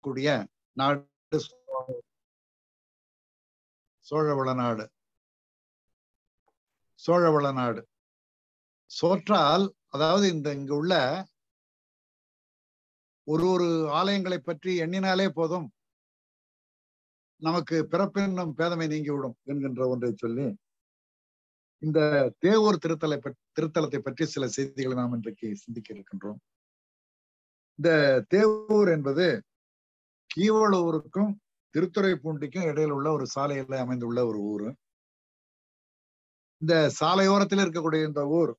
இருக்கக்கூடிய நாடு சோழவள நாடு. சோழவள நாடு சோற்றால், அதாவது இங்க உள்ள ஒரு ஆலயங்களை பற்றி எண்ணினாலே போதும், நமக்கு பிறப்பென்னும் பேதமை நீங்கிவிடும் என்கின்ற ஒன்றை சொல்லி, இந்த தேவூர் திருத்தலத்தை பற்றி சில செய்திகளை நாம் இன்றைக்கு சிந்திக்க இருக்கின்றோம். இந்த தேவூர் என்பது கீவளூருக்கும் திருத்துறைப்பூண்டிக்கும் இடையில் உள்ள ஒரு சாலையில அமைந்துள்ள ஒரு ஊர். இந்த சாலையோரத்தில் இருக்கக்கூடிய இந்த ஊர்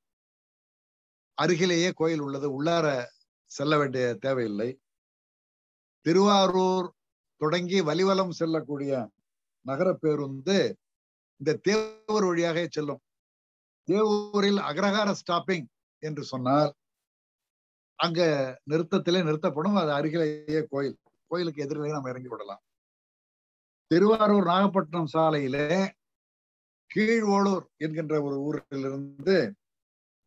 அருகிலேயே கோயில் உள்ளது. உள்ளார செல்ல வேண்டிய தேவையில்லை. திருவாரூர் தொடங்கி வலிவலம் செல்லக்கூடிய நகர பேருந்து இந்த தேவூர் வழியாக செல்லும். தேவூரில் அக்ரஹார ஸ்டாப்பிங் என்று சொன்னால் அங்க நிறுத்தத்திலே நிறுத்தப்படும். அது அருகிலேயே கோயில். கோயிலுக்கு எதிரிலே நாம் இறங்கி விடலாம். திருவாரூர் நாகப்பட்டினம் சாலையிலே கீழ்வோளூர் என்கின்ற ஒரு ஊரிலிருந்து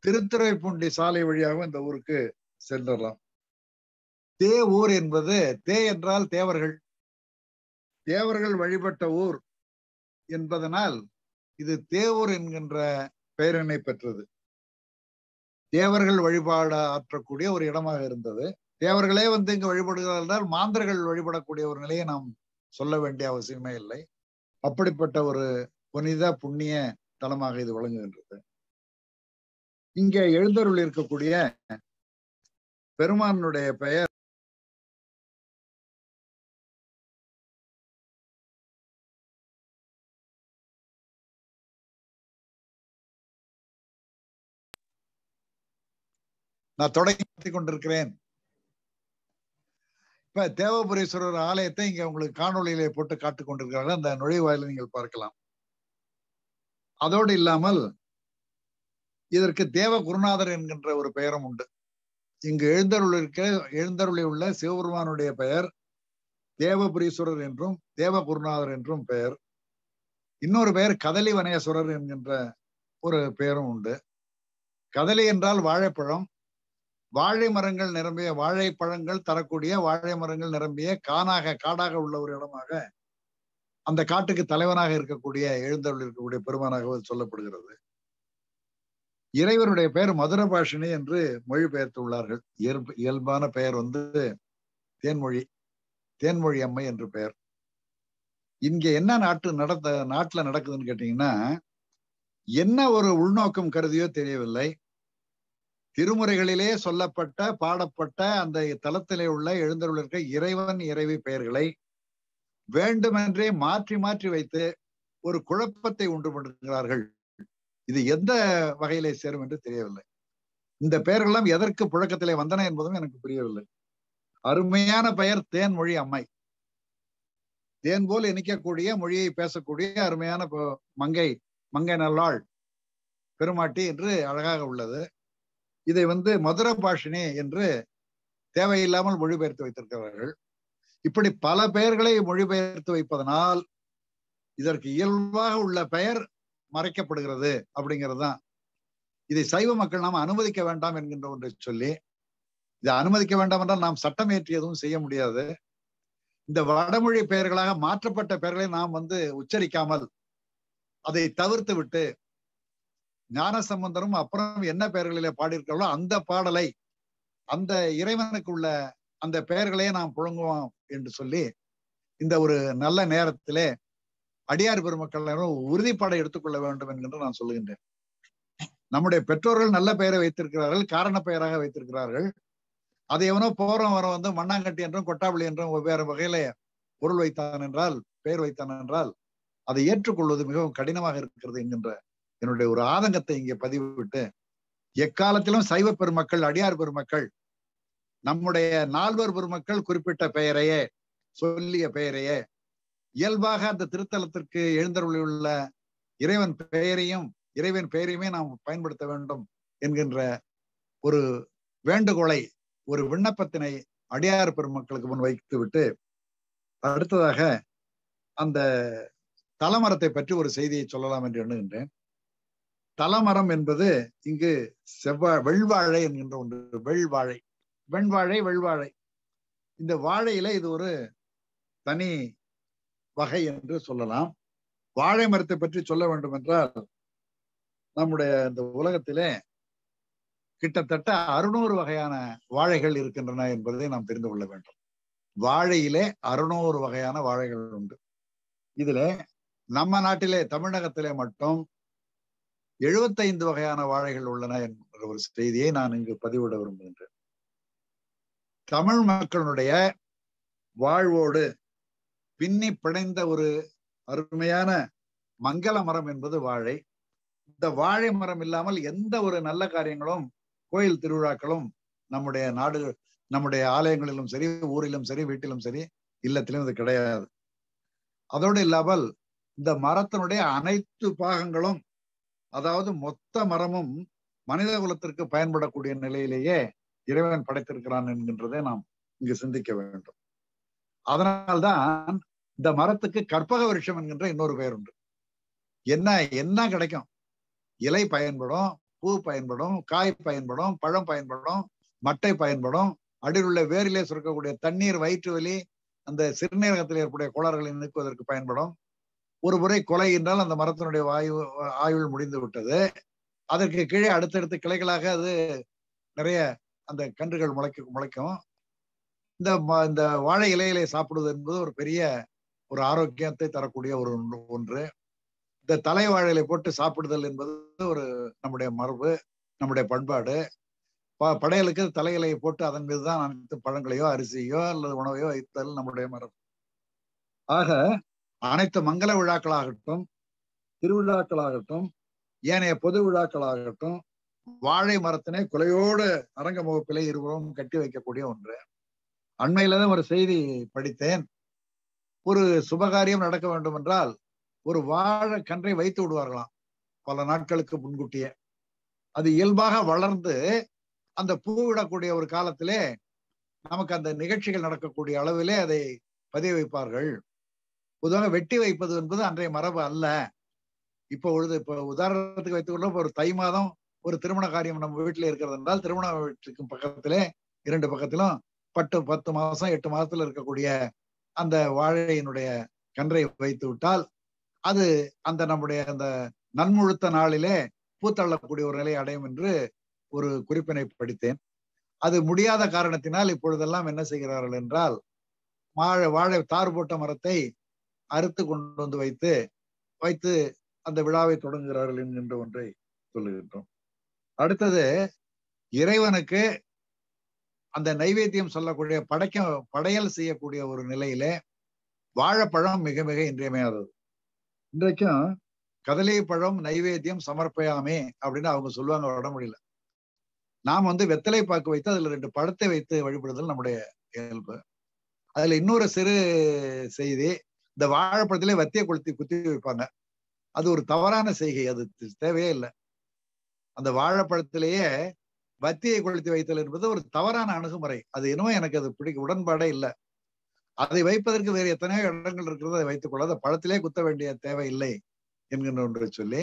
திருத்துறைப்பூண்டி சாலை வழியாக இந்த ஊருக்கு சென்றலாம். தேவூர் என்பது, தே என்றால் தேவர்கள், தேவர்கள் வழிபட்ட ஊர் என்பதனால் இது தேவூர் என்கின்ற பெயரினை பெற்றது. தேவர்கள் வழிபாடு ஆற்றக்கூடிய ஒரு இடமாக இருந்தது. தேவர்களே இங்கு வழிபடுகிறார்கள் என்றால் மாந்தர்கள் வழிபடக்கூடிய ஒரு நிலையை நாம் சொல்ல வேண்டிய அவசியமே இல்லை. அப்படிப்பட்ட ஒரு புனித புண்ணிய தலமாக இது விளங்குகின்றது. இங்கே எழுந்தருள் இருக்கக்கூடிய பெருமானுடைய பெயர் நான் தொடங்கி கொண்டிருக்கிறேன். இப்ப தேவபுரீஸ்வரர் ஆலயத்தை இங்க உங்களுக்கு காணொலியிலே போட்டு காட்டிக் கொண்டிருக்கிறார்கள். அந்த நுழைவாயில நீங்கள் பார்க்கலாம். அதோடு இல்லாமல் இதற்கு தேவ குருநாதர் என்கின்ற ஒரு பெயரும் உண்டு. இங்கு எழுந்தருளி உள்ள சிவபெருமானுடைய பெயர் தேவபுரீஸ்வரர் என்றும் தேவ குருநாதர் என்றும் பெயர். இன்னொரு பெயர் கதலி வனேஸ்வரர் என்கின்ற ஒரு பெயரும் உண்டு. கதலி என்றால் வாழைப்பழம். வாழை மரங்கள் நிரம்பிய, வாழைப்பழங்கள் தரக்கூடிய வாழை மரங்கள் நிரம்பிய காடாக உள்ள ஒரு இடமாக, அந்த காட்டுக்கு தலைவனாக இருக்கக்கூடிய எழுந்தருள் இருக்கக்கூடிய பெருமானாக சொல்லப்படுகிறது. இறைவனுடைய பெயர் மதுரபாஷினி என்று மொழிபெயர்த்துள்ளார்கள். இயல்பான பெயர் தேன்மொழி அம்மை என்று பெயர். இங்க என்ன நாட்டுல நடக்குதுன்னு கேட்டீங்கன்னா, என்ன ஒரு உள்நோக்கம் கருதியோ தெரியவில்லை, திருமுறைகளிலே சொல்லப்பட்ட பாடப்பட்ட அந்த தலத்திலே உள்ள எழுந்தருள் இருக்க இறைவன் இறைவி பெயர்களை வேண்டுமென்றே மாற்றி மாற்றி வைத்து ஒரு குழப்பத்தை உண்டு பண்ணுகிறார்கள். இது எந்த வகையிலே சேரும் என்று தெரியவில்லை. இந்த பெயர்களெல்லாம் எதற்கு புழக்கத்திலே வந்தன என்பதும் எனக்கு புரியவில்லை. அருமையான பெயர் தேன்மொழி அம்மை. தேன் போல் இனிக்கக்கூடிய, மொழியை பேசக்கூடிய அருமையான மங்கை நல்லாள் பெருமாட்டி என்று அழகாக உள்ளது. இதை மதுர பாஷினி என்று தேவையில்லாமல் மொழிபெயர்த்து வைத்திருக்கிறார்கள். இப்படி பல பெயர்களை மொழிபெயர்த்து வைப்பதனால் இதற்கு இயல்பாக உள்ள பெயர் மறைக்கப்படுகிறது அப்படிங்கிறது தான். இதை சைவ மக்கள் நாம் அனுமதிக்க வேண்டாம் என்கின்ற ஒன்றை சொல்லி, இதை அனுமதிக்க வேண்டாம் என்றால் நாம் சட்டம் ஏற்றி எதுவும் செய்ய முடியாது. இந்த வடமொழி பெயர்களாக மாற்றப்பட்ட பெயர்களை நாம் உச்சரிக்காமல் அதை தவிர்த்து விட்டு ஞானசம்பந்தரும் அப்புறம் என்ன பெயர்களிலே பாடியிருக்காங்களோ அந்த பாடலை, அந்த இறைவனுக்கு உள்ள அந்த பெயர்களையே நாம் புழங்குவோம் என்று சொல்லி, இந்த ஒரு நல்ல நேரத்திலே அடியார் பெருமக்கள் உறுதிப்பாடை எடுத்துக்கொள்ள வேண்டும் என்கின்ற நான் சொல்லுகின்றேன். நம்முடைய பெற்றோர்கள் நல்ல பெயரை வைத்திருக்கிறார்கள், காரண பெயராக வைத்திருக்கிறார்கள். அதை எவனோ போறோம் வர மண்ணாங்கட்டி என்றும் கொட்டாவளி என்றும் வெவ்வேறு வகையில பொருள் வைத்தான் என்றால், பெயர் வைத்தான் என்றால், அதை ஏற்றுக்கொள்வது மிகவும் கடினமாக இருக்கிறது என்கின்ற என்னுடைய ஒரு ஆதங்கத்தை இங்கே பதிவிட்டு, எக்காலத்திலும் சைவ பெருமக்கள், அடியார் பெருமக்கள், நம்முடைய நால்வர் பெருமக்கள் குறிப்பிட்ட பெயரையே, சொல்லிய பெயரையே, இயல்பாக அந்த திருத்தலத்திற்கு எழுந்தருளியுள்ள இறைவன் பெயரையுமே நாம் பயன்படுத்த வேண்டும் என்கின்ற ஒரு வேண்டுகோளை, ஒரு விண்ணப்பத்தினை அடியார் பெருமக்களுக்கு முன் வைத்து விட்டு, அடுத்ததாக அந்த தலமரத்தை பற்றி ஒரு செய்தியை சொல்லலாம் என்று எண்ணுகின்றேன். தலமரம் என்பது இங்கு வெள்வாழை என்கின்ற ஒன்று. வெள்வாழை, வெண்வாழை, வெள்வாழை. இந்த வாழையில இது ஒரு தனி வகை என்று சொல்லலாம். வாழை மரத்தை பற்றி சொல்ல வேண்டும் என்றால், நம்முடைய இந்த உலகத்திலே கிட்டத்தட்ட 600 வகையான வாழைகள் இருக்கின்றன என்பதை நாம் தெரிந்து கொள்ள வேண்டும். வாழையிலே 600 வகையான வாழைகள் உண்டு. இதிலே நம்ம நாட்டிலே தமிழகத்திலே மட்டும் 75 வகையான வாழைகள் உள்ளன என்ற ஒரு செய்தியை நான் இங்கு பதிவிட விரும்புகின்றேன். தமிழ் மக்களுடைய வாழ்வோடு பின்னி பிணைந்த ஒரு அருமையான மங்கள மரம் என்பது வாழை. இந்த வாழை மரம் இல்லாமல் எந்த ஒரு நல்ல காரியங்களும், கோயில் திருவிழாக்களும் நம்முடைய நாடு, நம்முடைய ஆலயங்களிலும் சரி, ஊரிலும் சரி, வீட்டிலும் சரி, இல்லத்திலும் இது கிடையாது. அதோடு இல்லாமல் இந்த மரத்தினுடைய அனைத்து பாகங்களும், அதாவது மொத்த மரமும் மனித குலத்திற்கு பயன்படக்கூடிய நிலையிலேயே இறைவன் படைத்திருக்கிறான் என்கின்றதை நாம் இங்கு சிந்திக்க வேண்டும். அதனால்தான் இந்த மரத்துக்கு கற்பக விருட்சம் என்கின்ற இன்னொரு பெயர் உண்டு. என்ன என்ன கிடைக்கும்? இலை பயன்படும், பூ பயன்படும், காய் பயன்படும், பழம் பயன்படும், மட்டை பயன்படும், அடியில் உள்ள வேரிலே சுரக்கக்கூடிய தண்ணீர், வயிற்று வலி, அந்த சிறுநீரகத்தில் ஏற்படைய கோளாறுகளை நீக்குவதற்கு பயன்படும். ஒரு முறை கொலை என்றால் அந்த மரத்தினுடைய ஆயுள் முடிந்து விட்டது. அதற்கு கீழே அடுத்தடுத்து கிளைகளாக அது நிறைய அந்த கன்றுகள் முளைக்கும். இந்த வாழை இலையிலே சாப்பிடுவது என்பது ஒரு பெரிய ஒரு ஆரோக்கியத்தை தரக்கூடிய ஒரு ஒன்று. இந்த தலை வாழையிலை போட்டு சாப்பிடுதல் என்பது ஒரு நம்முடைய மரபு, நம்முடைய பண்பாடு. படையலுக்கு தலையிலையை போட்டு அதன் மீதுதான் அனைத்து பழங்களையோ அரிசியோ அல்லது உணவையோ வைத்தல் நம்முடைய மரபு. ஆக அனைத்து மங்கள விழாக்களாகட்டும், திருவிழாக்களாகட்டும், ஏனைய பொது விழாக்களாகட்டும், வாழை மரத்தினை குலையோடு அரங்க முகப்பிலே இருவரும் கட்டி வைக்கக்கூடிய ஒன்று. அண்மையில தான் ஒரு செய்தி படித்தேன். ஒரு சுபகாரியம் நடக்க வேண்டும் என்றால் ஒரு வாழை கன்றை வைத்து விடுவார்களாம் பல நாட்களுக்கு முன்கூட்டியே. அது இயல்பாக வளர்ந்து அந்த பூ விடக்கூடிய ஒரு காலத்திலே நமக்கு அந்த நிகழ்ச்சிகள் நடக்கக்கூடிய அளவிலே அதை பதிய வைப்பார்கள். பொதுவாக வெட்டி வைப்பது என்பது அன்றைய மரபு அல்ல. இப்போ உதாரணத்துக்கு வைத்துக் கொள்ள, ஒரு தை மாதம் ஒரு திருமண காரியம் நம்ம வீட்டில் இருக்கிறது என்றால், திருமண வீட்டுக்கு பக்கத்திலே 2 பக்கத்திலும் 10 மாசம் 8 மாதத்துல இருக்கக்கூடிய அந்த வாழையினுடைய கன்றை வைத்து விட்டால் அது அந்த நம்முடைய அந்த நன்முழுத்த நாளிலே பூத்தள்ளக்கூடிய ஒரு நிலை அடையும் என்று ஒரு குறிப்பினை படித்தேன். அது முடியாத காரணத்தினால் இப்பொழுதெல்லாம் என்ன செய்கிறார்கள் என்றால், வாழை தார் போட்ட மரத்தை அறுத்து கொண்டு வந்து வைத்து அந்த விழாவை தொடங்குகிறார்கள் என்கின்ற ஒன்றை சொல்லுகின்றோம். அடுத்தது, இறைவனுக்கு அந்த நைவேத்தியம் சொல்லக்கூடிய படையல் செய்யக்கூடிய ஒரு நிலையிலே வாழைப்பழம் மிக மிக இன்றியமையாதது. இன்றைக்கும் கதலி பழம் நைவேத்தியம் சமர்ப்பயாமே அப்படின்னு அவங்க சொல்லுவாங்க வடமொழியில. நாம் வெத்தலை பாக்கு வைத்து அதுல 2 பழத்தை வைத்து வழிபடுதல் நம்முடைய இயல்பு. அதுல இன்னொரு சிறு செய்தி, இந்த வாழைப்பழத்திலே வத்திய குத்தி வைப்பாங்க. அது ஒரு தவறான செய்கை, அது தேவையே இல்லை. அந்த வாழைப்பழத்திலேயே வத்தியை கொளுத்தி வைத்தல் என்பது ஒரு தவறான அணுகுமுறை. அது என்னவோ எனக்கு அது உடன்பாடே இல்லை. அதை வைப்பதற்கு வேறு எத்தனையோ இடங்கள் இருக்கிறது, அதை வைத்துக் கொள்ள, அந்த பழத்திலே குத்த வேண்டிய தேவை இல்லை என்கின்ற ஒன்று சொல்லி,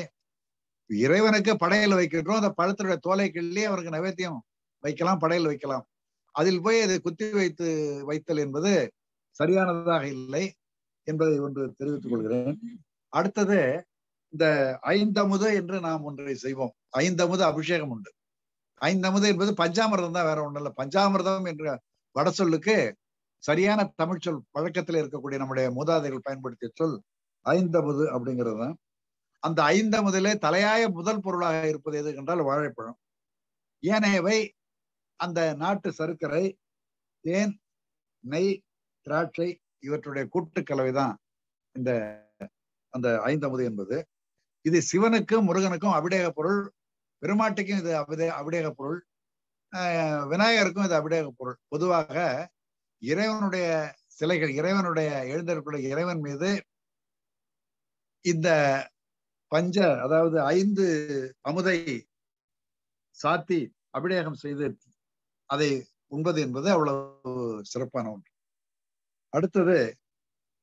இறைவனுக்கு படையல் வைக்கின்றோம், அந்த பழத்தினுடைய தோலை கிள்ளி அவருக்கு நைவேத்தியம் வைக்கலாம், படையல் வைக்கலாம். அதில் போய் அதை குத்தி வைத்தல் என்பது சரியானதாக இல்லை என்பதை ஒன்று தெரிவித்துக் கொள்கிறேன். அடுத்தது, இந்த ஐந்தமுது என்று நாம் ஒன்றை செய்வோம். ஐந்தமுது அபிஷேகம் உண்டு. ஐந்தமுது என்பது பஞ்சாமிர்தம் தான், வேற ஒன்றும் இல்லை. பஞ்சாமிர்தம் என்ற வட சொல்லுக்கு சரியான தமிழ் சொல், பழக்கத்தில் இருக்கக்கூடிய நம்முடைய மூதாதைகள் பயன்படுத்திய சொல் ஐந்தமுது அப்படிங்கிறது தான். அந்த ஐந்தமுதிலே தலையாய முதல் பொருளாக இருப்பது எது என்றால் வாழைப்பழம். ஏனையவை அந்த நாட்டு சர்க்கரை, தேன், நெய், திராட்சை இவற்றுடைய கூட்டுக்கலவைதான் இந்த அந்த ஐந்தமுது என்பது. இது சிவனுக்கும் முருகனுக்கும் அபிடேக பொருள், பெருமாட்டுக்கும் இது அபிடேக பொருள், விநாயகருக்கும் இது அபிடேக பொருள். பொதுவாக இறைவனுடைய சிலைகள், இறைவனுடைய எழுந்தருளுடைய இறைவன் மீது இந்த அதாவது 5 அமுதை சாத்தி அபிடேகம் செய்து அதை உண்பது என்பது அவ்வளவு சிறப்பான ஒன்று. அடுத்தது,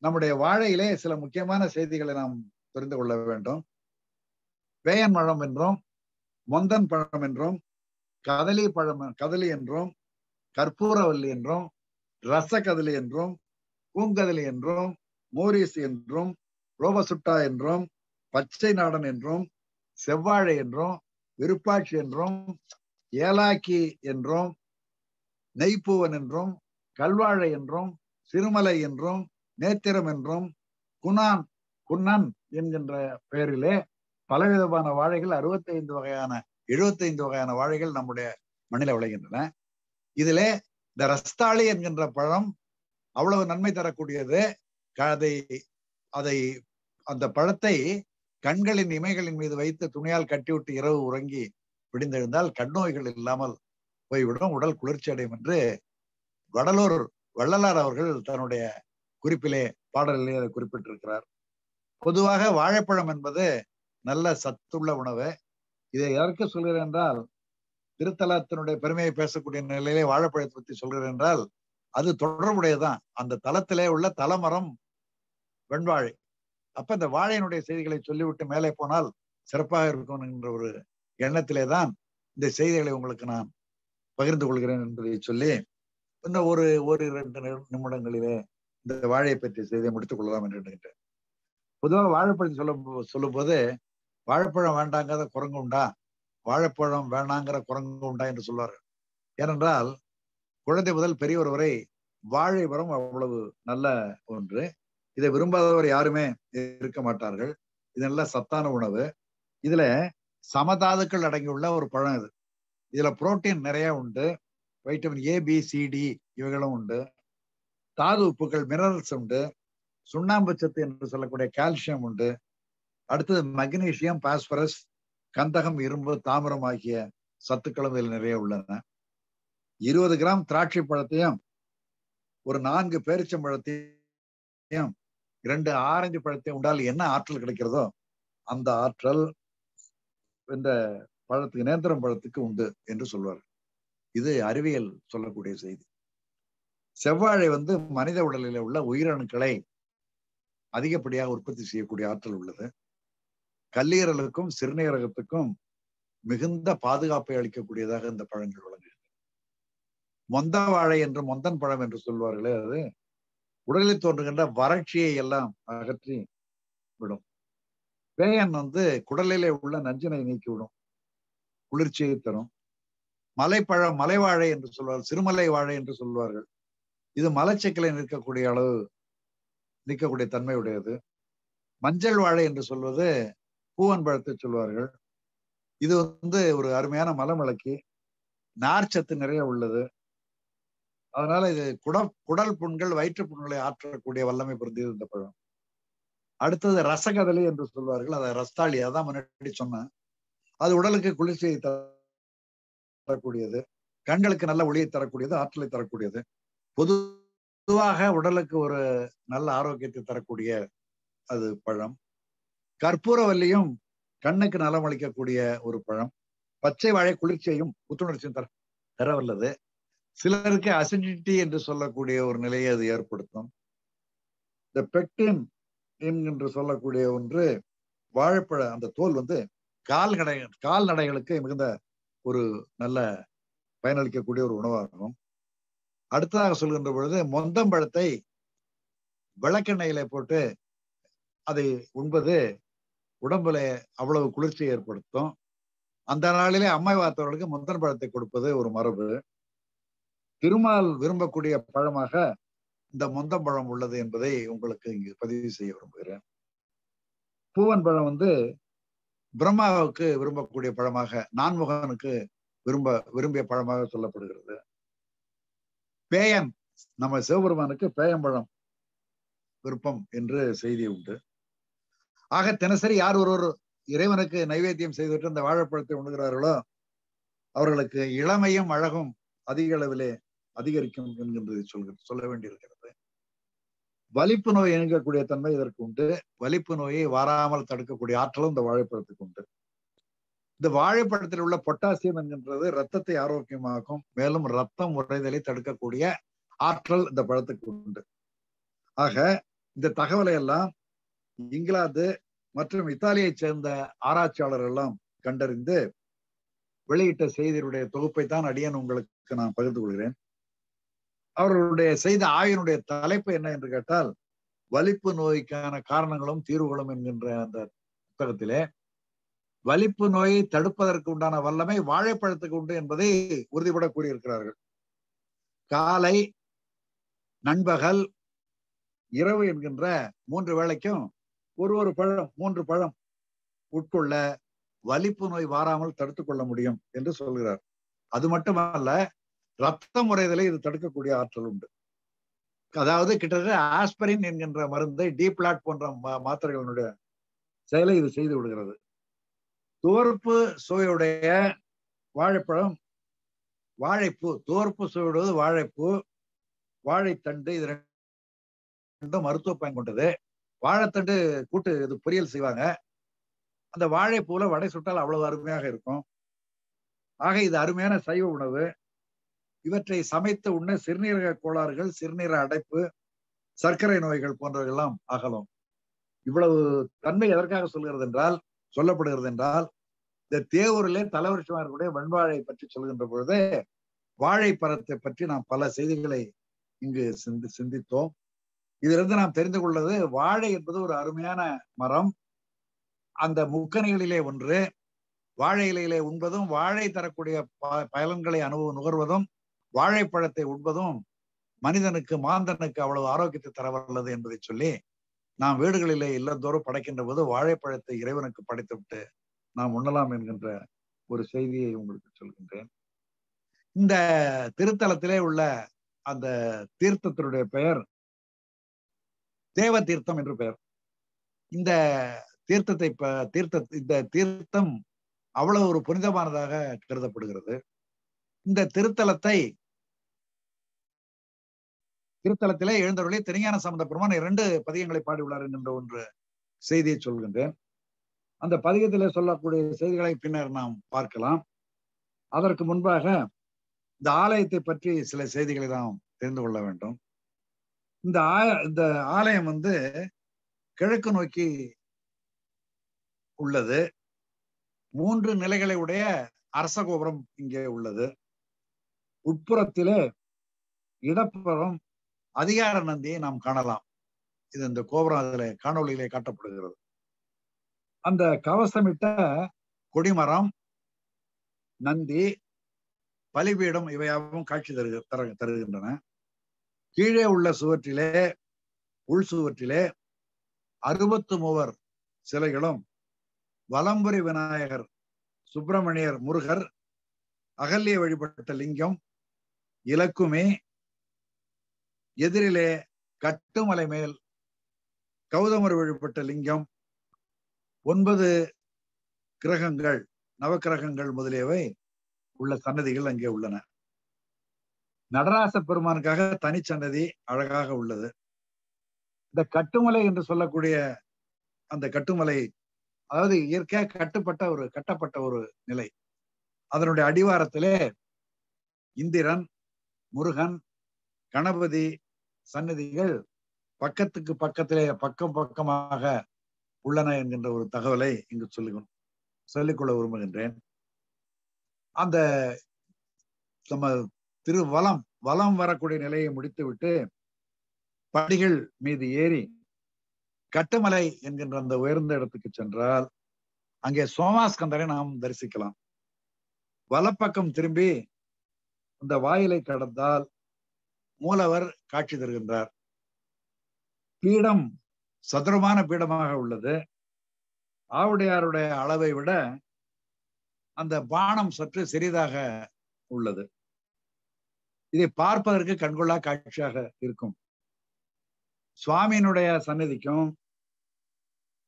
நம்முடைய வாழையிலே சில முக்கியமான செய்திகளை நாம் தெரிந்து கொள்ள வேண்டும். வேயன் பழம் என்றும், மொந்தன் பழம் என்றும், கதலி என்றும், கற்பூரவல்லி என்றும், ரசகதலி என்றும், பூங்கதலி என்றும், மோரிஸ் என்றும், ரோபசுட்டா என்றும், பச்சை நாடன் என்றும், செவ்வாழை என்றும், விருப்பாட்சி என்றும், ஏலாக்கி என்றும், நெய்ப்பூவன் என்றும், கல்வாழை என்றும், சிறுமலை என்றும், நேத்திரம் என்றும், குன்னன் என்கின்ற பெயரிலே பலவிதமான வாழைகள் 75 வகையான வாழைகள் நம்முடைய மண்ணில விளைகின்றன. இதிலே இந்த ரஸ்தாளி என்கின்ற பழம் அவ்வளவு நன்மை தரக்கூடியது. அதை அதை அந்த பழத்தை கண்களின் இமைகளின் மீது வைத்து துணியால் கட்டிவிட்டு இரவு உறங்கி விடிந்தெழுந்தால் கண்ணோய்கள் இல்லாமல் போய்விடும், உடல் குளிர்ச்சி அடையும் என்று வடலூர் வள்ளலார் அவர்கள் தன்னுடைய குறிப்பிலே பாடலிலே அதை குறிப்பிட்டிருக்கிறார். பொதுவாக வாழைப்பழம் என்பது நல்ல சத்துள்ள உணவு. இதை யாருக்கு சொல்கிறேன் என்றால், திருத்தலத்தினுடைய பெருமையை பேசக்கூடிய நிலையிலே வாழைப்பழத்தை பற்றி சொல்கிறேன் என்றால், அது தொடர்புடையதான். அந்த தலத்திலே உள்ள தலமரம் வெண்வாழை. அப்ப இந்த வாழையினுடைய செய்திகளை சொல்லிவிட்டு மேலே போனால் சிறப்பாக இருக்கும் என்ற ஒரு எண்ணத்திலே தான் இந்த செய்திகளை உங்களுக்கு நான் பகிர்ந்து கொள்கிறேன் என்பதை சொல்லி, இன்னும் ஒரு 2 நிமிடங்களிலே இந்த வாழையை பற்றிய செய்தியை முடித்துக் கொள்ளலாம் என்று எண்ணுகின்றேன். பொதுவாக வாழைப்பழத்தை சொல்லும் போது, வாழைப்பழம் வேண்டாங்காத குரங்கு உண்டா, வாழைப்பழம் வேணாங்கிற குரங்கு உண்டா என்று சொல்வார்கள். ஏனென்றால் குழந்தை முதல் பெரியவர் வரை வாழை மரம் அவ்வளவு நல்ல ஒன்று. இதை விரும்பாதவர் யாருமே இருக்க மாட்டார்கள். இது நல்ல சத்தான உணவு. இதுல சமதாதுக்கள் அடங்கியுள்ள ஒரு பழம் இது. இதுல புரோட்டீன் நிறைய உண்டு, vitamin A, B, C, D இவைகளும் உண்டு, தாது உப்புகள் மினரல்ஸ் உண்டு, சுண்ணாம்பு சத்து என்று சொல்லக்கூடிய கால்சியம் உண்டு. அடுத்தது மக்னீசியம், பாஸ்பரஸ், கந்தகம், இரும்பு, தாமிரம் ஆகிய சத்துக்களும் இதில் நிறைய உள்ளன. 20 கிராம் திராட்சை பழத்தையும், ஒரு 4 பேரிச்சம்பழத்தையும், 2 ஆரஞ்சு பழத்தையும் உண்டால் என்ன ஆற்றல் கிடைக்கிறதோ அந்த ஆற்றல் இந்த பழத்துக்கு, நேந்திரம் பழத்துக்கு உண்டு என்று சொல்வார்கள். இது அறிவியல் சொல்லக்கூடிய செய்தி. செவ்வாழை மனித உடலில் உள்ள உயிரணுக்களை அதிகப்படியாக உற்பத்தி செய்யக்கூடிய ஆற்றல் உள்ளது. கல்லீரலுக்கும் சிறுநீரகத்துக்கும் மிகுந்த பாதுகாப்பை அளிக்கக்கூடியதாக இந்த பழங்கள் விளங்குகிறது. மொந்த வாழை என்று, மொந்தன் பழம் என்று சொல்வார்களே, அது உடலில் தோன்றுகின்ற வறட்சியை எல்லாம் அகற்றி விடும். பேயன் குடலிலே உள்ள நஞ்சினை நீக்கிவிடும், குளிர்ச்சியை தரும். மலைப்பழம், மலைவாழை என்று சொல்வார்கள், சிறுமலை வாழை என்று சொல்வார்கள். இது மலச்சிக்கலை நீக்கக்கூடிய தன்மை உடையது. மஞ்சள் வாழை என்று சொல்வது பூவன் பழத்தை சொல்வார்கள். இது ஒரு அருமையான மலமிளக்கி, நார்ச்சத்து நிறைய உள்ளது. அதனால இது குடல் புண்கள், வயிற்று புண்களை ஆற்றக்கூடிய வல்லமை பொருந்தியது இந்த பழம். அடுத்தது ரசகதலி என்று சொல்வார்கள், அதை ரஸ்தாளி, அதான் முன்னாடி சொன்னேன். அது உடலுக்கு குளிர்ச்சியை தரக்கூடியது, கண்களுக்கு நல்ல ஒளியை தரக்கூடியது, ஆற்றலை தரக்கூடியது. பொதுவாக உடலுக்கு ஒரு நல்ல ஆரோக்கியத்தை தரக்கூடிய அது பழம். கற்பூரவல்லியும் கண்ணுக்கு நலம் அளிக்கக்கூடிய ஒரு பழம். பச்சை வாழை குளிர்ச்சியையும் புத்துணர்ச்சியும் தர வல்லது. சிலருக்கு அசிடிட்டி என்று சொல்லக்கூடிய ஒரு நிலையை அது ஏற்படுத்தும். இந்த பெக்டின் என்று சொல்லக்கூடிய ஒன்று வாழைப்பழ அந்த தோல் கால்நடைகளுக்கு மிகுந்த ஒரு நல்ல பயனளிக்கக்கூடிய ஒரு உணவாகும். அடுத்ததாக சொல்கின்ற பொழுது, மொந்தம்பழத்தை விளக்கெண்ணெயில போட்டு அதை உண்பது உடம்புல அவ்வளவு குளிர்ச்சியை ஏற்படுத்தும். அந்த நாளிலே அம்மை வார்த்தவர்களுக்கு முந்தன் பழத்தை கொடுப்பது ஒரு மரபு. திருமால் விரும்பக்கூடிய பழமாக இந்த மொந்தம்பழம் உள்ளது என்பதை உங்களுக்கு இங்கு பதிவு செய்ய விரும்புகிறேன். பூவன் பழம் பிரம்மாவுக்கு விரும்பக்கூடிய பழமாக, நான்முகனுக்கு விரும்பிய பழமாக சொல்லப்படுகிறது. பேயன், நம்ம சிவபெருமானுக்கு பேயம்பழம் விருப்பம் என்று செய்தி உண்டு. ஆக தினசரி யார் ஒருவர் இறைவனுக்கு நைவேத்தியம் செய்துவிட்டு அந்த வாழைப்பழத்தை உண்ணுகிறார்களோ அவர்களுக்கு இளமையும் அழகும் அதிக அளவிலே அதிகரிக்கும் என்கின்றது சொல்ல வேண்டியிருக்கிறது. வலிப்பு நோய் நீங்கக்கூடிய தன்மை இதற்கு உண்டு. வலிப்பு நோயை வாராமல் தடுக்கக்கூடிய ஆற்றலும் இந்த வாழைப்பழத்துக்கு உண்டு. இந்த வாழைப்பழத்தில் உள்ள பொட்டாசியம் என்கின்றது ரத்தத்தை ஆரோக்கியமாக்கும், மேலும் ரத்தம் உறைதலை தடுக்கக்கூடிய ஆற்றல் இந்த பழத்துக்கு உண்டு. ஆக இந்த தகவலை எல்லாம் இங்கிலாந்து மற்றும் இத்தாலியை சேர்ந்த ஆராய்ச்சியாளர்கள் எல்லாம் கண்டறிந்து வெளியிட்ட செய்தியுடைய தொகுப்பை தான் அடியேன் உங்களுக்கு நான் பகிர்ந்து கொள்கிறேன். அவர்களுடைய செய்த ஆய்வினுடைய தலைப்பு என்ன என்று கேட்டால், வலிப்பு நோய்க்கான காரணங்களும் தீர்வுகளும் என்கின்ற அந்த புத்தகத்திலே வலிப்பு நோயை தடுப்பதற்கு உண்டான வல்லமை வாழைப்பழத்துக்கு உண்டு என்பதை உறுதிபட கூறியிருக்கிறார்கள். காலை, நண்பகல், இரவு என்கின்ற 3 வேளைக்கும் ஒரு பழம் 3 பழம் உட்கொள்ள வலிப்பு நோய் வாராமல் தடுத்துக் கொள்ள முடியும் என்று சொல்கிறார். அது மட்டுமல்ல, ரத்தம் உறைதலை இது தடுக்கக்கூடிய ஆற்றல் உண்டு. அதாவது கிட்டத்தட்ட ஆஸ்பரின் என்கின்ற மருந்தை டீப்ளாட் போன்ற மாத்திரைகளுடைய செயலை இது செய்து விடுகிறது. துவர்ப்பு சுவையுடைய வாழைப்பழம், வாழைப்பூ, துவர்ப்பு சுவையுடைய வாழைப்பூ, வாழைத்தண்டு, இது ரெண்டும் மருத்துவ பயன் கொண்டது. வாழைத்தண்டு கூட்டு இது பொரியல் செய்வாங்க. அந்த வாழைப்பூல வடை சுட்டால் அவ்வளவு அருமையாக இருக்கும். ஆக இது அருமையான சைவ உணவு. இவற்றை சமைத்து உண்ண சிறுநீரக கோளாறுகள், சிறுநீரக அடைப்பு, சர்க்கரை நோய்கள் போன்றவையெல்லாம் அகலும். இவ்வளவு தன்மை எதற்காக சொல்லப்படுகிறது என்றால், இந்த தேவூரிலே தலைவருஷமா இருக்கக்கூடிய வெண்வாழை பற்றி சொல்கின்ற பொழுது வாழைப்பழத்தை பற்றி நாம் பல செய்திகளை இங்கு சிந்தித்தோம். இதிலிருந்து நாம் தெரிந்து கொள்வது, வாழை என்பது ஒரு அருமையான மரம். அந்த முக்கணிகளிலே ஒன்று. வாழை இலையிலே உண்பதும், வாழை தரக்கூடிய பயன்களை நுகர்வதும், வாழைப்பழத்தை உண்பதும் மனிதனுக்கு, மாந்தனுக்கு அவ்வளவு ஆரோக்கியத்தை தர வல்லது என்பதை சொல்லி நாம் வீடுகளிலே இல்லந்தோறும் படைக்கின்ற போது வாழைப்பழத்தை இறைவனுக்கு படைத்துவிட்டு நாம் உண்ணலாம் என்கின்ற ஒரு செய்தியை உங்களுக்கு சொல்கின்றேன். இந்த திருத்தலத்திலே உள்ள அந்த தீர்த்தத்தினுடைய பெயர் தேவ தீர்த்தம் என்று பெயர். இந்த தீர்த்தம் அவ்வளவு ஒரு புனிதமானதாக கருதப்படுகிறது. இந்த திருத்தலத்திலே எழுந்தவர்களே திருஞான சம்பந்த பெருமான் 2 பதிகங்களை பாடியுள்ளார் என்கின்ற ஒன்று செய்தியை சொல்கின்றேன். அந்த பதிகத்திலே சொல்லக்கூடிய செய்திகளை பின்னர் நாம் பார்க்கலாம். அதற்கு முன்பாக இந்த ஆலயத்தை பற்றி சில செய்திகளை நாம் தெரிந்து கொள்ள வேண்டும். இந்த ஆலயம் கிழக்கு நோக்கி உள்ளது. 3 நிலைகளை உடைய அரச கோபுரம் இங்கே உள்ளது. உட்புறத்திலே இடப்புறம் அதிகார நந்தியை நாம் காணலாம். இது இந்த கோபுரம் அதிலே காணொளியிலே காட்டப்படுகிறது. அந்த கவசமிட்ட கொடிமரம், நந்தி, பலிபீடம் இவையாவும் காட்சி தருகின்றன. கீழே உள்ள சுவற்றிலே, உள் சுவற்றிலே 63 சிலைகளும், வலம்புரி விநாயகர், சுப்பிரமணியர், முருகர், அகல்ய வழிபட்ட லிங்கம், இலக்குமி, எதிரிலே கட்டுமலை மேல் கௌதமர் வழிபட்ட லிங்கம், 9 கிரகங்கள், நவக்கிரகங்கள் முதலியவை உள்ள சன்னதிகள் அங்கே உள்ளன. நடராச பெருமானுக்காக தனிச்சன்னதி அழகாக உள்ளது. இந்த கட்டுமலை என்று சொல்லக்கூடிய அந்த கட்டுமலை, அதாவது இயற்கையாக கட்டப்பட்ட ஒரு நிலை. அதனுடைய அடிவாரத்திலே இந்திரன், முருகன், கணபதி சன்னதிகள் பக்கத்துக்கு பக்கத்திலே பக்கமாக உள்ளன என்கின்ற ஒரு தகவலை இங்கு சொல்லிக்கொள்ள விரும்புகின்றேன். அந்த நம்ம வலம் வரக்கூடிய நிலையை முடித்துவிட்டு படிகள் மீது ஏறி கட்டுமலை என்கின்ற அந்த உயர்ந்த இடத்துக்கு சென்றால் அங்கே சோமாஸ்கந்தரை நாம் தரிசிக்கலாம். வலப்பக்கம் திரும்பி அந்த வாயிலை கடந்தால் மூலவர் காட்சி தருகின்றார். பீடம் சதுரமான பீடமாக உள்ளது. ஆவுடையாருடைய அளவை விட அந்த பானம் சற்று சிறிதாக உள்ளது. இதை பார்ப்பதற்கு கண்கொள்ளா காட்சியாக இருக்கும். சுவாமியினுடைய சன்னதிக்கும்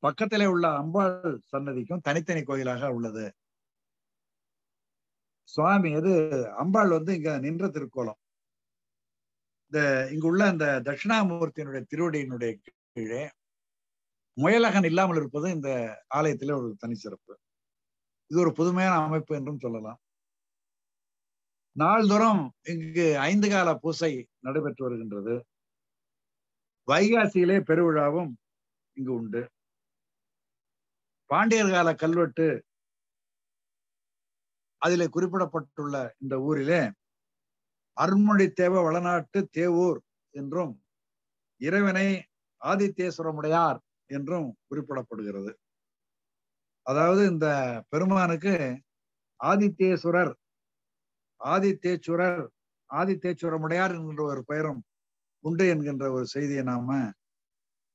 பக்கத்திலே உள்ள அம்பாள் சன்னதிக்கும் தனித்தனி கோயிலாக உள்ளது. சுவாமி அம்பாள் இங்க நின்ற திருக்கோலம். இங்குள்ள இந்த தட்சிணாமூர்த்தியினுடைய திருவடியினுடைய கீழே முயலகன் இல்லாமல் இருப்பது இந்த ஆலயத்திலே ஒரு தனி சிறப்பு. இது ஒரு புதுமையான அமைப்பு என்றும் சொல்லலாம். நாள்தோறும் இங்கு 5 கால பூசை நடைபெற்று வருகின்றது. வைகாசியிலே பெருவிழாவும் இங்கு உண்டு. பாண்டியர் கால கல்வெட்டு அதிலே குறிப்பிடப்பட்டுள்ள இந்த ஊரிலே அருண்மொழி தேவ வளநாட்டு தேவூர் என்றும் இறைவனை ஆதித்தேஸ்வரமுடையார் என்றும் குறிப்பிடப்படுகிறது. அதாவது இந்த பெருமானுக்கு ஆதித்தேஸ்வரர், ஆதித்தேச்சுரர், ஆதித்தேச்சுரமுடையார் என்கின்ற ஒரு பெயரும் உண்டு என்கின்ற ஒரு செய்தியை நாம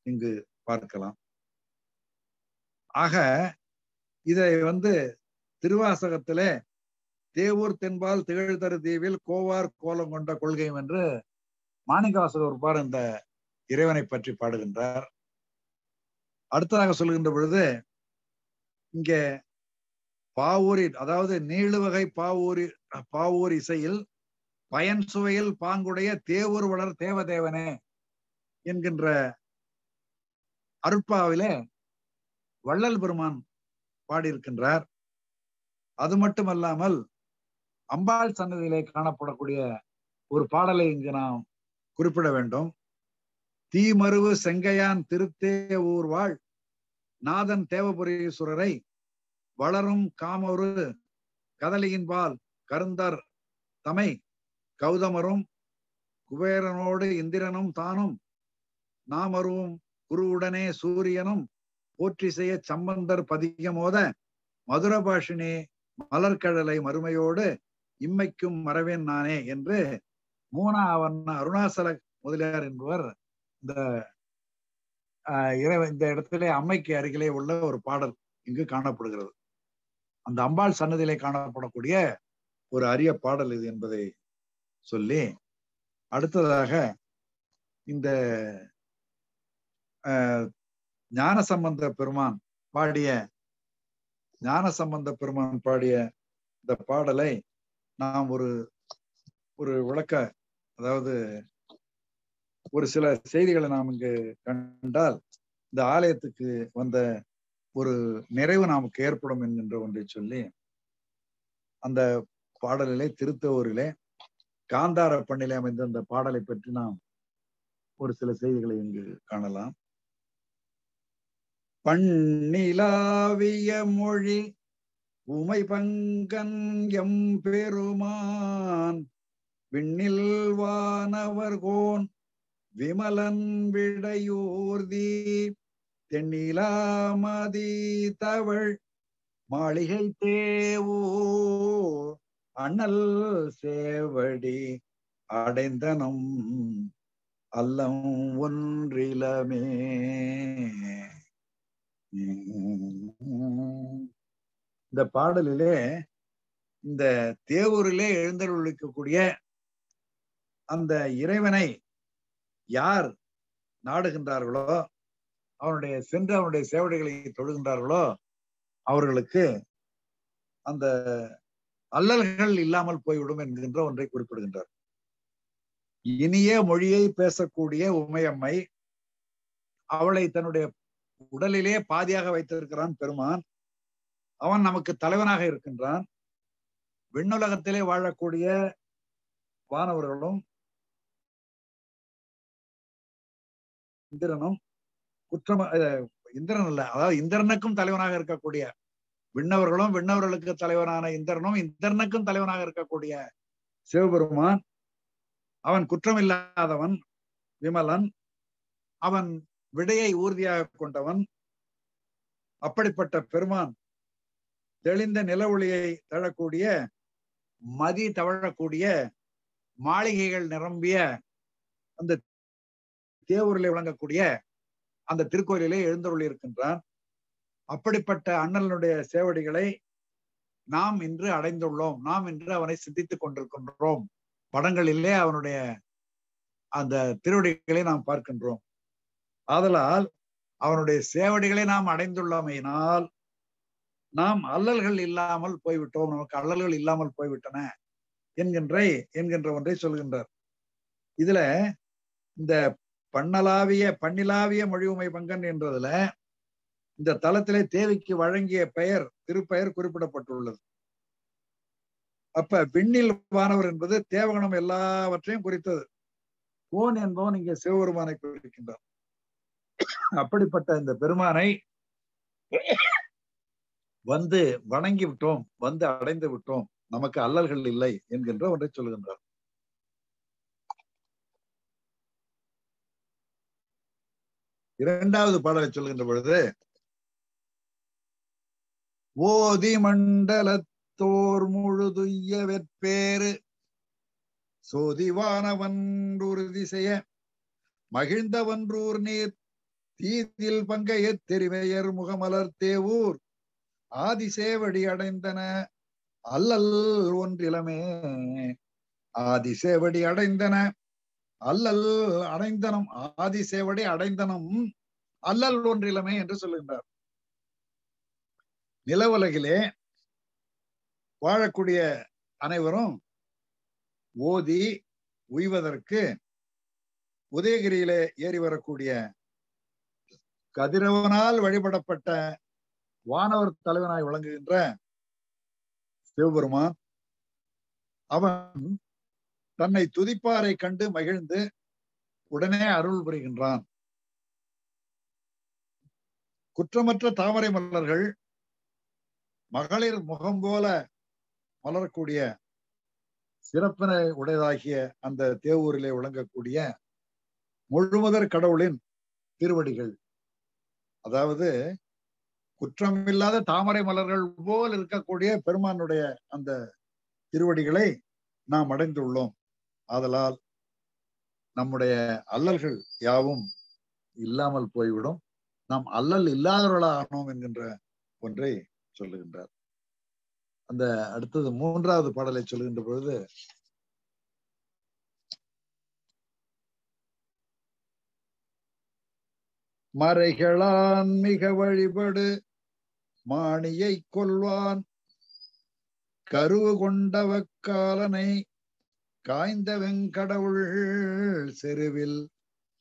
இங்கு பார்க்கலாம். ஆக இதை திருவாசகத்திலே தேவூர் தென்பால் திகழ்தரு தீவில் கோவார் கோலம் கொண்ட கொள்கையும் என்று மாணிக்கவாசகர் பார் இந்த இறைவனை பற்றி பாடுகின்றார். அடுத்ததாக சொல்கின்ற பொழுது இங்கே பாவூரில், அதாவது நீளுவகை பாவூர் இசையில் பயன் சுவையில் பாங்குடைய தேவூர் வளர் தேவதேவனே என்கின்ற அருட்பாவிலே வள்ளல் பெருமான் பாடியிருக்கின்றார். அது மட்டுமல்லாமல் அம்பாள் சன்னதியிலே காணப்படக்கூடிய ஒரு பாடலை இங்கு நாம் குறிப்பிட வேண்டும். தீமருவு செங்கையான் திருத்தேவூர் வாழ் நாதன் தேவபுரீஸ்வரரை வளரும் காமொரு கதலியின்பால் கருந்தர் தமை கௌதமரும் குபேரனோடு இந்திரனும் தானும் நாமருவும் குருவுடனே சூரியனும் போற்றி செய்ய சம்பந்தர் பதிகமோத மதுரபாஷினி மலர்கழலை மறுமையோடு இம்மைக்கும் மறவேன் நானே என்று மூணாவண்ண அருணாசல முதலியார் என்பவர் இந்த இடத்திலே அம்மைக்கு அருகிலே உள்ள ஒரு பாடல் இங்கு காணப்படுகிறது. அந்த அம்பாள் சன்னதியிலே காணப்படக்கூடிய ஒரு அரிய பாடல் இது என்பதை சொல்லி, அடுத்ததாக இந்த ஞானசம்பந்த பெருமான் பாடிய இந்த பாடலை நாம் ஒரு விளக்க, அதாவது ஒரு சில செய்திகளை நாம் இங்கு கண்டால் இந்த ஆலயத்துக்கு வந்த ஒரு நிறைவு நமக்கு ஏற்படும் என்கின்ற ஒன்றை சொல்லி, அந்த பாடலிலே திருத்தவூரிலே காந்தார பண்ணிலே அமைந்த அந்த பாடலை பற்றி நாம் ஒரு சில செய்திகளை இங்கு காணலாம். பண்ணிலாவிய மொழி உமை பங்கன் எம் பெருமான் விண்ணில் வானவர்கோன் விமலன் விடையூர்தி தென்னிலாமதி தவள் மாளிகை தேவோ அண்ணல் சேவடி அடைந்தனம் அல்லம் ஒன்றிலமே. இந்த பாடலிலே இந்த தேவூரிலே எழுந்தருளிக்கக்கூடிய அந்த இறைவனை யார் நாடுகின்றார்களோ, அவனுடைய சேவடிகளை தொழுகின்றார்களோ அவர்களுக்கு அந்த அல்லல்கள் இல்லாமல் போய்விடும் என்கின்ற ஒன்றை குறிப்பிடுகின்றார். இனிய மொழியை பேசக்கூடிய உமையம்மை, அவளை தன்னுடைய உடலிலே பாதியாக வைத்திருக்கிறான் பெருமான். அவன் நமக்கு தலைவனாக இருக்கின்றான். விண்ணுலகத்திலே வாழக்கூடிய வானவர்களும் இந்திரனும் இந்திரன் அல்ல, அதாவது இந்திரனுக்கும் தலைவனாக இருக்கக்கூடிய விண்ணவர்களும், விண்ணவர்களுக்கு தலைவனான இந்திரனும், இந்திரனுக்கும் தலைவனாக இருக்கக்கூடிய சிவபெருமான், அவன் குற்றமில்லாதவன், விமலன், அவன் விடையை ஊர்தியாக கொண்டவன். அப்படிப்பட்ட பெருமான் தெளிந்த நில ஒளியை தழக்கூடிய, மதி தவழக்கூடிய, மாளிகைகள் நிரம்பிய அந்த தேவூரிலே விளங்கக்கூடிய அந்த திருக்கோயிலே எழுந்தருளி இருக்கின்றான். அப்படிப்பட்ட அண்ணனுடைய சேவடிகளை நாம் இன்று அடைந்துள்ளோம். நாம் இன்று அவனை சிந்தித்துக் கொண்டிருக்கின்றோம். படங்களிலே அவனுடைய அந்த திருவடிகளை நாம் பார்க்கின்றோம். ஆதலால் அவனுடைய சேவடிகளை நாம் அடைந்துள்ளமையினால் நாம் அல்லல்கள் இல்லாமல் போய்விட்டோம், நமக்கு அல்லல்கள் இல்லாமல் போய்விட்டன என்கின்ற ஒன்றை சொல்கின்றார். இதுல இந்த பண்ணிலாவிய மொழிவுமை பங்கன் என்றதுல இந்த தலத்திலே தேவிக்கு வழங்கிய திருப்பெயர் குறிப்பிடப்பட்டுள்ளது. அப்ப விண்ணில் வானவர் என்பது தேவகணம் எல்லாவற்றையும் குறித்தது. கோன் என்பவன் இங்கே சிவபெருமானை குறிக்கின்றார். அப்படிப்பட்ட இந்த பெருமானை வணங்கி விட்டோம், அடைந்து விட்டோம், நமக்கு அல்லல்கள் இல்லை என்கின்ற ஒன்றை சொல்கின்றார். இரண்டாவது பாடலை சொல்கின்ற பொழுது, ஓதி மண்டலத்தோர் முழுதுய்ய வெற்பேறு சோதிவானவன்றுறுதி செய்ய மகிழ்ந்தவன்றூர் நீர் தீதில் பங்கைய தெரிவையர் முகமலர் தேவூர் ஆதிசேவடி அடைந்தன அல்லல் ஒன்றிலமே. ஆதிசேவடி அடைந்தன அல்லல் அடைந்தனம், ஆதிசேவடி அடைந்தனம் அல்லல் ஒன்றிலமே என்று சொல்லுகின்றார். நில உலகிலே வாழக்கூடிய அனைவரும் ஓதி உய்வதற்கு உதயகிரியிலே ஏறி வரக்கூடிய கதிரவனால் வழிபடப்பட்ட வானவர் தலைவனாய் விளங்குகின்ற சிவபெருமான், அவன் தன்னை துதிப்பாரை கண்டு மகிழ்ந்து உடனே அருள் புரிகின்றான். குற்றமற்ற தாமரை மலர்கள் மகளிர் முகம் போல மலரக்கூடிய சிறப்பினை உடையதாகிய அந்த தேவூரிலே விளங்கக்கூடிய முழுமுதற் கடவுளின் திருவடிகள், அதாவது குற்றமில்லாத தாமரை மலர்கள் போல் இருக்கக்கூடிய பெருமானுடைய அந்த திருவடிகளை நாம் அடைந்துள்ளோம். ஆதலால் நம்முடைய அல்லல்கள் யாவும் இல்லாமல் போய்விடும், நாம் அல்லல் இல்லாதவர்களாக ஆனோம் என்கின்ற ஒன்றை சொல்லுகின்றார். அந்த அடுத்தது மூன்றாவது பாடலை சொல்லுகின்ற பொழுது, மறைகளான் மிக வழிபடு மாணியை கொள்வான் கருவு கொண்டவக்காலனை காய்ந்த வெங்கடவுள் செருவில்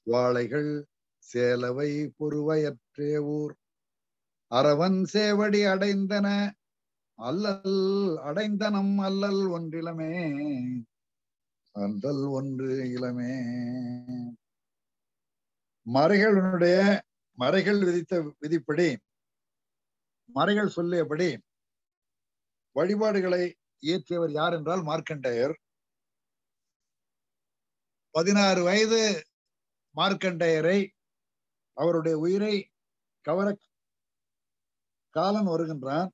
வாழைகள் சேலவை பொறுவையற்றே ஊர் அரவன் சேவடி அடைந்தன அல்லல் அடைந்தனம் அல்லல் ஒன்றிலமே அல்லல் ஒன்று இளமே. மறைகள் விதித்த விதிப்படி, மறைகள் சொல்லியபடி வழிபாடுகளை இயற்றியவர் யார் என்றால் மார்க்கண்டேயர். 16 வயது மார்க்கண்டேயரை, அவருடைய உயிரை கவர காலன் வருகின்றான்.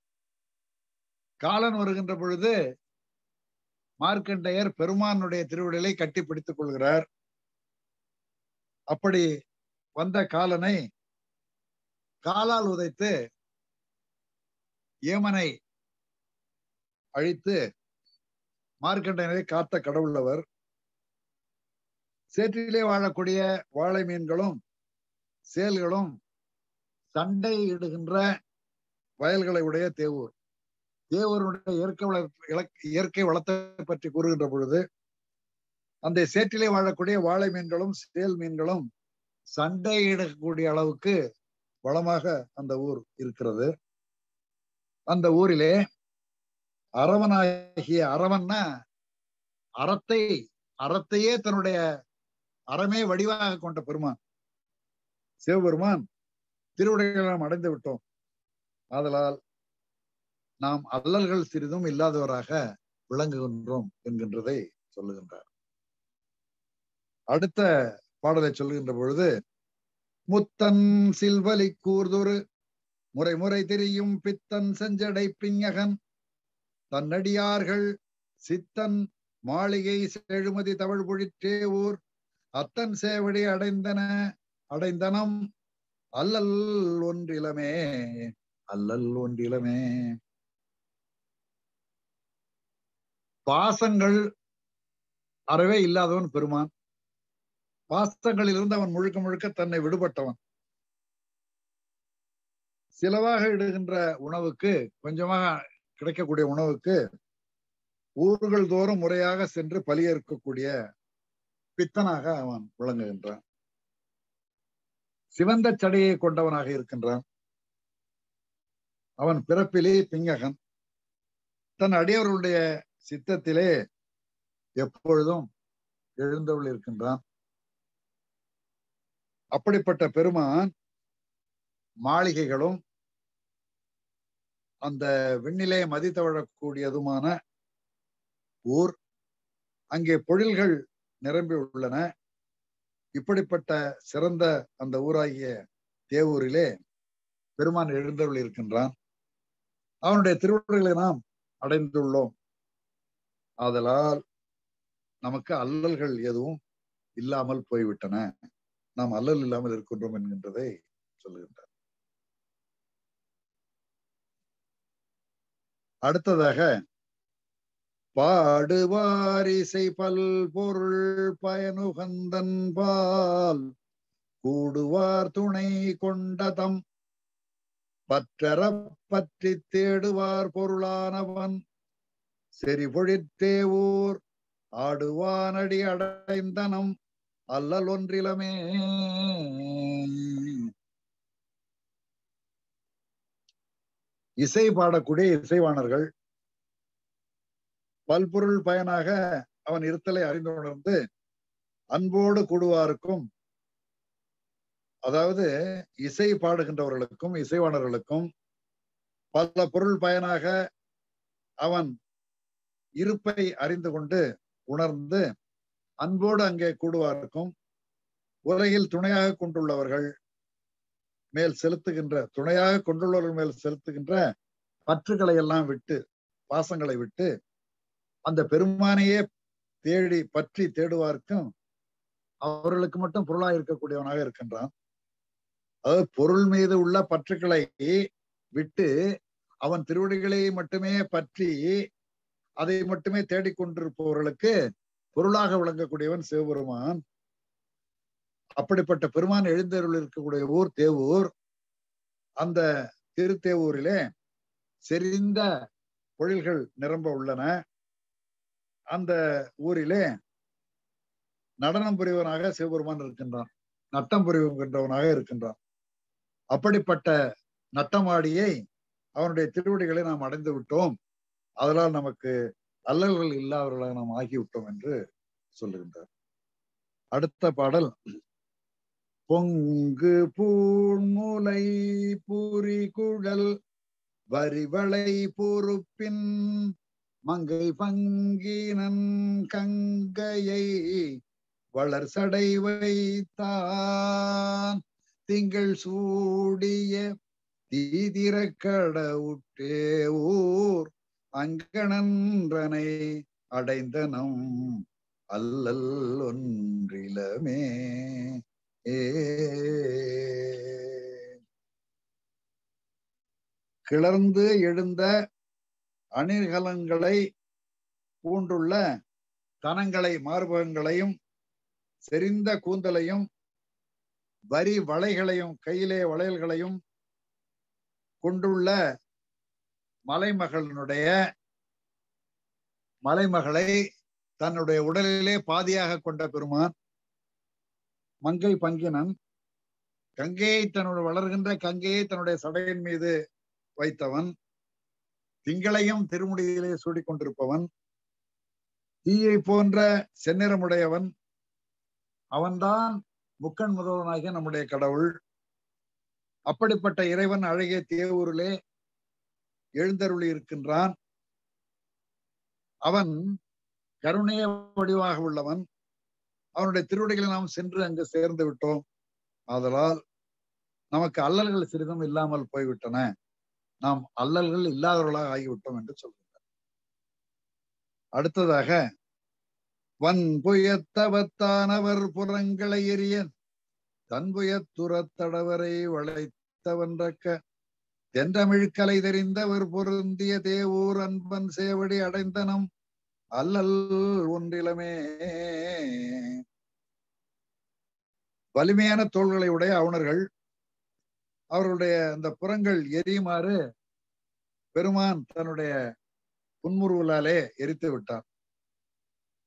காலன் வருகின்ற பொழுது மார்க்கண்டேயர் பெருமானுடைய திருவிடலை கட்டி பிடித்துக் கொள்கிறார். அப்படி வந்த காலனை காலால் உதைத்து ஏமனை அழித்து மார்க்கண்டேயரை காத்த கடவுள் அவர். சேற்றிலே வாழக்கூடிய வாழை மீன்களும் சேல்களும் சண்டை இடுகின்ற வயல்களை உடைய தேவூர். தேவூருடைய இயற்கை வளத்தை பற்றி கூறுகின்ற பொழுது, அந்த சேற்றிலே வாழக்கூடிய வாழை மீன்களும் சேல் மீன்களும் சண்டை இடக்கூடிய அளவுக்கு வளமாக அந்த ஊர் இருக்கிறது. அந்த ஊரிலே அரவனாகிய, அரவன்னா அறத்தையே தன்னுடைய அறமே வடிவாக கொண்ட பெருமான் சிவபெருமான் திருவுடைகளை நாம் அடைந்து விட்டோம். ஆதலால் நாம் அல்லல்கள் சிறிதும் இல்லாதவராக விளங்குகின்றோம் என்கின்றதை சொல்லுகின்றார். அடுத்த பாடலை சொல்லுகின்ற பொழுது, முத்தன் சில்வலி கூர்தொரு முறை முறை திரியும் பித்தன் செஞ்சடை பிஞகன் தன்னடியார்கள் சித்தன் மாளிகை செழுமதி தவழ் பொழிற்றே ஊர் அத்தன் சேவடி அடைந்தனம் அல்லல் ஒன்றிலமே அல்லல் ஒன்றிலமே. பாசங்கள் அறவே இல்லாதவன் பெருமான். பாசங்களில் இருந்து அவன் முழுக்க முழுக்க தன்னை விடுபட்டவன். சிலவாக இடுகின்ற உணவுக்கு, கொஞ்சமாக கிடைக்கக்கூடிய உணவுக்கு ஊர்கள் தோறும் முறையாக சென்று பலியேற்கக்கூடிய பித்தனாக அவன் விளங்குகின்றான். சிவந்த சடையை கொண்டவனாக இருக்கின்றான். அவன் பிறப்பிலே பிஞகன். தன் அடியவர்களுடைய சித்தத்திலே எப்பொழுதும் எழுந்தவள் இருக்கின்றான். அப்படிப்பட்ட பெருமான் மாளிகைகளும் அந்த விண்ணிலே மதித்தவழக்கூடியதுமான ஊர், அங்கே பொழில்கள் நிரம்பி உள்ளன. இப்படிப்பட்ட சிறந்த அந்த ஊராகிய தேவூரிலே பெருமான் எழுந்தருள் இருக்கின்றான். அவனுடைய திருவடிகளை நாம் அடைந்துள்ளோம். ஆதலால் நமக்கு அல்லல்கள் எதுவும் இல்லாமல் போய்விட்டன. நாம் அல்லல் இல்லாமல் இருக்கின்றோம் என்கின்றதை சொல்லுகின்றார். அடுத்ததாக பாடுவார் இசை பல் பொருள் பயனுகந்தன் பால் கூடுவார் துணை கொண்டதம் பற்றற பற்றி தேடுவார் பொருளானவன் செறிபொழித்தேவூர் ஆடுவானடி அடைந்தனம் அல்லல் ஒன்றிலமே. இசை பாடக்கூடிய இசைவாணர்கள் பல்பொருள் பயனாக அவன் இருத்தலை அறிந்து உணர்ந்து அன்போடு கூடுவாருக்கும், அதாவது இசை பாடுகின்றவர்களுக்கும் இசைவாணர்களுக்கும் பல பொருள் பயனாக அவன் இருப்பை அறிந்து கொண்டு உணர்ந்து அன்போடு அங்கே கூடுவாருக்கும், உலகில் துணையாக கொண்டுள்ளவர்கள் மேல் செலுத்துகின்ற துணையாக கொண்டுள்ளவர்கள் மேல் செலுத்துகின்ற பற்றுகளை எல்லாம் விட்டு, பாசங்களை விட்டு அந்த பெருமானையே தேடி பற்றி தேடுவார்க்கும் அவர்களுக்கு மட்டும் பொருளாக இருக்கக்கூடியவனாக இருக்கின்றான். அதாவது பொருள் மீது உள்ள பற்றுக்களை விட்டு அவன் திருவடிகளை மட்டுமே பற்றி அதை மட்டுமே தேடிக்கொண்டிருப்பவர்களுக்கு பொருளாக விளங்கக்கூடியவன் சிவபெருமான். அப்படிப்பட்ட பெருமான் எழுந்தருள் இருக்கக்கூடிய ஊர் தேவூர். அந்த திருத்தேவூரிலே செறிந்த பொழில்கள் நிரம்ப உள்ளன. அந்த ஊரிலே நடனம் புரிவனாக சிவபெருமான் இருக்கின்றான், நட்டம் புரிவுகின்றவனாக இருக்கின்றான். அப்படிப்பட்ட நட்டமாடியை அவனுடைய திருவடிகளை நாம் அடைந்து விட்டோம். அதனால் நமக்கு அல்லல்கள் இல்லாதவர்களாக நாம் ஆகிவிட்டோம் என்று சொல்லுகின்றார். அடுத்த பாடல் பொங்கு பூண்முலை பூரி குழல் வரிவளை பொறுப்பின் மங்கை பங்கினன் கங்கையை வளர் சடை வைத்தான் திங்கள் சூடிய தீதிர கடவுட்டே ஊர் அங்கணன்றனை அடைந்தனம் அல்லல் ஒன்றிலமே. கிளர்ந்து எழுந்த அணிகலன்களை பூண்டுள்ள தனங்களை மார்பகங்களையும் செறிந்த கூந்தலையும் வரி வளைகளையும் கையிலே வளையல்களையும் கொண்டுள்ள மலைமகளை தன்னுடைய உடலிலே பாதியாக கொண்ட பெருமான் மங்கை பங்கினன் கங்கையை தன்னுடைய வளர்கின்ற கங்கையை தன்னுடைய சடையின் மீது வைத்தவன், திங்களையும் திருமுடியிலே சூடிக்கொண்டிருப்பவன், தீயை போன்ற செந்நிறமுடையவன், அவன்தான் முக்கண் முதல்வனாகிய நம்முடைய கடவுள். அப்படிப்பட்ட இறைவன் அழகிய தேவூரிலே எழுந்தருளி இருக்கின்றான். அவன் கருணைய வடிவாக உள்ளவன். அவனுடைய திருவடிகளை நாம் சென்று அங்கு சேர்ந்து விட்டோம். ஆதலால் நமக்கு அல்லல்கள் சிறிதும் இல்லாமல் போய்விட்டன. நாம் அல்லல்கள் இல்லாதவர்களாக ஆகிவிட்டோம் என்று சொல்கிறார். அடுத்ததாக வன்புயத்தவத்தானவர் புறங்களை எரிய தன்புயத்துறத்தடவரை வளைத்தவன்றக்க தென்றமிழ்கலை தெரிந்தவர் பொருந்திய தேவூர் அன்பன் சேவடி அடைந்தனம் அல்லல் ஒன்றிலமே. வலிமையான தோள்களை உடைய அவுணர்கள் அவர்களுடைய அந்த புறங்கள் எரியுமாறு பெருமான் தன்னுடைய புன்முறுவலாலே எரித்து விட்டார்.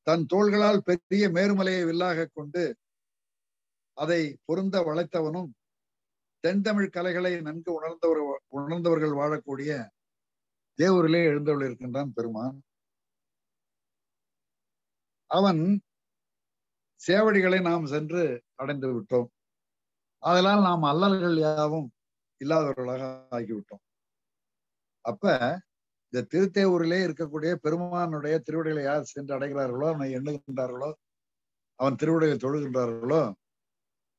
தன் தோள்களால் பெரிய மேருமலையை வில்லாக கொண்டு அதை பொருந்த வளைத்தவனும் தென்தமிழ் கலைகளை நன்கு உணர்ந்தவர்கள் வாழக்கூடிய தேவூரிலே எழுந்தருள் இருக்கின்றான் பெருமான். அவன் சேவடிகளை நாம் சென்று அடைந்து விட்டோம். அதனால் நாம் அல்லல்கள் யாவும் இல்லாதவர்களாக ஆகிவிட்டோம். அப்ப இந்த திருத்தேவூரிலே இருக்கக்கூடிய பெருமானுடைய திருவடிகளை யார் சென்று அடைகிறார்களோ, அவனை எண்ணுகின்றார்களோ, அவன் திருவடிகளை தொழுகின்றார்களோ,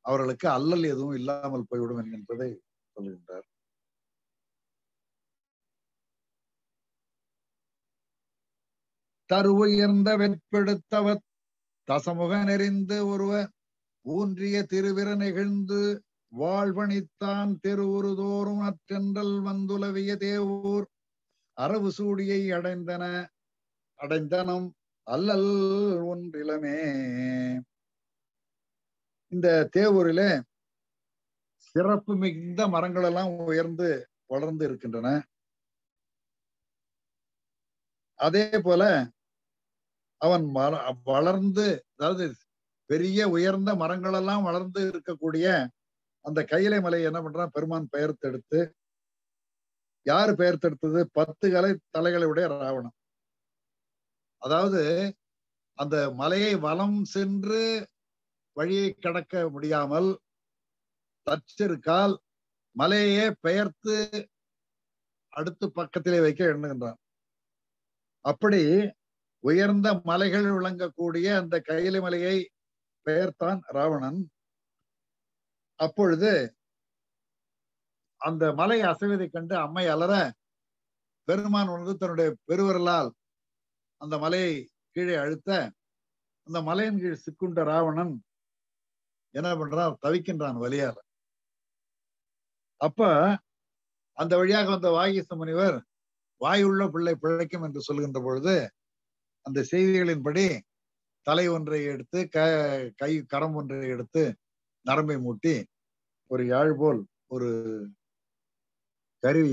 அவர்களுக்கு அல்லல் எதுவும் இல்லாமல் போய்விடும் என்கின்றதை சொல்கின்றார். தருவுயர்ந்த வெற்பெடுத்தவர் தசமுக நெறிந்து ஒருவ ஊன்றிய திருவிர நெகிழ்ந்து வாழ்வணித்தான் தெருவுருதோறும் அற்றென்றல் வந்துலவிய தேவூர் அரவு சூடியை அடைந்தனம் அல்லல் ஒன்றிலமே. இந்த தேவூரில சிறப்பு மிகுந்த மரங்கள் எல்லாம் உயர்ந்து வளர்ந்து இருக்கின்றன. அதே போல அவன் வளர்ந்து, அதாவது பெரிய உயர்ந்த மரங்கள் எல்லாம் வளர்ந்து இருக்கக்கூடிய அந்த கையிலை மலை என்ன பண்றான், பெருமான் பெயர்த்தெடுத்து. யாரு பெயர்த்தெடுத்தது? 10 தலைகளை உடைய ராவணன். அதாவது அந்த மலையை வலம் சென்று வழியை கடக்க முடியாமல் தச்சிருக்கால் மலையே பெயர்த்து அடுத்து பக்கத்திலே வைக்க எண்ணுகின்றான். அப்படி உயர்ந்த மலைகள் விளங்கக்கூடிய அந்த கையிலை மலையை பெயர்த்தான் ராவணன். அப்பொழுது அந்த மலை அசைவதை கண்டு அம்மை அலற பெருமான் வந்து தன்னுடைய பெருவிரலால் அந்த மலையை கீழே அழுத்த அந்த மலையின் கீழ் சிக்குண்ட ராவணன் என்ன பண்றான், தவிக்கின்றான் வலியால. அப்ப அந்த வழியாக வந்த வாகீச முனிவர் வாயுள்ள பிள்ளை பிழைக்கும் என்று சொல்கின்ற பொழுது அந்த செய்திகளின்படி தலை ஒன்றை எடுத்து கரம் ஒன்றை எடுத்து நரம்பை மூட்டி ஒரு யாழ் போல் ஒரு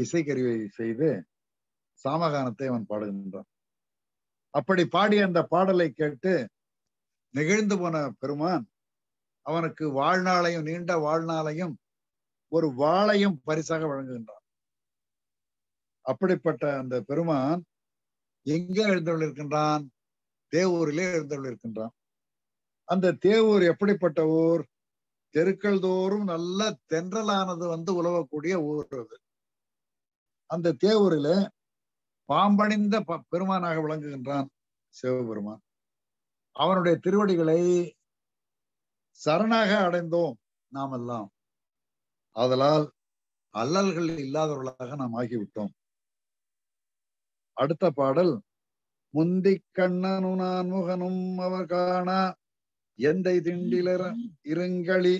இசைக்கருவியை செய்து சாமகானத்தை அவன் பாடுகின்றான். அப்படி பாடிய அந்த பாடலை கேட்டு நெகிழ்ந்து போன பெருமான் அவனுக்கு வாழ்நாளையும், நீண்ட வாழ்நாளையும், ஒரு வாளையும் பரிசாக வழங்குகின்றான். அப்படிப்பட்ட அந்த பெருமான் எங்கே எழுந்தருளிருக்கின்றான்? தேவூரிலே எழுந்தருளிருக்கின்றான். அந்த தேவூர் எப்படிப்பட்ட ஊர்? தெருக்கள் தோறும் நல்ல தென்றலானது வந்து உலவக்கூடிய ஊர் அது. அந்த தேவூரில பாம்பணிந்த பெருமானாக விளங்குகின்றான் சிவபெருமான். அவனுடைய திருவடிகளை சரணாக அடைந்தோம் நாம் எல்லாம். ஆதலால் அல்லல்கள் இல்லாதவர்களாக நாம் ஆகிவிட்டோம். அடுத்த பாடல், முந்தி கண்ணனு நான் முகனும் அவர் காணா எந்தை திண்டிலர இருங்களி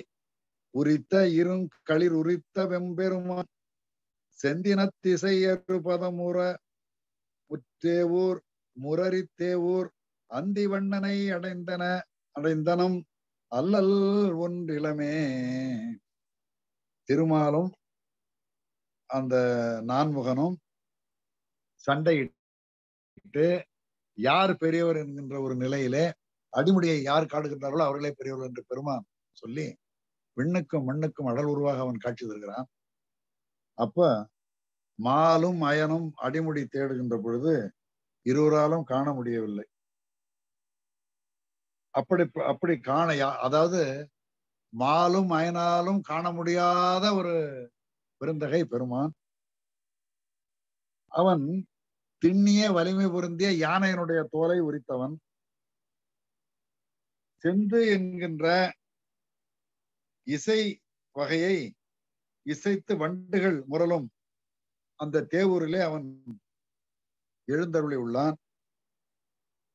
உரித்த இருங்களிர் உரித்த வெம்பெருமான் செந்தினத்திசையறு பதமுற முற்றேவூர் முரரித்தேவூர் அந்தி வண்ணனை அடைந்தனம் அல்லல் ஒன்றிலமே. திருமாலும் அந்த நான்முகனும் சண்டையிட்டு யார் பெரியவர் என்கின்ற ஒரு நிலையிலே அடிமுடியை யார் காடுகின்றார்களோ அவர்களே பெரியவர் என்று பெருமான் சொல்லி விண்ணுக்கும் மண்ணுக்கும் அடல் உருவாக அவன் காட்சி தருகிறான். அப்ப மாலும் அயனும் அடிமுடி தேடுகின்ற பொழுது இருவராலும் காண முடியவில்லை. அப்படி காண, அதாவது மாலும் அயனாலும் காண முடியாத ஒரு பெருந்தகை பெருமான். அவன் திண்ணிய வலிமை பொருந்திய யானையினுடைய தோலை உரித்தவன். செந்து என்கின்ற இசை வகையை இசைத்து வண்டுகள் முரலும் அந்த தேவூரிலே அவன் எழுந்தருளி உள்ளான்.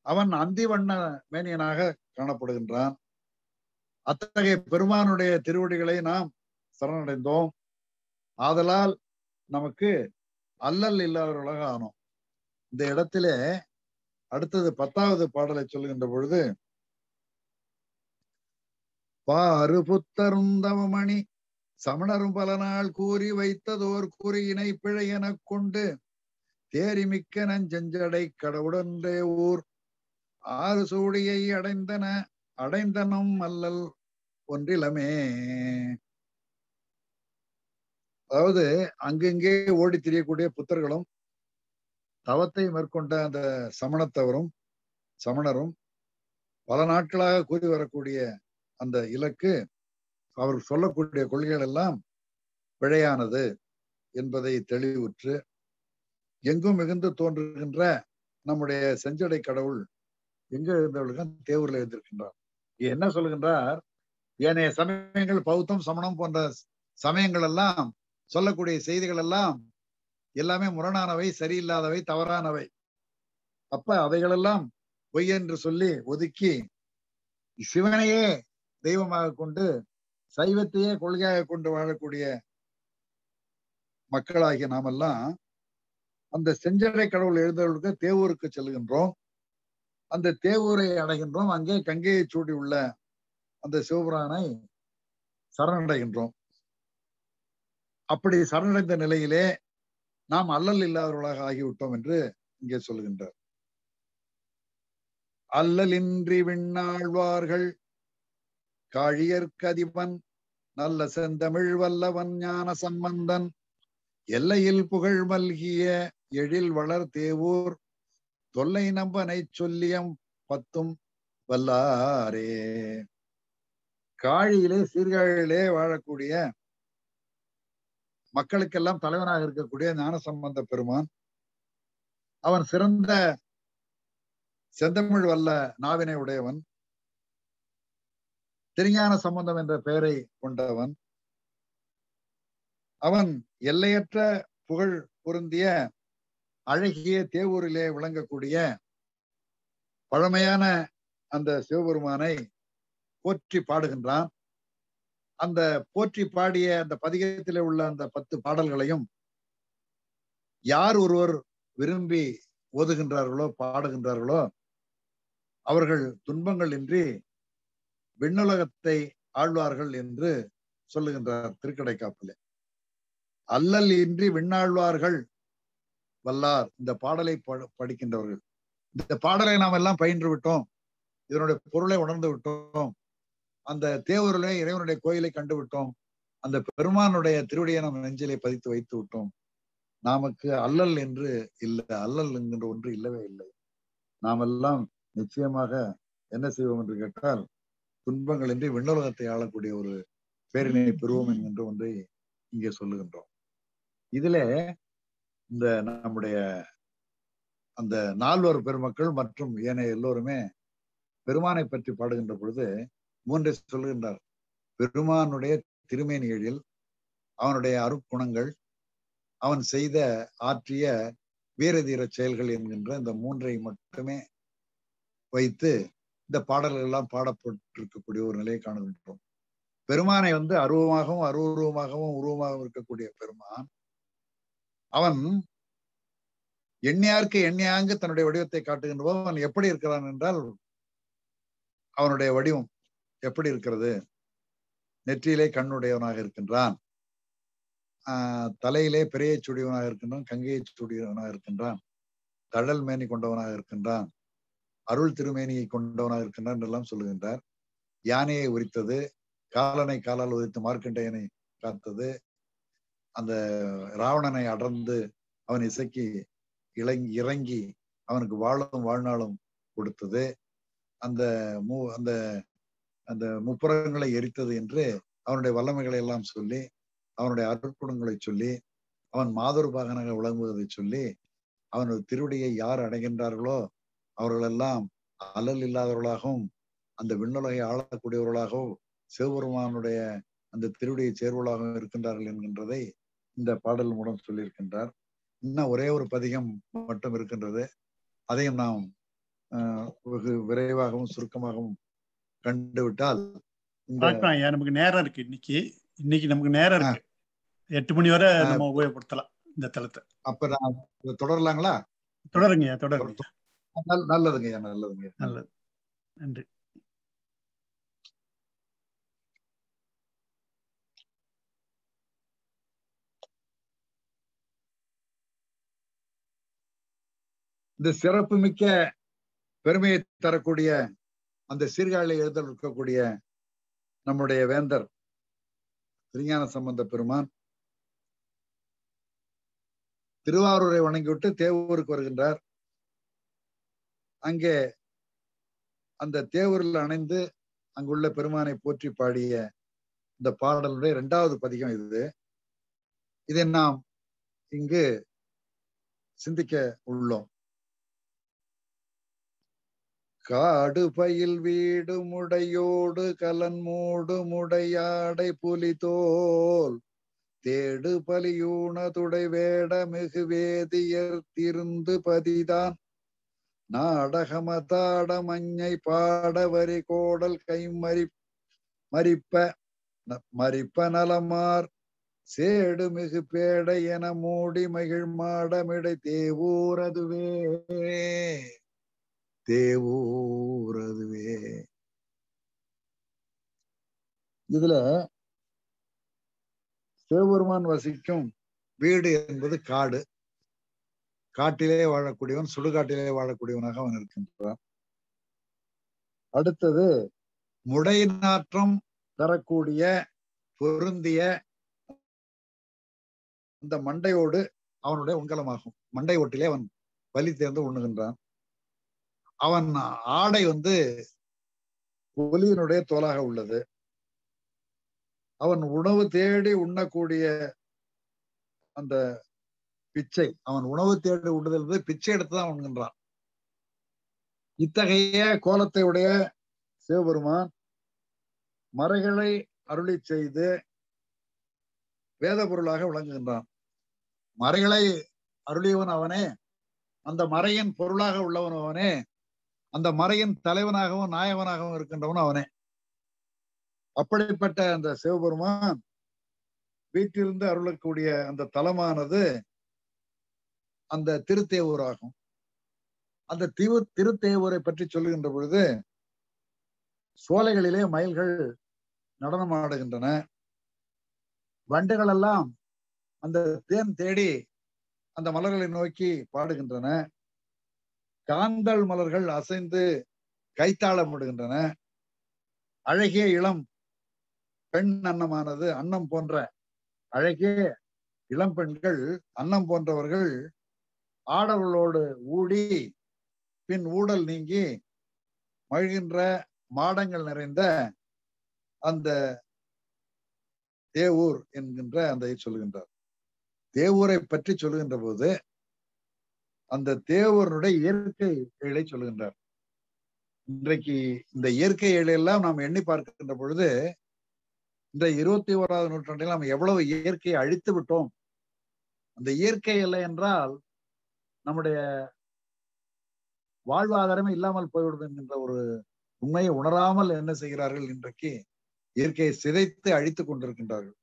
அவன் அந்தி வண்ண மேனியனாக காணப்படுகின்றான். அத்தகைய பெருமானுடைய திருவடிகளை நாம் சரணடைந்தோம். ஆதலால் நமக்கு அல்லல் இல்லாதவர்களாக ஆனோம். இந்த இடத்திலே அடுத்தது 10வது பாடலை சொல்லுகின்ற பொழுது, பாரு புத்தருந்தவமணி சமணரும் பல நாள் கூறி வைத்ததோர் குறியினை பிழை எனக் கொண்டு தேரிமிக்க நஞ்செஞ்சடை கடவுடன்றே ஊர் ஆறு சூடியை அடைந்தனம் அல்லல் ஒன்றிலமே. அதாவது அங்கெங்கே ஓடி திரியக்கூடிய புத்தர்களும் தவத்தை மேற்கொண்ட அந்த சமணரும் பல நாட்களாக கூறி வரக்கூடிய அந்த இலக்கு, அவர் சொல்லக்கூடிய கொள்கைகள் எல்லாம் பிழையானது என்பதை தெளிவுற்று எங்கும் மிகுந்து தோன்றுகின்ற நம்முடைய செஞ்சடை கடவுள் எங்க இருந்தவர்களுக்கு தேவூர்ல எழுந்திருக்கின்றார். என்ன சொல்லுகின்றார்? ஏனைய சமயங்கள் பௌத்தம் சமணம் போன்ற சமயங்கள் எல்லாம் சொல்லக்கூடிய செய்திகள் எல்லாம் எல்லாமே முரணானவை, சரியில்லாதவை, தவறானவை. அப்ப அவைகளெல்லாம் பொய் என்று சொல்லி ஒதுக்கி சிவனையே தெய்வமாக கொண்டு சைவத்தையே கொள்கையாக கொண்டு வாழக்கூடிய மக்களாகிய நாமெல்லாம் அந்த செஞ்சடை கடவுள் எழுந்தவர்களுக்கு தேவூருக்கு செல்கின்றோம். அந்த தேவூரை அடைகின்றோம். அங்கே கங்கையை சூடி உள்ள அந்த சிவபுரானை சரணடைகின்றோம். அப்படி சரணடைந்த நிலையிலே நாம் அல்லல் இல்லாதவர்களாக ஆகிவிட்டோம் என்று இங்கே சொல்லுகின்றார். அல்லலின்றி விண்ணாழ்வார்கள் காழியர்கதிபன் நல்ல செந்தமிழ் வல்லவன் ஞான சம்பந்தன் எல்லையில் புகழ் மல்கிய எழில் வளர் தேவூர் தொல்லை நம்பனை சொல்லியம் பத்தும் வல்லாரே. காழியிலே சீர்காழியிலே வாழக்கூடிய மக்களுக்கெல்லாம் தலைவனாக இருக்கக்கூடிய ஞான சம்பந்த பெருமான், அவன் சிறந்த செந்தமிழ் வல்ல நாவினை உடையவன், திருஞான சம்பந்தம் என்ற பெயரை கொண்டவன், அவன் எல்லையற்ற புகழ் பொருந்திய அழகிய தேவூரிலே விளங்கக்கூடிய பழமையான அந்த சிவபெருமானை போற்றி பாடுகின்றான். அந்த போற்றி பாடிய அந்த பதிகத்திலே உள்ள அந்த 10 பாடல்களையும் யார் ஒருவர் விரும்பி ஓதுகின்றார்களோ பாடுகின்றார்களோ அவர்கள் துன்பங்கள் இன்றி விண்ணுலகத்தை ஆழ்வார்கள் என்று சொல்லுகின்றார் திருக்கடைக்காப்பிலே. அல்லல் இன்றி விண்ணாழ்வார்கள் வல்லார் இந்த பாடலை படிக்கின்றவர்கள். இந்த பாடலை நாம் எல்லாம் பயின்று விட்டோம், இதனுடைய பொருளை உணர்ந்து விட்டோம், அந்த தேவூரிலே இறைவனுடைய கோயிலை கண்டு விட்டோம், அந்த பெருமானுடைய திருவடியை நாம் நெஞ்சிலே பதித்து வைத்து விட்டோம். நமக்கு அல்லல் என்று இல்லை, அல்லல் என்கின்ற ஒன்று இல்லவே இல்லை. நாம் எல்லாம் நிச்சயமாக என்ன செய்வோம் என்று கேட்டால் துன்பங்கள் இன்றி விண்ணுலகத்தை ஆளக்கூடிய ஒரு பேரினை பெறுவோம் என்கின்ற ஒன்றை இங்கே சொல்லுகின்றோம். இதிலே இந்த நம்முடைய அந்த 4 பெருமக்கள் மற்றும் ஏனைய எல்லோருமே பெருமானை பற்றி பாடுகின்ற பொழுது 3 சொல்லுகின்றார். பெருமானுடைய திருமேனி எழில், அவனுடைய அருட்குணங்கள், அவன் செய்த ஆற்றிய வீரதீர செயல்கள் என்கின்ற இந்த 3ஐ மட்டுமே வைத்து இந்த பாடல்கள் எல்லாம் பாடப்பட்டிருக்கக்கூடிய ஒரு நிலையை காணுகின்றோம். பெருமானை அருவமாகவும் அருவுருவமாகவும் உருவமாகவும் இருக்கக்கூடிய பெருமான், அவன் எண்ணியாருக்கு எண்ணியாங்கு தன்னுடைய வடிவத்தை காட்டுகின்ற போது அவன் எப்படி இருக்கிறான் என்றால், அவனுடைய வடிவம் எப்படி இருக்கிறது? நெற்றியிலே கண்ணுடையவனாக இருக்கின்றான், தலையிலே பெரிய சுடியவனாக இருக்கின்றான், கங்கையை சுடியவனாக இருக்கின்றான், தழல் மேனி கொண்டவனாக இருக்கின்றான், அருள் திருமேனியை கொண்டவனாக இருக்கின்றான் என்றெல்லாம் சொல்லுகின்றார். யானையை உரித்தது, காலனை காலால் உதைத்து மார்க்கண்டேயனை காத்தது, அந்த ராவணனை அடர்ந்து அவன் இசைக்கு இறங்கி அவனுக்கு வாழும் வாழ்நாளும் கொடுத்தது, அந்த அந்த முப்புறங்களை எரித்தது என்று அவனுடைய வல்லமைகளை எல்லாம் சொல்லி, அவனுடைய அருட்குணங்களை சொல்லி, அவன் மாதொரு பாகனாக விளங்குவதை சொல்லி, அவனது திருவடியை யார் அடைகின்றார்களோ அவர்களெல்லாம் அல்லல் இல்லாதவர்களாகவும் அந்த விண்ணுலகை ஆளக்கூடியவர்களாகவும் சிவபெருமானுடைய அந்த திருவடியை சேர்வர்களாகவும் இருக்கின்றார்கள் என்கின்றதை இந்த பாடல் மூலம் சொல்லியிருக்கின்றார். இன்னும் ஒரே ஒரு பதிகம் மட்டும் இருக்கின்றது, அதையும் நாம் வெகு விரைவாகவும் சுருக்கமாகவும் கண்டுவிட்டால் நமக்கு நேரம் இருக்கு. இன்னைக்கு நமக்கு நேரம் இருக்கு, 8 மணி வரை நம்ம உபயோகப்படுத்தலாம் இந்த தளத்தை. அப்ப நான் தொடரலாங்களா? தொடருங்க, தொடருங்க. நல்லதுங்க, நல்லதுங்க, நல்லது, நன்றி. இந்த சிறப்பு மிக்க பெருமையை தரக்கூடிய அந்த சீர்காழியில் எழுதல் இருக்கக்கூடிய நம்முடைய வேந்தர் திருஞான சம்பந்த பெருமான் திருவாரூரை வணங்கிவிட்டு தேவூருக்கு வருகின்றார். அங்கே அந்த தேவூரில் அணைந்து அங்குள்ள பெருமானை போற்றி பாடிய இந்த பாடலுடைய 2வது பதிகம் இது. இதை நாம் இங்கு சிந்திக்க உள்ளோம். காடு பயில் வீடு முடையோடு கலன்மூடு முடையாடை புலிதோல் தேடு பலியூன துடை வேட மிகு வேதியர் திருந்து பதிதான் நாடகமதாட மஞ்சை பாட வரி கோடல் கை மறிப்ப நலமார் சேடு மிகு பேடை என மூடி மகிழ் மாடமிடை தேவூரதுவே தேவூரதுவே. இதுல சிவபெருமான் வசிக்கும் வீடு என்பது காடு. காட்டிலே வாழக்கூடியவன், சுடுகாட்டிலே வாழக்கூடியவனாக அவன் இருக்கின்றான். அடுத்தது முடை நாற்றம் தரக்கூடிய பொருந்திய அந்த மண்டையோடு அவனுடைய உண்கலமாகும். மண்டை ஓட்டிலே அவன் வலி தேர்ந்து உண்ணுகின்றான். அவன் ஆடை புலியினுடைய தோலாக உள்ளது. அவன் உணவு தேடி உண்ணக்கூடிய அந்த பிச்சை, அவன் உணவு தேடி உண்ணுதல் பிச்சை எடுத்துதான் உண்கின்றான். இத்தகைய கோலத்தை உடைய சிவபெருமான் மறைகளை அருளி செய்து வேத பொருளாக விளங்குகின்றான். மறைகளை அருளியவன் அவனே, அந்த மறையின் பொருளாக உள்ளவன் அவனே, அந்த மறையின் தலைவனாகவும் நாயகனாகவும் இருக்கின்றவன் அவனே. அப்படிப்பட்ட அந்த சிவபெருமான் வீட்டிலிருந்து அருளக்கூடிய அந்த தலமானது அந்த திருத்தேவூர் ஆகும். அந்த திருத்தேவூரை பற்றி சொல்லுகின்ற பொழுது சோலைகளிலே மயில்கள் நடனமாடுகின்றன. வண்டுகள் எல்லாம் அந்த தேன் தேடி அந்த மலர்களை நோக்கி பாடுகின்றன. காந்தல் மலர்கள் அசைந்து கைத்தாளமிடுகின்றன. அழகிய இளம் பெண் அன்னமானது, அன்னம் போன்ற அழகிய இளம் பெண்கள், அன்னம் போன்றவர்கள் ஆடவர்களோடு ஊடி பின் ஊடல் நீங்கி மகிழ்கின்ற மாடங்கள் நிறைந்த அந்த தேவூர் என்கின்ற அந்த சொல்லுகின்றார். தேவூரை பற்றி சொல்லுகின்ற போது அந்த தேவூருடைய இயற்கை எழிலை சொல்லுகின்றார். இன்றைக்கு இந்த இயற்கை எழிலெல்லாம் நாம் எண்ணி பார்க்கின்ற பொழுது இந்த 21வது நூற்றாண்டில் நாம் எவ்வளவு இயற்கையை அழித்து விட்டோம். அந்த இயற்கை இல்லை என்றால் நம்முடைய வாழ்வாதாரமே இல்லாமல் போய்விடும் என்கின்ற ஒரு உண்மையை உணராமல் என்ன செய்கிறார்கள், இன்றைக்கு இயற்கையை சிதைத்து அழித்துக் கொண்டிருக்கின்றார்கள்.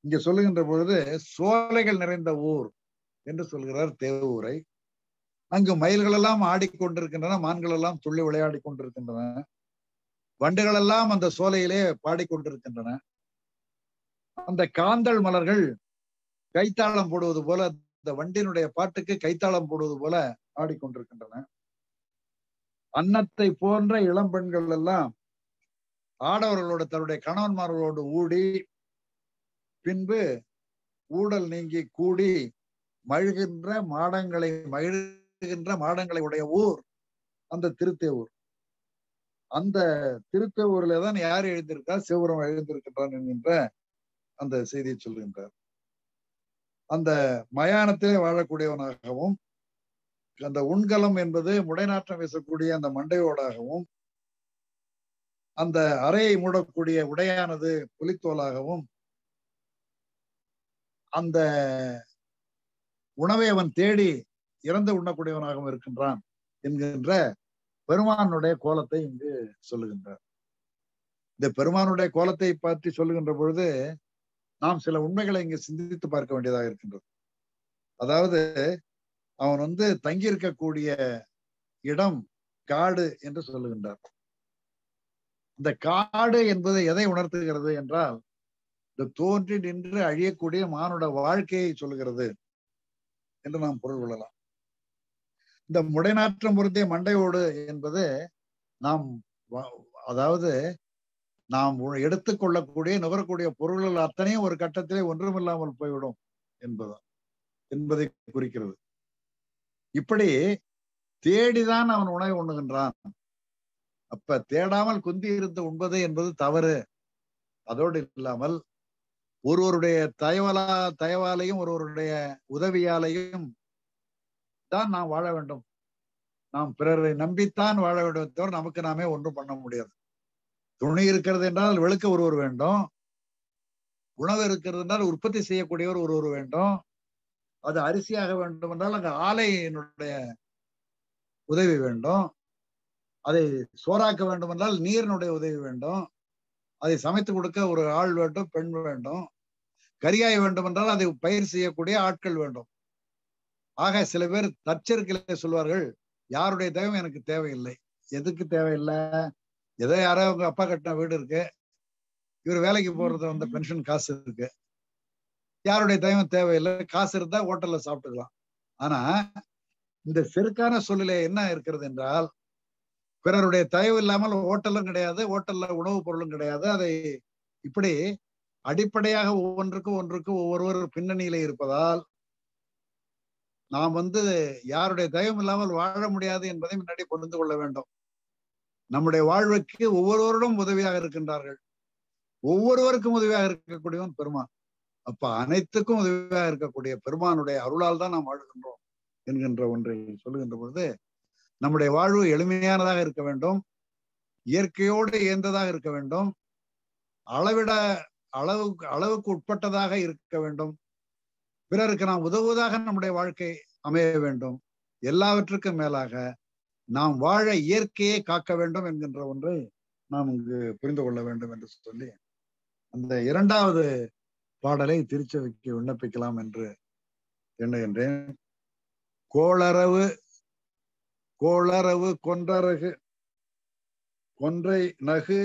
இங்க சொல்லுகின்ற பொழுது சோலைகள் நிறைந்த ஊர் என்று சொல்கிறார் தேவூரை. அங்கு மயில்கள் எல்லாம் ஆடிக்கொண்டிருக்கின்றன, மான்கள் எல்லாம் துள்ளி விளையாடி கொண்டிருக்கின்றன, வண்டுகள் எல்லாம் அந்த சோலையிலே பாடிக்கொண்டிருக்கின்றன. அந்த காந்தல் மலர்கள் கைத்தாளம் போடுவது போல, அந்த வண்டினுடைய பாட்டுக்கு கைத்தாளம் போடுவது போல ஆடிக்கொண்டிருக்கின்றன. அன்னத்தை போன்ற இளம் பெண்கள் எல்லாம் ஆடவர்களோடு தன்னுடைய கணவன்மார்களோடு ஊடி பின்பு ஊடல் நீங்கி கூடி மகிழ்கின்ற மாடங்களை உடைய ஊர் அந்த திருத்தேவூர். அந்த திருத்தேவூர்ல தான் யார் எழுந்திருக்கார், சிவபெருமான் எழுந்திருக்கின்றான் என்கின்ற அந்த செய்தியை சொல்கின்றார். அந்த மயானத்திலே வாழக்கூடியவனாகவும், அந்த உண்கலம் என்பது முடைநாற்றம் வீசக்கூடிய அந்த மண்டையோடாகவும், அந்த அறையை மூடக்கூடிய உடையானது புலித்தோலாகவும், அந்த உணவை அவன் தேடி இறந்து உண்ணக்கூடியவனாகவும் இருக்கின்றான் என்கின்ற பெருமானுடைய கோலத்தை இங்கு சொல்லுகின்றார். இந்த பெருமானுடைய கோலத்தை பற்றி சொல்லுகின்ற பொழுது நாம் சில உண்மைகளை இங்கு சிந்தித்து பார்க்க வேண்டியதாக இருக்கின்றது. அதாவது அவன் தங்கியிருக்கக்கூடிய இடம் காடு என்று சொல்லுகின்றார். இந்த காடு என்பது எதை உணர்த்துகிறது என்றால், இந்த தோன்றி நின்று அழியக்கூடிய மானுட வாழ்க்கையை சொல்லுகிறது என்று நாம் பொருள் கொள்ளலாம். இந்த முடைநாற்றம் பொருந்திய மண்டையோடு என்பது நாம் எடுத்துக்கொள்ளக்கூடிய நுகரக்கூடிய பொருள்கள் அத்தனையும் ஒரு கட்டத்திலே ஒன்றுமில்லாமல் போய்விடும் என்பதை குறிக்கிறது. இப்படி தேடிதான் அவன் உணவை உண்ணுகின்றான். அப்ப தேடாமல் குந்தி இருந்து உண்பது என்பது தவறு. அதோடு இல்லாமல் ஒருவருடைய தயவாலையும் ஒருவருடைய உதவியாலையும் தான் நாம் வாழ வேண்டும் நாம் பிறரை நம்பித்தான் வாழ வேண்டும் தவிர நமக்கு நாமே ஒன்றும் பண்ண முடியாது. துணி இருக்கிறது என்றால் வெளுக்க ஒருவர் வேண்டும், உணவு இருக்கிறது என்றால் உற்பத்தி செய்யக்கூடியவர் ஒருவர் வேண்டும், அது அரிசியாக வேண்டும் என்றால் அங்க ஆலையினுடைய உதவி வேண்டும், அதை சோறாக்க வேண்டும் என்றால் நீரினுடைய உதவி வேண்டும், அதை சமைத்து கொடுக்க ஒரு ஆள் வேண்டும், பெண் வேண்டும், கரியாய வேண்டும் என்றால் அதை பயிர் செய்யக்கூடிய ஆட்கள் வேண்டும். ஆக சில பேர் தற்செருக்கிலே சொல்வார்கள், யாருடைய தேவை எனக்கு தேவையில்லை. எதுக்கு தேவையில்லை? ஏதோ யாரோ உங்க அப்பா கட்டின வீடு இருக்கு, இவர் வேலைக்கு போறது வந்த பென்ஷன் காசு இருக்கு, யாருடைய தேவையும் தேவையில்லை, காசு இருந்தா ஹோட்டல்ல சாப்பிட்டுக்கலாம். ஆனா இந்த செருக்கான சொல்லிலே என்ன இருக்கிறது என்றால், பிறருடைய தயவு இல்லாமல் ஹோட்டலும் கிடையாது, ஹோட்டல்ல உணவுப் பொருளும் கிடையாது. அதை இப்படி அடிப்படையாக ஒவ்வொன்றுக்கும் ஒவ்வொருவர் பின்னணியிலே இருப்பதால் நாம் யாருடைய தயவும் இல்லாமல் வாழ முடியாது என்பதை முன்னாடி புரிந்து கொள்ள வேண்டும். நம்முடைய வாழ்வுக்கு ஒவ்வொருவரும் உதவியாக இருக்கின்றார்கள், ஒவ்வொருவருக்கும் உதவியாக இருக்கக்கூடியவன் பெருமான். அப்ப அனைத்துக்கும் உதவியாக இருக்கக்கூடிய பெருமானுடைய அருளால் தான் நாம் வாழ்கின்றோம் என்கின்ற ஒன்றை சொல்லுகின்ற பொழுது, நம்முடைய வாழ்வு எளிமையானதாக இருக்க வேண்டும், இயற்கையோடு இயந்ததாக இருக்க வேண்டும், அளவுக்கு உட்பட்டதாக இருக்க வேண்டும், பிறருக்கு நாம் உதவுவதாக நம்முடைய வாழ்க்கை அமைய வேண்டும். எல்லாவற்றுக்கும் மேலாக நாம் வாழ இயற்கையை காக்க வேண்டும் என்கின்ற ஒன்றை நாம் இங்கு புரிந்து கொள்ள வேண்டும் என்று சொல்லி அந்த இரண்டாவது பாடலை திருச்சபைக்கு விண்ணப்பிக்கலாம் என்று எண்ணுகின்றேன். கோளரவு கொன்றரகு கொன்றை நகு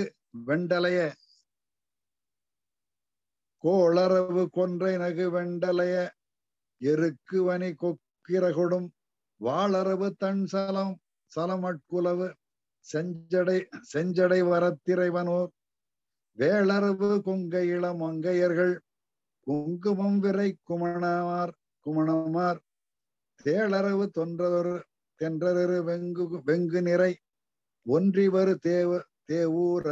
வெண்டலைய, கோளரவு கொன்றை நகு வெண்டலைய எருக்குவனி கொக்கிரகொடும் வாளரவு தன் சலமட்குலவு செஞ்சடை வரத்திரைவனோர் வேளரவு கொங்கை இளம் மங்கையர்கள் குங்குமம் விரை குமணமார் தேளரவு தென்றரு வெங்கு நிறை ஒன்றிவரு தேவூர்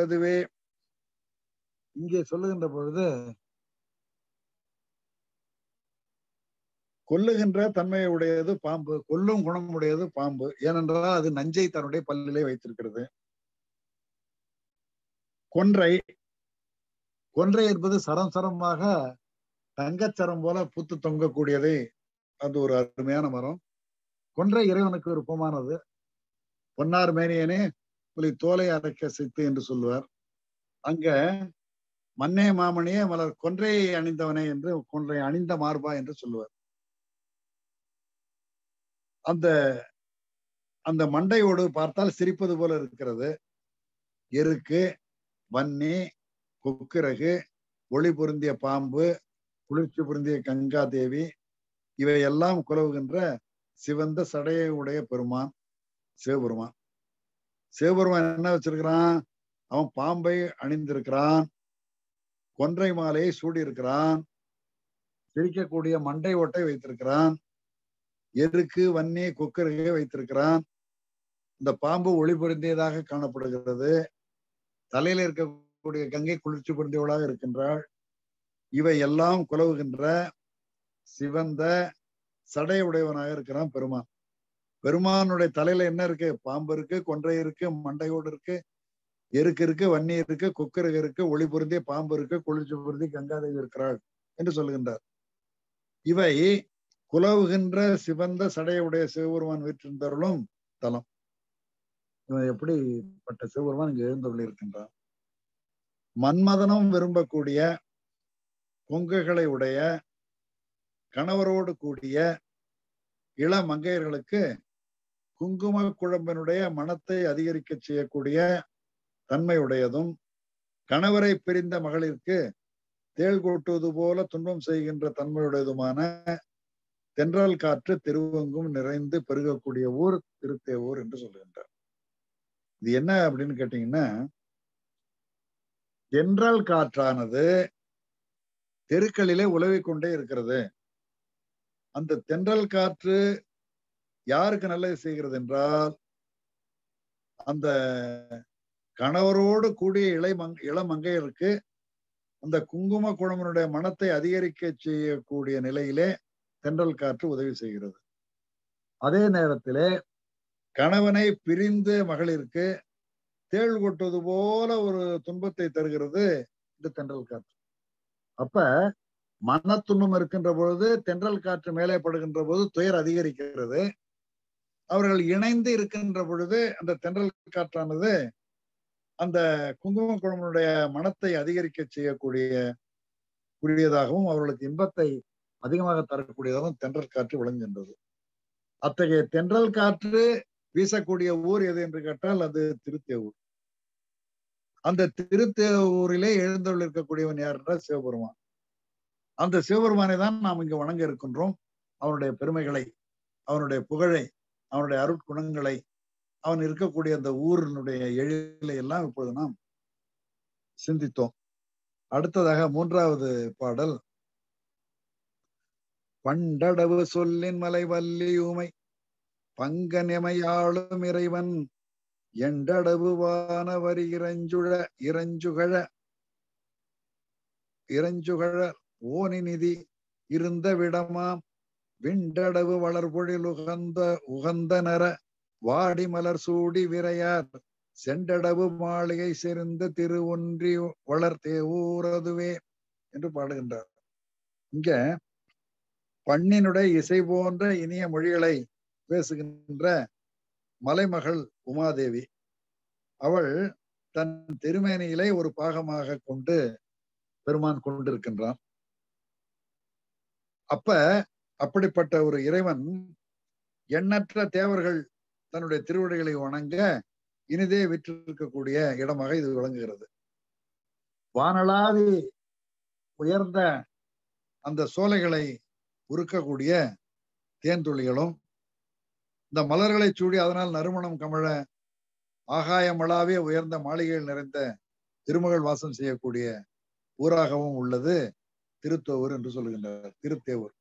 அதுவே. இங்கே சொல்லுகின்ற பொழுது கொல்லுகின்ற தன்மையை உடையது பாம்பு, கொல்லும் குணம் உடையது பாம்பு. ஏனென்றால் அது நஞ்சை தன்னுடைய பல்லிலே வைத்திருக்கிறது. கொன்றை என்பது சரம் சரமாக தங்கச்சரம் போல பூத்து தொங்கக்கூடியது. அது ஒரு அருமையான மரம். கொன்றை இறைவனுக்கு விருப்பமானது. பொன்னார் மேனியனே புலி தோலை அரைக்க சித்து என்று சொல்லுவார். அங்க மன்னே மாமணியே மலர் கொன்றையை அணிந்தவனே என்று, கொன்றை அணிந்த மார்பா என்று சொல்லுவார். அந்த மண்டையோடு பார்த்தால் சிரிப்பது போல இருக்கிறது. எருக்கு, வன்னி, கொக்கிரகு, ஒளி பொருந்திய பாம்பு, குளிர்ச்சி பொருந்திய கங்கா தேவி, இவையெல்லாம் குலவுகின்ற சிவந்த சடையை உடைய பெருமான் சிவபெருமான். சிவபெருமான் என்ன வச்சிருக்கிறான்? அவன் பாம்பை அணிந்திருக்கிறான், கொன்றை மாலையை சூடி இருக்கிறான், சிரிக்கக்கூடிய மண்டை ஓட்டை வைத்திருக்கிறான், எருக்கு, வன்னி, கொக்கருகை வைத்திருக்கிறான். இந்த பாம்பு ஒளி பொருந்தியதாக காணப்படுகிறது. தலையில இருக்கக்கூடிய கங்கை குளிர்ச்சி பொருந்தியவளாக இருக்கின்றாள். இவை எல்லாம் குலவுகின்ற சிவந்த சடையுடையவனாக இருக்கிறான் பெருமான். பெருமானுடைய தலையில என்ன இருக்கு? பாம்பு இருக்கு, கொன்றை இருக்கு, மண்டையோடு இருக்கு, எருக்கு இருக்கு, வன்னி இருக்கு, கொக்கருகை இருக்கு, ஒளி பொருந்திய பாம்பு இருக்கு, குளிர்ச்சி பொருந்தி கங்காதேவி இருக்கிறாள் என்று சொல்லுகின்றார். இவை குலவுகின்ற சிவந்த சடையுடைய சிவபெருமான் வீற்றிருந்தவர்களும் தலம். இவன் எப்படிப்பட்ட சிவபெருமான் இங்கு எழுந்தருளி இருக்கின்றான்? மன்மதனம் விரும்பக்கூடிய கொங்கைகளை உடைய கணவரோடு கூடிய இளமங்கையர்களுக்கு குங்கும குழம்பினுடைய மனத்தை அதிகரிக்க செய்யக்கூடிய தன்மையுடையதும், கணவரை பிரிந்த மகளிருக்கு தேள் கொட்டுவது போல துன்பம் செய்கின்ற தன்மையுடையதுமான தென்றல் காற்று திருவெங்கும் நிறைந்து பெருகக்கூடிய ஊர் திருத்தேவூர் என்று சொல்லுகின்றார். இது என்ன அப்படின்னு கேட்டீங்கன்னா, தென்றல் காற்றானது தெருக்களிலே உலவிக் கொண்டே இருக்கிறது. அந்த தென்றல் காற்று யாருக்கு நல்லது செய்கிறது என்றால், அந்த கணவரோடு கூடிய இளமங்கையருக்கு அந்த குங்கும குழம்பனுடைய மனத்தை அதிகரிக்க செய்யக்கூடிய நிலையிலே தென்றல் காற்று உதவி செய்கிறது. அதே நேரத்திலே கணவனை பிரிந்த மகளிருக்கு தேள் கொட்டுவது போல ஒரு துன்பத்தை தருகிறது இந்த தென்றல் காற்று. அப்ப மன துன்பம் இருக்கின்ற பொழுது தென்றல் காற்று மேலே படுகின்ற போது துயர் அதிகரிக்கிறது. அவர்கள் இணைந்து இருக்கின்ற பொழுது அந்த தென்றல் காற்றானது அந்த குங்கும குழம்பனுடைய மனத்தை அதிகரிக்க செய்யக்கூடியதாகவும் அவர்களுக்கு இன்பத்தை அதிகமாக தரக்கூடியதாகவும் தென்றல் காற்று விளங்குகின்றது. அத்தகைய தென்றல் காற்று வீசக்கூடிய ஊர் எது என்று கேட்டால் அது திருத்தேவூர். அந்த திருத்தேவூரிலே எழுந்தருள் இருக்கக்கூடியவன் யார் என்றால் சிவபெருமான். அந்த சிவபெருமானை தான் நாம் இங்கு வணங்க இருக்கின்றோம். அவனுடைய பெருமைகளை, அவனுடைய புகழை, அவனுடைய அருட்குணங்களை, அவன் இருக்கக்கூடிய அந்த ஊரினுடைய எழிலை எல்லாம் இப்பொழுது நாம் சிந்தித்தோம். அடுத்ததாக 3வது பாடல். பண்டடவு சொல்லின் மலை வல்லியுமை பங்கனெமையாளும் இறைவன் எண்டடவு வானவர் இறஞ்சுகழ ஓனி நிதி இருந்த விடமாம் விண்டடவு வளர்பொழில் உகந்த நர வாடி மலர் சூடி விரையார் செண்டடவு மாளிகை செறிந்த திரு ஒன்றி வளர்த்தேவூரதுவே என்று பாடுகின்றார். இங்க பண்ணினுடைய இசை போன்ற இனிய மொழிகளை பேசுகின்ற மலைமகள் உமாதேவி. அவள் தன் திருமேனியிலே ஒரு பாகமாக கொண்டு பெருமான் கொண்டிருக்கின்றான். அப்படிப்பட்ட ஒரு இறைவன் எண்ணற்ற தேவர்கள் தன்னுடைய திருவடிகளை வணங்க இனிதே விற்றிருக்கக்கூடிய இடமாக இது விளங்குகிறது. வானளாவி உயர்ந்த அந்த சோலைகளை உருக்கக்கூடிய தேன்துளிகளும் இந்த மலர்களை சூடி அதனால் நறுமணம் கமழ ஆகாயமளாவே உயர்ந்த மாளிகைகள் நிறைந்த திருமகள் வாசம் செய்யக்கூடிய ஊராகவும் உள்ளது திருத்தேவூர் என்று சொல்லுகின்றார். திருத்தேவூர்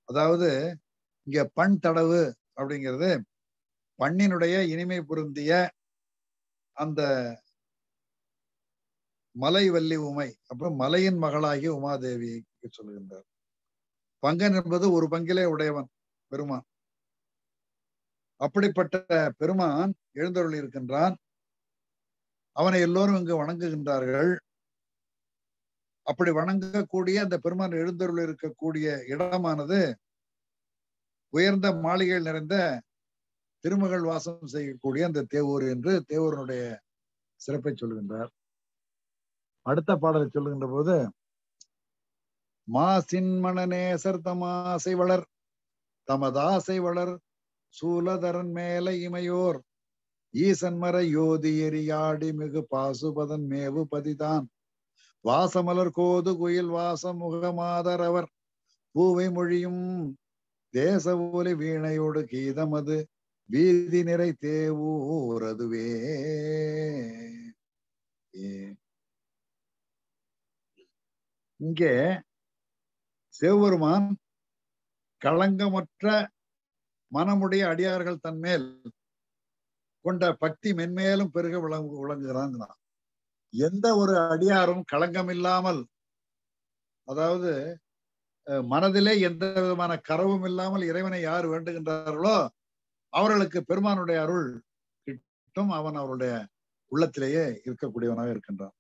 அதாவது இங்க பண் தடவு அப்படிங்கிறது பண்ணினுடைய இனிமை பொருந்திய அந்த மலை வள்ளி உமை, அப்புறம் மலையின் மகளாகிய உமாதேவி சொல்லுகின்றார். பங்கன் என்பது ஒரு பங்கிலே உடையவன் பெருமான். அப்படிப்பட்ட பெருமான் எழுந்தருளி இருக்கின்றான். அவனை எல்லோரும் இங்கு வணங்குகின்றார்கள். அப்படி வணங்கக்கூடிய அந்த பெருமான் எழுந்தருள் இருக்கக்கூடிய இடமானது உயர்ந்த மாளிகைகள் நிறைந்த திருமகள் வாசம் செய்யக்கூடிய அந்த தேவூர் என்று தேவூரனுடைய சிறப்பை சொல்லுகின்றார். அடுத்த பாடலை சொல்லுகின்ற போது மாசின் மணநேசர் தமாசை வளர் தமதாசை வளர் சூலதரன் மேல இமையோர் ஈசன்மர யோதி எரியாடி மிகு பாசுபதன் மேவு பதிதான் வாசமலர் கோது குயில் வாசம் முகமாதர் அவர் பூவை மொழியும் தேச ஒலி வீணையோடு கீதமது வீதி நிறை தேவூரதுவே. இங்கே சிவபெருமான் களங்கமற்ற மனமுடைய அடியார்கள் தன்மேல் கொண்ட பக்தி மென்மேலும் பெருக விளங்குகிறான். எந்த ஒரு அடியாரும் களங்கம் இல்லாமல், அதாவது மனதிலே எந்த விதமான கரவும் இல்லாமல் இறைவனை யார் வேண்டுகின்றார்களோ அவர்களுக்கு பெருமானுடைய அருள் கிட்டும். அவன் அவருடைய உள்ளத்திலேயே இருக்கக்கூடியவனாக இருக்கின்றான்.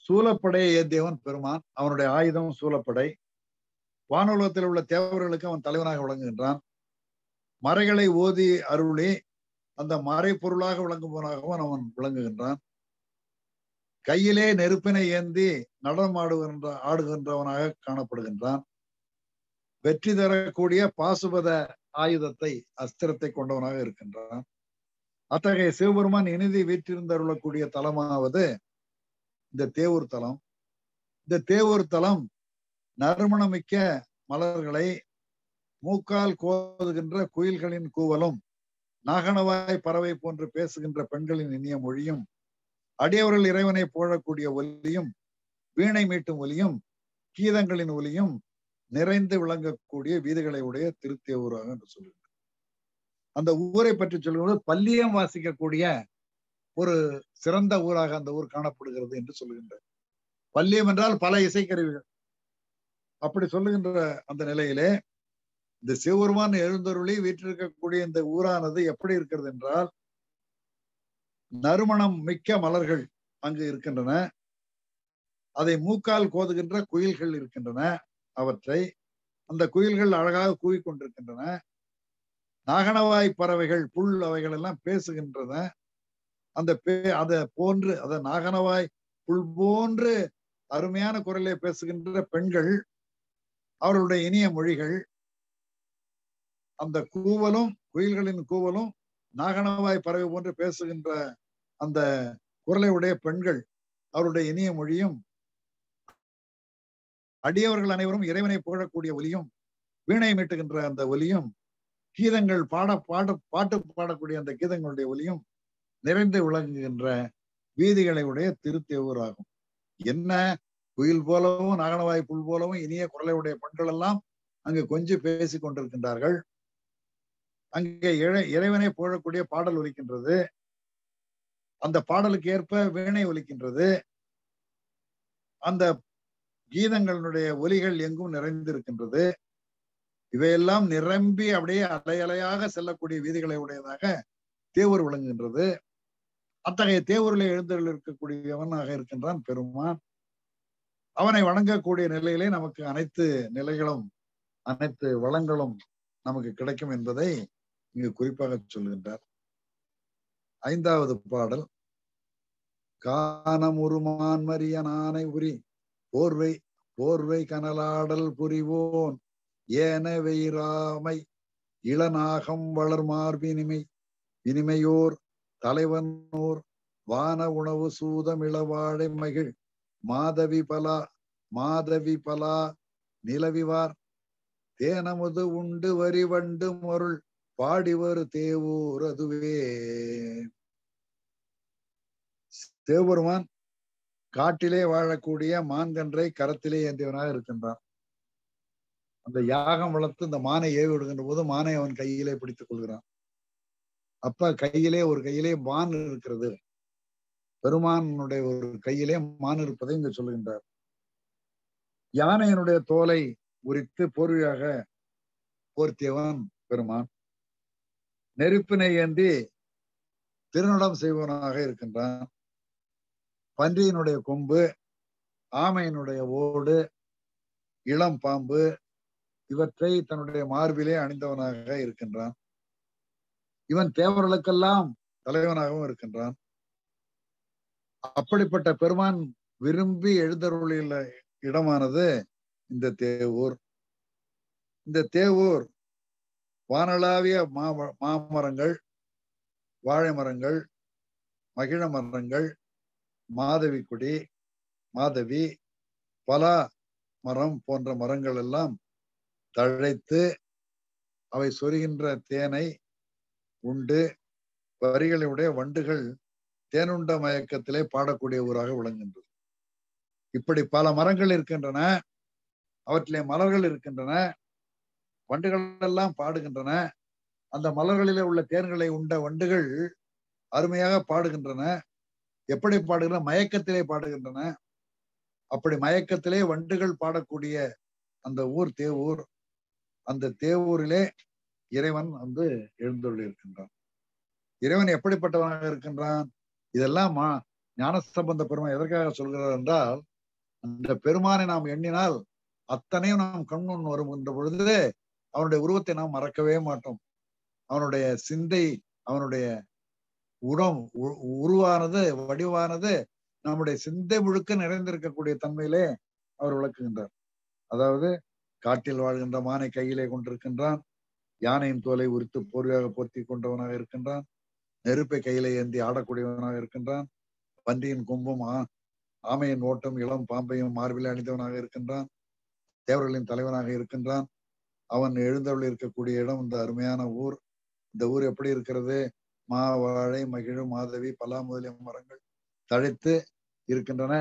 சூலப்படையை ஏந்தியவன் பெருமான். அவனுடைய ஆயுதம் சூலப்படை. வானுலகத்தில் உள்ள தேவர்களுக்கு அவன் தலைவனாக விளங்குகின்றான். மறைகளை ஓதி அருளி அந்த மறை பொருளாக விளங்குபவனாகவும் அவன் விளங்குகின்றான். கையிலே நெருப்பினை ஏந்தி நடனம் ஆடுகின்றவனாக காணப்படுகின்றான். வெற்றி தரக்கூடிய பாசுபத ஆயுதத்தை, அஸ்திரத்தை கொண்டவனாக இருக்கின்றான். அத்தகைய சிவபெருமான் இனிதி வீற்றிருந்தருளக்கூடிய தலமாவது இந்த தேவூர் தலம். இந்த தேவூர் தலம் நறுமணமிக்க மலர்களை, மூக்கால் கோதுகின்ற குயில்களின் கூவலும், நாகனவாய் பறவை போன்று பேசுகின்ற பெண்களின் இனிய மொழியும், அடியவர்கள் இறைவனை போழக்கூடிய ஒலியும், வீணை மீட்டும் ஒலியும், கீதங்களின் ஒலியும் நிறைந்து விளங்கக்கூடிய வீதிகளை உடைய திருத்தேவூராக என்று சொல்லுகிறார். அந்த ஊரை பற்றி சொல்லும்போது பல்லியம் வாசிக்கக்கூடிய ஒரு சிறந்த ஊராக அந்த ஊர் காணப்படுகிறது என்று சொல்லுகின்றார். பல்லியம் என்றால் பல இசைக்கருவிகள். அப்படி சொல்லுகின்ற அந்த நிலையிலே இந்த சிவபெருமான் எழுந்தருளி வீற்றிருக்கக்கூடிய இந்த ஊரானது எப்படி இருக்கிறது என்றால், நறுமணம் மிக்க மலர்கள் அங்கு இருக்கின்றன. அதை மூக்கால் கோதுகின்ற குயில்கள் இருக்கின்றன. அவற்றை அந்த குயில்கள் அழகாக கூவிக்கொண்டிருக்கின்றன. நாகனவாய் பறவைகள் புல் அவைகள் எல்லாம் பேசுகின்றன. அத போன்று அத நாகனவாய் புல் போன்று அருமையான குரலை பேசுகின்ற பெண்கள், அவர்களுடைய இனிய மொழிகள், அந்த கூவலும் குயில்களின் கூவலும் நாகனவாய் பறவை போன்று பேசுகின்ற அந்த குரலை உடைய பெண்கள், அவருடைய இனிய மொழியும், அடியவர்கள் அனைவரும் இறைவனை புகழக்கூடிய ஒலியும், வீணை மீட்டுகின்ற அந்த ஒலியும், கீதங்கள் பாட்டு பாடக்கூடிய அந்த கீதங்களுடைய ஒலியும் நிறைந்து விளங்குகின்ற வீதிகளை உடைய திருத்தேவூர் ஆகும். என்ன குயில் போலவும் நாகனவாய் புல் போலவும் இனிய குரலை உடைய பெண்கள் எல்லாம் அங்கு கொஞ்சம் பேசிக் கொண்டிருக்கின்றார்கள். அங்கே இறைவனை புகழக்கூடிய பாடல் ஒலிக்கின்றது. அந்த பாடலுக்கு ஏற்ப வீணை ஒலிக்கின்றது. அந்த கீதங்களுடைய ஒலிகள் எங்கும் நிறைந்திருக்கின்றது. இவையெல்லாம் நிரம்பி அப்படியே அலையலையாக செல்லக்கூடிய வீதிகளை உடையதாக தேவூர் விளங்குகின்றது. அத்தகைய தேவூரிலே எழுந்தருள் இருக்கக்கூடியவனாக இருக்கின்றான் பெருமான். அவனை வணங்கக்கூடிய நிலையிலே நமக்கு அனைத்து நிலைகளும் அனைத்து வளங்களும் நமக்கு கிடைக்கும் என்பதை இங்கு குறிப்பாக சொல்கின்றார். 5வது பாடல். காணமுருமான் மரியன் ஆனை உரி போர்வை கனலாடல் புரிவோன் ஏன வெயிராமை இளநாகம் வளர்மார்பினிமை இனிமையோர் தலைவனோர் வான உணவு சூதமிளவாழை மகிழ் மாதவி பலா நிலவிவார் தேனமுது உண்டு வரி வண்டு மருள் பாடிவரு தேவூர் அதுவே. தேவபெருமான் காட்டிலே வாழக்கூடிய மான்கன்றை கரத்திலே ஏந்தியவனாக இருக்கின்றான். அந்த யாகம் வளர்த்து இந்த மானை ஏவி விடுகின்ற போது மானை அவன் கையிலே பிடித்துக் கொள்கிறான். அப்ப ஒரு கையிலே மான் இருக்கிறது. பெருமானுடைய ஒரு கையிலே மான் இருப்பதை இங்கு சொல்லுகின்றார். யானையினுடைய தோலை உரித்து போர்வையாக போர்த்தியவன் பெருமான். நெருப்பினை ஏந்தி திருநடம் செய்வனாக இருக்கின்றான். பன்றியினுடைய கொம்பு, ஆமையினுடைய ஓடு, இளம் பாம்பு இவற்றை தன்னுடைய மார்பிலே அணிந்தவனாக இருக்கின்றான். இவன் தேவர்களுக்கெல்லாம் தலைவனாகவும் இருக்கின்றான். அப்படிப்பட்ட பெருமான் விரும்பி எழுந்தருளியுள்ள இடமானது இந்த தேவூர். இந்த தேவூர் வானளாவிய மாமரங்கள், வாழை மரங்கள், மகிழ மரங்கள், மாதவி கொடி, மாதவி, பலா மரம் போன்ற மரங்கள் எல்லாம் தழைத்து அவை சொரிகின்ற தேனை உண்டு வரிகளுடைய வண்டுகள் தேனுண்ட மயக்கத்திலே பாடக்கூடிய ஊராக விளங்குகின்றது. இப்படி பல மரங்கள் இருக்கின்றன. அவற்றிலே மலர்கள் இருக்கின்றன. வண்டுகள் எல்லாம் பாடுகின்றன. அந்த மலர்களிலே உள்ள தேன்களை உண்ட வண்டுகள் அருமையாக பாடுகின்றன. எப்படி பாடுகின்றன? மயக்கத்திலே பாடுகின்றன. அப்படி மயக்கத்திலே வண்டுகள் பாடக்கூடிய அந்த ஊர் தேவூர். அந்த தேவூரிலே இறைவன் எழுந்தருளி இருக்கின்றான். இறைவன் எப்படிப்பட்டவனாக இருக்கின்றான்? இதெல்லாம் ஞானசம்பந்த பெருமான் எதற்காக சொல்கிறார் என்றால், அந்த பெருமானை நாம் எண்ணினால் அத்தனையும் நாம் கண்முன் வருகின்ற பொழுது அவனுடைய உருவத்தை நாம் மறக்கவே மாட்டோம். அவனுடைய சிந்தை, அவனுடைய உருவானது, வடிவானது நம்முடைய சிந்தை முழுக்க நிறைந்திருக்கக்கூடிய தன்மையிலே அவர் விளக்குகின்றார். அதாவது காட்டில் வாழ்கின்ற மானை கையிலே கொண்டிருக்கின்றான். யானையின் தோலை உரித்து போர்வையாக போர்த்தி கொண்டவனாக இருக்கின்றான். நெருப்பை கையிலே ஏந்தி ஆடக்கூடியவனாக இருக்கின்றான். பன்றியின் கொம்பும் ஆமையின் ஓட்டம் இளம் பாம்பையும் மார்பிலே அணிந்தவனாக இருக்கின்றான். தேவர்களின் தலைவனாக இருக்கின்றான். அவன் எழுந்தருள் இருக்கக்கூடிய இடம் இந்த அருமையான ஊர். இந்த ஊர் எப்படி இருக்கிறது? வாழை, மகிழ், மாதவி, பலா முதலிய மரங்கள் தழைத்து இருக்கின்றன.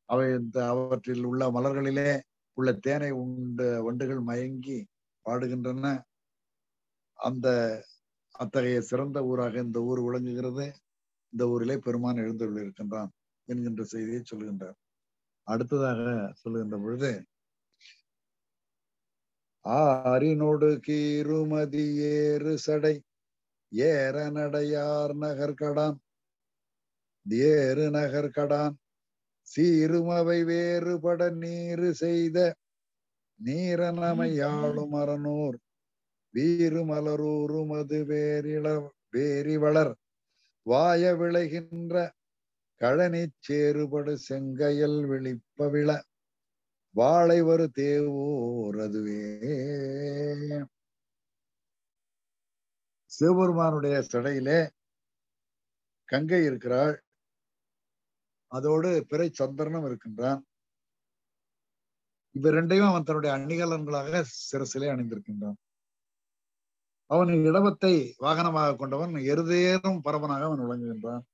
அவற்றில் உள்ள மலர்களிலே உள்ள தேனை உண்ட வண்டுகள் மயங்கி பாடுகின்றன. அத்தகைய சிறந்த ஊராக இந்த ஊர் விளங்குகிறது. இந்த ஊரிலே பெருமான் எழுந்தருள் இருக்கின்றான் என்கின்ற செய்தியை சொல்லுகின்றார். அடுத்ததாக சொல்லுகின்ற பொழுது, ஆரினோடு கீருமதி ஏறு சடை ஏற நடையார் நகர்கடான் ஏறு நகர்கடான் சீருமவை வேறுபட நீரு செய்த நீரனமையாளும் அறனூர் வீறு மலரூருமது வேரி வளர் வாய விளைகின்ற கழனி சேறுபடு செங்கையல் விழிப்பவிழ வாழை வரு தேவோர் அதுவே. சிவபெருமானுடைய சடையிலே கங்கை இருக்கிறாள், அதோடு பிறை சந்திரனும் இருக்கின்றான். இவ ரெண்டையும் அவன் தன்னுடைய அணிகலன்களாக சிரசிலே அணிந்திருக்கின்றான். அவன் இடவத்தை வாகனமாக கொண்டவன், எருதேறும் பரவனாக அவன் விளங்குகின்றான்.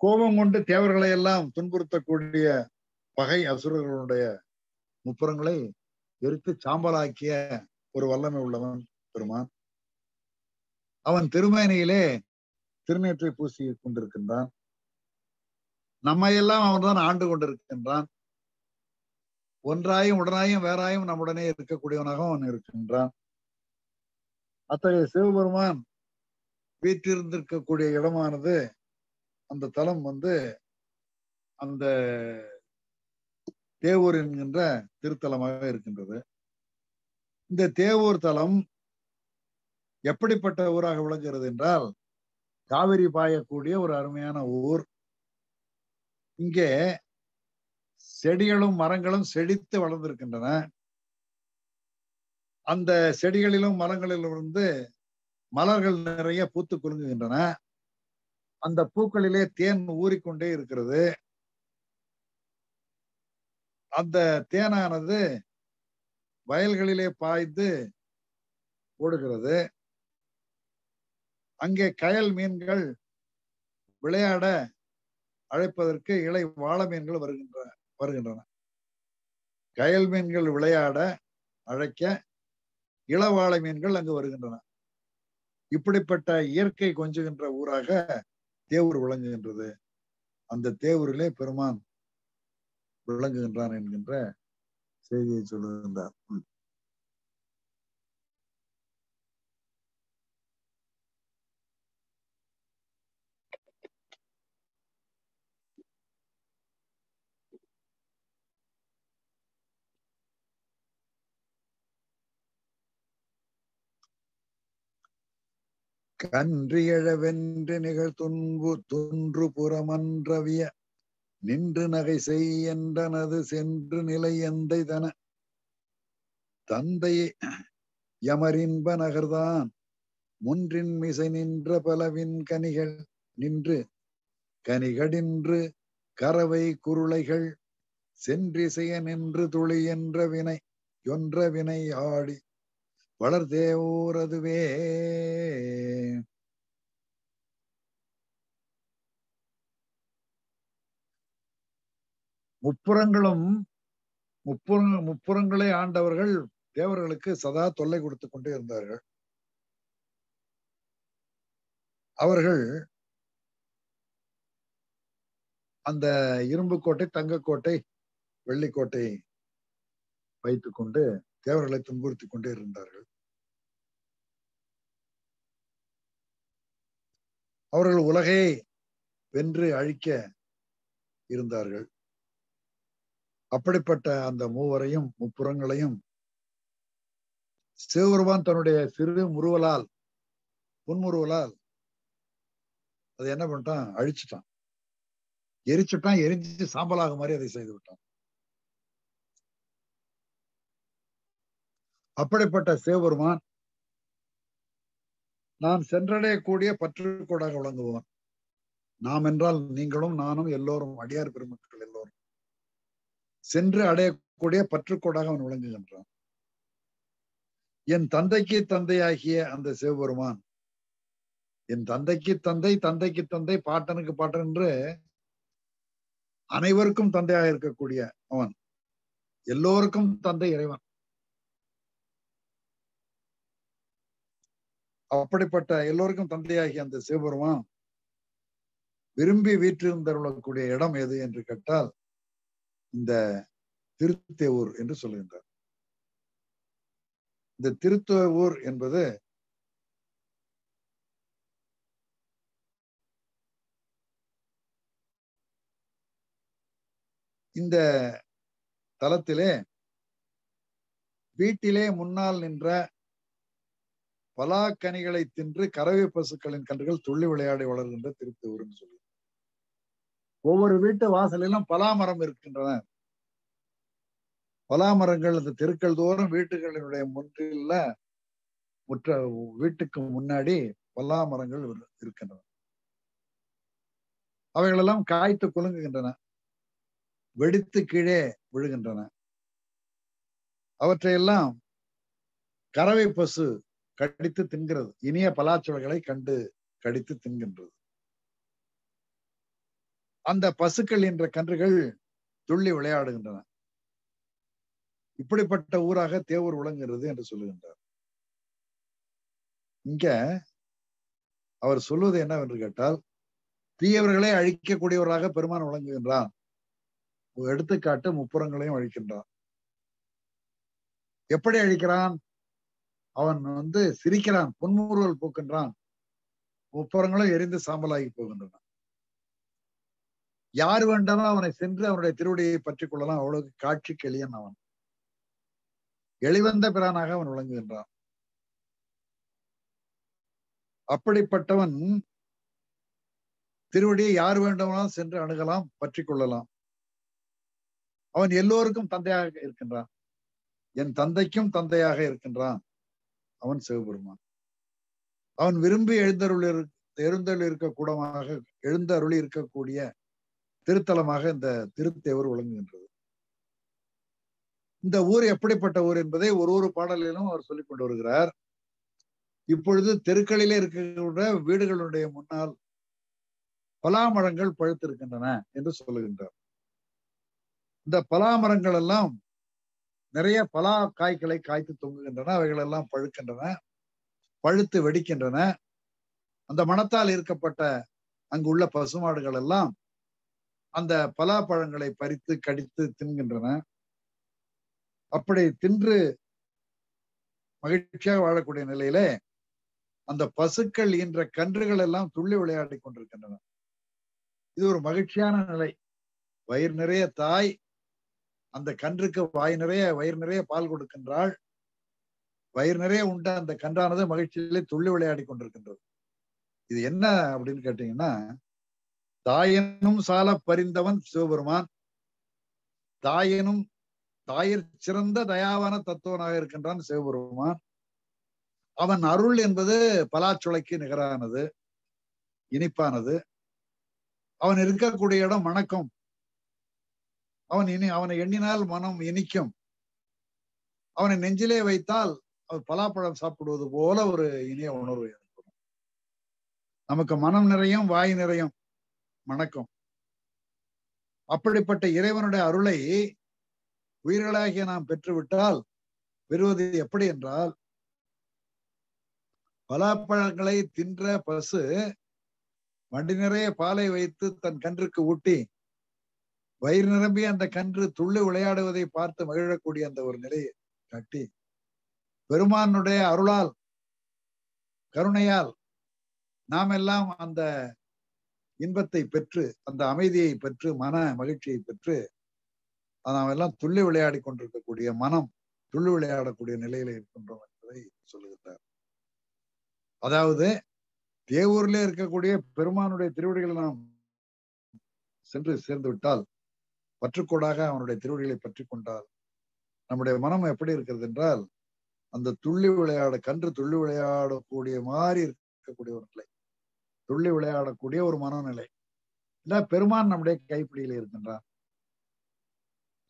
கோபம் கொண்டு தேவர்களை எல்லாம் துன்புறுத்தக்கூடிய பகை அசுரர்களுடைய முப்புறங்களை எரித்து சாம்பலாக்கிய ஒரு வல்லமை உள்ளவன் பெருமான். அவன் திருமேனியிலே திருநேற்றை பூசி கொண்டிருக்கின்றான். நம்மையெல்லாம் அவன்தான் ஆண்டு கொண்டிருக்கின்றான். ஒன்றாயும் உடனாயும் வேறாயும் நம்முடனே இருக்கக்கூடியவனாக அவன் இருக்கின்றான். அத்தகைய சிவபெருமான் வீற்றிருந்திருக்கக்கூடிய இடமானது, அந்த தலம் அந்த தேவூர் என்கின்ற திருத்தலமாக இருக்கின்றது. இந்த தேவூர் தலம் எப்படிப்பட்ட ஊராக விளங்குகிறது என்றால், காவிரி பாயக்கூடிய ஒரு அருமையான ஊர். இங்கே செடிகளும் மரங்களும் செழித்து வளர்ந்திருக்கின்றன. அந்த செடிகளிலும் மரங்களிலும் மலர்கள் நிறைய பூத்து குலுங்குகின்றன. அந்த பூக்களிலே தேன் ஊறிக்கொண்டே இருக்கிறது. அந்த தேனானது வயல்களிலே பாய்ந்து ஓடுகிறது. அங்கே கயல் மீன்கள் விளையாட அழைப்பதற்கு இலை வாழை மீன்கள் வருகின்றன. கயல் மீன்கள் விளையாட அழைக்க இளவாழை மீன்கள் அங்கு வருகின்றன. இப்படிப்பட்ட இயற்கை கொஞ்சுகின்ற ஊராக தேவூர் விளங்குகின்றது. அந்த தேவூரிலே பெருமான் விளங்குகின்றான் என்கின்ற செய்தியை சொல்லுகின்றார். கன்றியழவென்று நிகழ் துன்று புறமன்றவிய நின்று நகை செய் என்றனது சென்று நிலை எந்தை தன தந்தை யமரின்ப நகர்தான் முன்றின் மிசை நின்ற பலவின் கனிகள் நின்று கனிகடின்று கறவை குருளைகள் சென்றிசைய நின்று துளி என்ற வினை ஆடி வளர்தேவோர் அதுவே. முப்புறங்களை ஆண்டவர்கள் தேவர்களுக்கு சதா தொல்லை கொடுத்து கொண்டே இருந்தார்கள். அவர்கள் அந்த இரும்பு கோட்டை, தங்கக்கோட்டை, வெள்ளிக்கோட்டை வைத்துக் கொண்டு தேவர்களை துன்புறுத்தி கொண்டே இருந்தார்கள். அவர்கள் உலகை வென்று அழிக்க இருந்தார்கள். அப்படிப்பட்ட அந்த மூவரையும் முப்புறங்களையும் சிவபெருமான் தன்னுடைய சிறு புன்முறுவலால் அதை என்ன பண்ணிட்டான்? அழிச்சுட்டான், எரிச்சுட்டான். எரிஞ்சு சாம்பலாக மாதிரி அதை செய்து விட்டான். அப்படிப்பட்ட சிவபெருமான் நாம் சென்றடையக்கூடிய பற்றுக்கோடாக விளங்குவான். நாம் என்றால் நீங்களும் நானும் எல்லோரும், அடியார் பெருமக்கள் எல்லோரும் சென்று அடையக்கூடிய பற்றுக்கோடாக அவன் விளங்குகின்றான். என் தந்தைக்கு தந்தையாகிய அந்த சிவபெருமான், என் தந்தைக்கு தந்தை, தந்தைக்கு தந்தை, பாட்டனுக்கு பாட்டன் என்று அனைவருக்கும் தந்தையாக இருக்கக்கூடிய அவன், எல்லோருக்கும் தந்தை இறைவன். அப்படிப்பட்ட எல்லோருக்கும் தந்தையாகிய அந்த சிவபெருமான் விரும்பி வீற்றிருந்தருளக்கூடிய இடம் எது என்று கேட்டால் இந்த திருத்தேவூர் என்று சொல்லுகின்றார். இந்த திருத்தேவூர் என்பது இந்த தலத்திலே வீட்டிலே முன்னால் நின்ற பலாக்கனிகளை தின்று கறவை பசுக்களின் கன்றுகள் துள்ளி விளையாடி வளர்கின்ற திருத்தேவூர்னு சொல்லி ஒவ்வொரு வீட்டு வாசலிலும் பலாமரம் இருக்கின்றன. பலாமரங்கள் அந்த தெருக்கள் தோறும் வீட்டுகளினுடைய முன்றில் வீட்டுக்கு முன்னாடி பலாமரங்கள் இருக்கின்றன. அவைகளெல்லாம் காய்த்து குலுங்குகின்றன, வெடித்து கீழே விழுகின்றன. அவற்றையெல்லாம் கறவை பசு கடித்து தின்கிறது. இனிய பலாச்சுளைகளை கண்டு கடித்து தின்கின்றது. அந்த பசுக்கள் என்ற கன்றுகள் துள்ளி விளையாடுகின்றன. இப்படிப்பட்ட ஊராக தேவூர் விளங்குகிறது என்று சொல்லுகின்றார். இங்க அவர் சொல்வது என்னவென்று கேட்டால், தீயவர்களை அழிக்கக்கூடியவராக பெருமான் விளங்குகின்றான். எடுத்துக்காட்டு முப்புறங்களையும் அழிக்கின்றான். எப்படி அழிக்கிறான்? அவன் சிரிக்கிறான், புன்முறுவல் பூக்கின்றான், முப்புறங்களும் எரிந்து சாம்பலாகி போகின்றன. யார் வேண்டாலும் அவனை சென்று அவனுடைய திருவடியை பற்றிக் கொள்ளலாம். அவ்வளவு காட்சிக்கு எளியன் அவன். எளிவந்த பிரானாக அவன் விளங்குகின்றான். அப்படிப்பட்டவன் திருவடியை யார் வேண்டுமானாலும் சென்று அணுகலாம், பற்றி கொள்ளலாம். அவன் எல்லோருக்கும் தந்தையாக இருக்கின்றான். என் தந்தைக்கும் தந்தையாக இருக்கின்றான் அவன் சிவபெருமான். அவன் விரும்பி எழுந்தருளி இருக்கக்கூடிய திருத்தலமாக இந்த திருத்தேவூர் விளங்குகின்றது. இந்த ஊர் எப்படிப்பட்ட ஊர் என்பதை ஒரு பாடலிலும் அவர் சொல்லிக் கொண்டு வருகிறார். இப்பொழுது தெருக்களிலே இருக்கின்ற வீடுகளுடைய முன்னால் பலாமரங்கள் பழுத்திருக்கின்றன என்று சொல்லுகின்றார். இந்த பலாமரங்கள் எல்லாம் நிறைய பலா காய்களை காய்த்து தொங்குகின்றன. அவைகள் எல்லாம் பழுக்கின்றன, பழுத்து வெடிக்கின்றன. அந்த மணத்தால் இருக்கப்பட்ட அங்குள்ள பசுமாடுகள் எல்லாம் அந்த பலாப்பழங்களை பறித்து கடித்து தின்கின்றன. அப்படி தின்று மகிழ்ச்சியாக வாழக்கூடிய நிலையிலே அந்த பசுக்கள் என்ற கன்றுகள் எல்லாம் துள்ளி விளையாடி கொண்டிருக்கின்றன. இது ஒரு மகிழ்ச்சியான நிலை. வயிறு நிறைய தாய் அந்த கன்றுக்கு வயிறு நிறைய பால் கொடுக்கின்றாள். வயிறு நிறைய உண்ட அந்த கன்றானது மகிழ்ச்சியிலே துள்ளி விளையாடி கொண்டிருக்கின்றது. இது என்ன அப்படின்னு கேட்டீங்கன்னா, தாயனும் சால பரிந்தவன் சிவபெருமான், தாயிற் சிறந்த தயாவான தத்துவனாக இருக்கின்றான் சிவபெருமான். அவன் அருள் என்பது பலாச்சுளைக்கு நிகரானது, இனிப்பானது. அவன் இருக்கக்கூடிய இடம் மணக்கும். அவனை எண்ணினால் மனம் இனிக்கும். அவனை நெஞ்சிலே வைத்தால் அவர் பலாப்பழம் சாப்பிடுவது போல ஒரு இனிய உணர்வு ஏற்படும். நமக்கு மனம் நிறையும், வாய் நிறையும், மணக்கும். அப்படிப்பட்ட இறைவனுடைய அருளை உயிர்களாகிய நாம் பெற்றுவிட்டால் பெறுவது எப்படி என்றால், பலாப்பழங்களை தின்ற பசு வண்டி நிறைய பாலை வைத்து தன் கன்றுக்கு ஊட்டி வயிறு நிரம்பி அந்த கன்று துள்ளி விளையாடுவதை பார்த்து மகிழக்கூடிய அந்த ஒரு நிலையை காட்டி, பெருமானுடைய அருளால் கருணையால் நாம் எல்லாம் அந்த இன்பத்தை பெற்று, அந்த அமைதியை பெற்று, மன மகிழ்ச்சியை பெற்று நாம் எல்லாம் துள்ளி விளையாடி கொண்டிருக்கக்கூடிய மனம் துள்ளி விளையாடக்கூடிய நிலையில இருக்கின்றோம் என்பதை சொல்லுகின்றார். அதாவது தேவூர்ல இருக்கக்கூடிய பெருமானுடைய திருவடிகளை நாம் சென்று சேர்ந்து விட்டால், பற்றுக்கோடாக அவனுடைய திருவடிகளை பற்றி கொண்டால் நம்முடைய மனம் எப்படி இருக்கிறது என்றால், அந்த கன்று துள்ளி விளையாடக்கூடிய மாதிரி இருக்கக்கூடிய ஒரு நிலை, துள்ளி விளையாடக்கூடிய ஒரு மனநிலை. இல்ல, பெருமான் நம்முடைய கைப்பிடியில இருக்கின்றான்.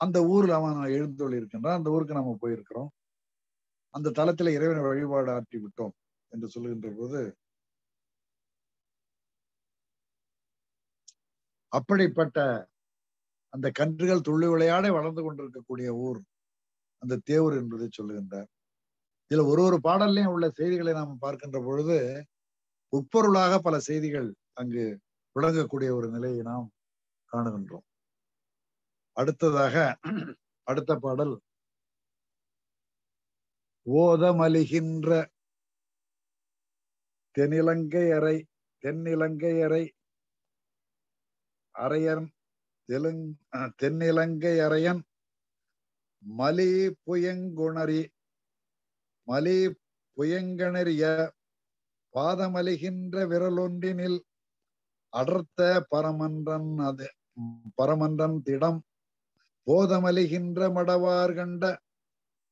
அந்த ஊர்ல அவன் எழுந்தொழி இருக்கின்றான். அந்த ஊருக்கு நம்ம போயிருக்கிறோம். அந்த தலத்துல இறைவனை வழிபாடு ஆற்றி விட்டோம் என்று சொல்லுகின்ற போது, அப்படிப்பட்ட அந்த கன்றுகள் துள்ளி விளையாட வளர்ந்து கொண்டிருக்கக்கூடிய ஊர் அந்த தேவூர் என்பதை சொல்லுகின்றார். இதுல ஒரு பாடல்லையும் உள்ள செய்திகளை நாம் பார்க்கின்ற பொழுது உட்பொருளாக பல செய்திகள் அங்கு விளங்கக்கூடிய ஒரு நிலையை நாம் காணுகின்றோம். அடுத்ததாக அடுத்த பாடல் ஓதமலிகின்ற தென்னிலங்கை அரையன் தென்னிலங்கை அரையன் மலி புயங்கணரிய பாதமலிகின்ற விரலொன்றினில் அடர்த்த பரமன்றன் திடம் போதமலிகின்ற மடவார் கண்ட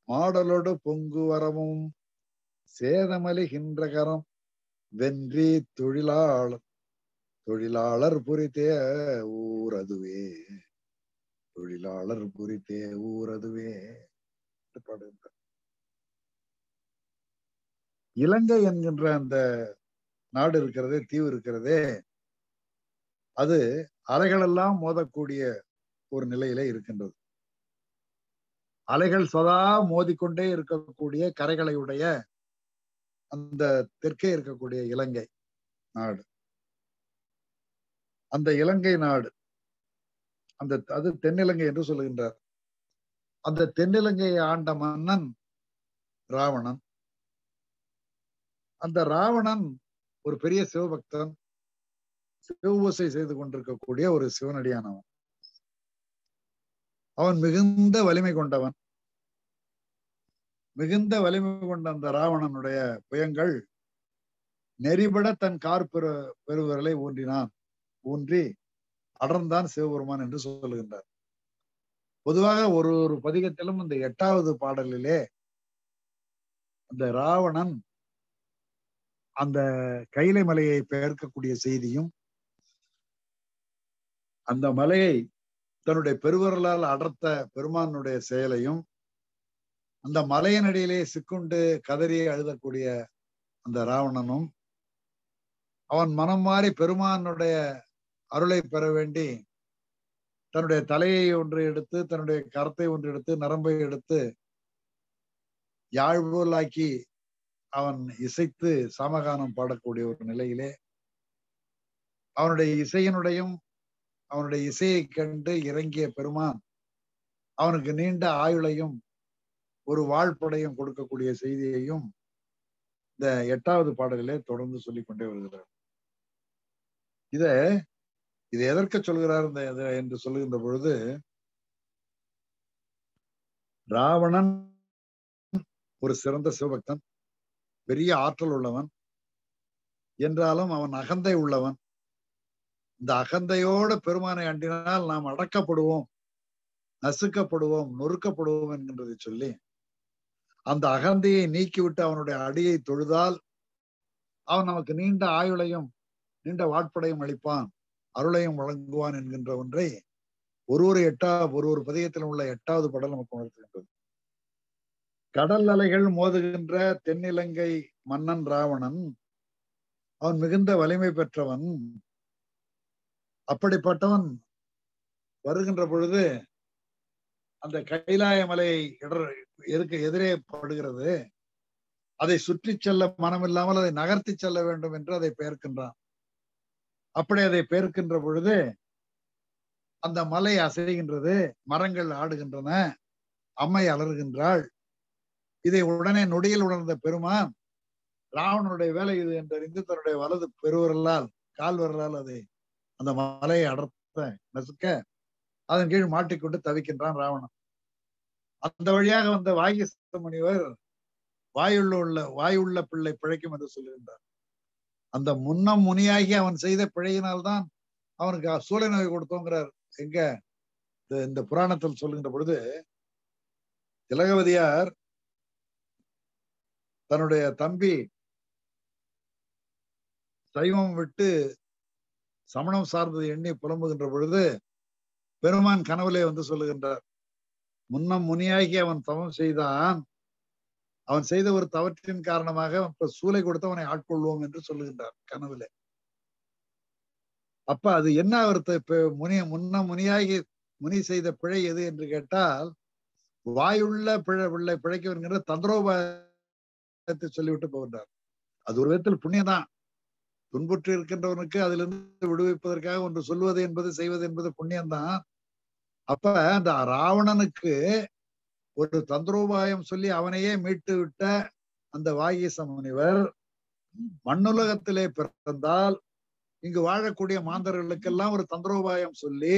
மாடலோடு பொங்கு வரமும் சேதமலிகின்ற கரம் வென்றி தொழிலாளர் புரித்தே ஊரதுவே இலங்கை என்கின்ற அந்த நாடு இருக்கிறதே, தீவு இருக்கிறதே, அது அலைகளெல்லாம் மோதக்கூடிய ஒரு நிலையிலே இருக்கின்றது. அலைகள் சதா மோதிக்கொண்டே இருக்கக்கூடிய கரைகளை உடைய அந்த தெற்கே இருக்கக்கூடிய இலங்கை நாடு, அந்த இலங்கை நாடு அது தென்னிலங்கை என்று சொல்லுகின்றார். அந்த தென்னிலங்கையை ஆண்ட மன்னன் ராவணன். அந்த ராவணன் ஒரு பெரிய சிவபக்தன், சிவபூசை செய்து கொண்டிருக்கக்கூடிய ஒரு சிவனடியானவன். அவன் மிகுந்த வலிமை கொண்டவன். மிகுந்த வலிமை கொண்ட அந்த ராவணனுடைய புயங்கள் நெறிபட தன் பெருவிரலை ஊன்றி அடர்ந்தான் சிவபெருமான் என்று சொல்லுகின்றார். பொதுவாக ஒரு பதிகத்திலும் இந்த 8வது பாடலிலே அந்த ராவணன் அந்த கைலை மலையை பெயர்க்கக்கூடிய செய்தியும், அந்த மலையை தன்னுடைய பெருவிரலால் அடர்த்த பெருமானுடைய செயலையும், அந்த மலையினடியிலே சிக்குண்டு கதறி அழுதக்கூடிய அந்த ராவணனும், அவன் மனம் மாறி பெருமானுடைய அருளை பெற வேண்டி தன்னுடைய தலையை ஒன்று எடுத்து, தன்னுடைய கரத்தை ஒன்று எடுத்து, நரம்பை எடுத்து யாழ்போலாக்கி அவன் இசைத்து சாமகானம் பாடக்கூடிய ஒரு நிலையிலே அவனுடைய இசையை கண்டு இறங்கிய பெருமான் அவனுக்கு நீண்ட ஆயுளையும் ஒரு வாழ்படையும் கொடுக்கக்கூடிய செய்தியையும் இந்த 8வது பாடலிலே தொடர்ந்து சொல்லிக் கொண்டே வருகிறார். இது எதற்கு சொல்கிறார் என்று சொல்லுகின்ற பொழுது, ராவணன் ஒரு சிறந்த சிவபக்தன், பெரிய ஆற்றல் உள்ளவன் என்றாலும் அவன் அகந்தை உள்ளவன். இந்த அகந்தையோட பெருமானை அண்டினால் நாம் அடக்கப்படுவோம், நசுக்கப்படுவோம், நொறுக்கப்படுவோம் என்கின்றதை சொல்லி அந்த அகந்தையை நீக்கிவிட்டு அவனுடைய அடியை தொழுதால் அவன் நமக்கு நீண்ட ஆயுளையும் நீண்ட வாட்படையும் அளிப்பான், அருளையும் வழங்குவான் என்கின்ற ஒன்றை ஒரு பதிகத்தில் உள்ள 8வது பாடல் நமக்கு உணர்த்துகின்றது. கடல் அலைகள் மோதுகின்ற தென்னிலங்கை மன்னன் ராவணன் அவன் மிகுந்த வலிமை பெற்றவன். அப்படிப்பட்டவன் வருகின்ற பொழுது அந்த கைலாய மலை எதிரே படுகிறது. அதை சுற்றி செல்ல மனமில்லாமல் அதை நகர்த்தி செல்ல வேண்டும் என்று அதை பெயர்க்கின்றான். அப்படி அதை பெயர்க்கின்ற பொழுது அந்த மலை அசைகின்றது, மரங்கள் ஆடுகின்றன, அம்மை அலறுகின்றாள். இதை உடனே நொடியில் உணர்ந்த பெருமான் ராவணனுடைய வேலை இது என்றறிந்து தன்னுடைய வலது பெருவிரலால் கால் விரலால் அதை அந்த மலையை அடர்த்த நசுக்க அதன் கீழ் மாட்டிக்கொண்டு தவிக்கின்றான் ராவணன். அந்த வழியாக வந்த வாகிஸ்த முனிவர் வாயுள்ள பிள்ளை பிழைக்கும் என்று சொல்லுகின்றார். அந்த முன்னம் முனியாகி அவன் செய்த பிழையினால்தான் அவனுக்கு சூளை நோய் கொடுத்தோங்கிறார். எங்க இந்த புராணத்தில் சொல்லுகின்ற பொழுது திலகவதியார் தன்னுடைய தம்பி சைவம் விட்டு சமணம் சார்ந்தது எண்ணி புலம்புகின்ற பொழுது பெருமான் கனவுலே வந்து சொல்லுகின்றார், முன்னம் முனியாகி அவன் தவம் செய்தான், அவன் செய்த ஒரு தவற்றின் காரணமாக இப்ப சூளை கொடுத்து அவனை ஆட்கொள்வோம் என்று சொல்லுகின்றார் கனவுல. அப்ப அது என்ன அவர்த்த முனியாகி முனி செய்த பிழை எது என்று கேட்டால், வாயுள்ள பிள்ளை பிழைக்க வருகின்ற தந்திரோபாயத்தை சொல்லிவிட்டு போகின்றார். அது ஒரு விதத்தில் புண்ணியம்தான். துன்புற்று இருக்கின்றவனுக்கு அதிலிருந்து விடுவிப்பதற்காக ஒன்று சொல்வது என்பது செய்வது என்பது புண்ணியம்தான். அப்ப அந்த ராவணனுக்கு ஒரு தந்திரோபாயம் சொல்லி அவனையே மீட்டு விட்ட அந்த வாகீச முனிவர் மண்ணுலகத்திலே பிறந்தால் இங்கு வாழக்கூடிய மாந்தர்களுக்கெல்லாம் ஒரு தந்திரோபாயம் சொல்லி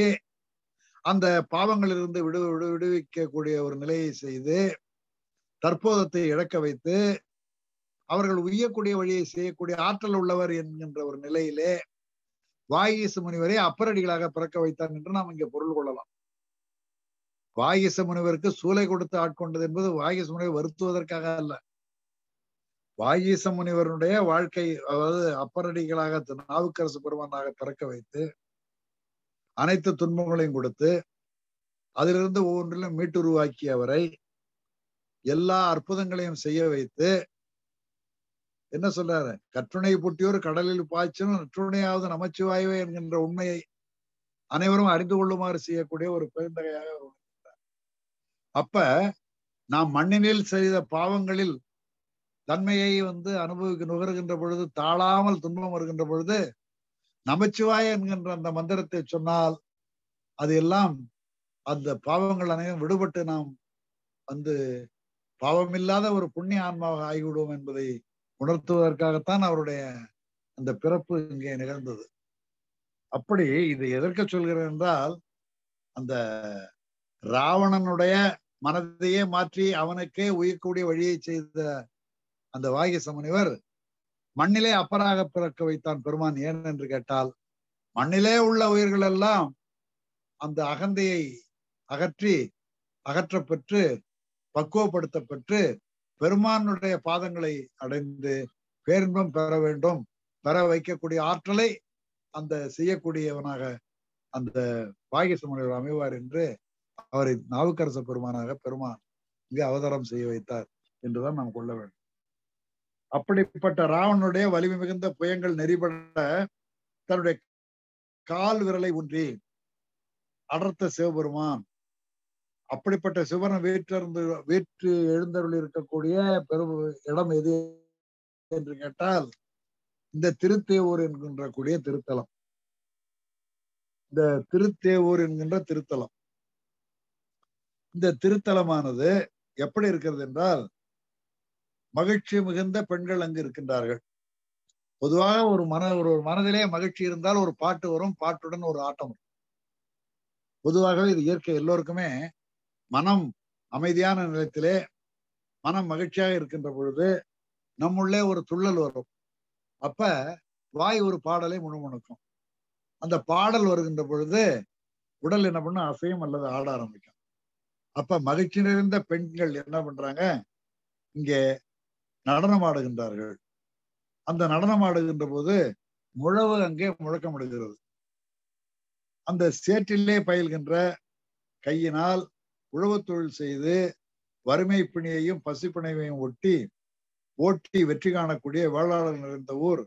அந்த பாவங்களிலிருந்து விடுவிக்கக்கூடிய ஒரு நிலையை செய்து தற்போதத்தை இழக்க வைத்து அவர்கள் உய்யக்கூடிய வழியை செய்யக்கூடிய ஆற்றல் உள்ளவர் என்கின்ற ஒரு நிலையிலே வாகீச முனிவரை அப்பரடிகளாக பிறக்க வைத்தார் என்று நாம் இங்கே பொருள் கொள்ளலாம். வாகீச முனிவருக்கு சூளை கொடுத்து ஆட்கொண்டது என்பது வாகீச முனிவர் வருத்துவதற்காக அல்ல. வாகீச முனிவருடைய வாழ்க்கை, அதாவது அப்பரடிகளாக நாவுக்கரசு பெருமானாக பிறக்க வைத்து அனைத்து துன்பங்களையும் கொடுத்து அதிலிருந்து ஒவ்வொன்றிலும் மீட்டுருவாக்கிய அவரை எல்லா அற்புதங்களையும் செய்ய வைத்து என்ன சொல்றாரு, கற்றுணை புட்டியோர் கடலில் பாய்ச்சலும் நற்றுணையாவது நமச்சிவாயவே என்கின்ற உண்மையை அனைவரும் அறிந்து கொள்ளுமாறு செய்யக்கூடிய ஒரு பெருந்தகையாக இருக்கிறார். அப்ப நாம் மண்ணினில் செய்த பாவங்களில் தன்மையை நுகர்கின்ற பொழுது, தாழாமல் துன்பம் வருகின்ற பொழுது நமச்சிவாய என்கின்ற அந்த மந்திரத்தை சொன்னால் அது எல்லாம் அந்த பாவங்கள் அனைவரும் விடுபட்டு நாம் பாவமில்லாத ஒரு புண்ணிய ஆன்மாவாக ஆகிவிடுவோம் என்பதை உணர்த்துவதற்காகத்தான் அவருடைய அந்த பிறப்பு இங்கே நிகழ்ந்தது. அப்படி இது எதற்கு சொல்கிறேன் என்றால், அந்த ராவணனுடைய மனதையே மாற்றி அவனுக்கே உயிர்க்கூடிய வழியை செய்த அந்த வாகீச முனிவர் மண்ணிலே அப்பராக பிறக்க வைத்தான் பெருமான். ஏன் என்று கேட்டால், மண்ணிலே உள்ள உயிர்கள் எல்லாம் அந்த அகந்தையை அகற்றப்பெற்று பக்குவப்படுத்தப்பெற்று பெருமானுடைய பாதங்களை அடைந்து பேரின்பம் பெற வேண்டும், பெற வைக்கக்கூடிய ஆற்றலை அந்த செய்யக்கூடியவனாக அந்த வாகீச முனிவர் அமைவார் என்று அவரை நாவுக்கரச பெருமானாக பெருமான் இங்கு அவதாரம் செய்ய வைத்தார் என்றுதான் நாம் கொள்ள வேண்டும். அப்படிப்பட்ட ராவனுடைய வலிமை மிகுந்த புயங்கள் நெறிபட தன்னுடைய கால் விரலை ஊன்றி அடர்த்த சிவபெருமான், அப்படிப்பட்ட சிவன் வீற்று எழுந்தருள் இருக்கக்கூடிய இடம் எது என்று கேட்டால் இந்த திருத்தேவூர் என்கின்ற கூடிய திருத்தலம். இந்த திருத்தேவூர் என்கின்ற திருத்தலம், இந்த திருத்தலமானது எப்படி இருக்கிறது என்றால், மகிழ்ச்சி மிகுந்த பெண்கள் அங்கு இருக்கின்றார்கள். பொதுவாக ஒரு மனதிலே மகிழ்ச்சி இருந்தால் ஒரு பாட்டு வரும், பாட்டுடன் ஒரு ஆட்டம் வரும். பொதுவாகவே இது இயற்கை. எல்லோருக்குமே மனம் அமைதியான நிலத்திலே மனம் மகிழ்ச்சியாக இருக்கின்ற பொழுது நம்முள்ளே ஒரு துள்ளல் வரும். அப்ப வாய் ஒரு பாடலை முணுமுணுக்கும். அந்த பாடல் வருகின்ற பொழுது உடல் என்ன பண்ணும், அசையும் அல்லது ஆட ஆரம்பிக்கும். அப்ப மகிழ்ச்சி நிறைந்த பெண்கள் என்ன பண்றாங்க, இங்கே நடனம் ஆடுகின்றார்கள். அந்த நடனம் ஆடுகின்ற போது முழவு அங்கே முழக்கமிடுகிறது. அந்த சேற்றிலே பயில்கின்ற கையினால் உழவு தொழில் செய்து வறுமை பிணியையும் பசிப்பிணைவையும் ஓட்டி வெற்றி காணக்கூடிய வேளாளர் நிறைந்த ஊர்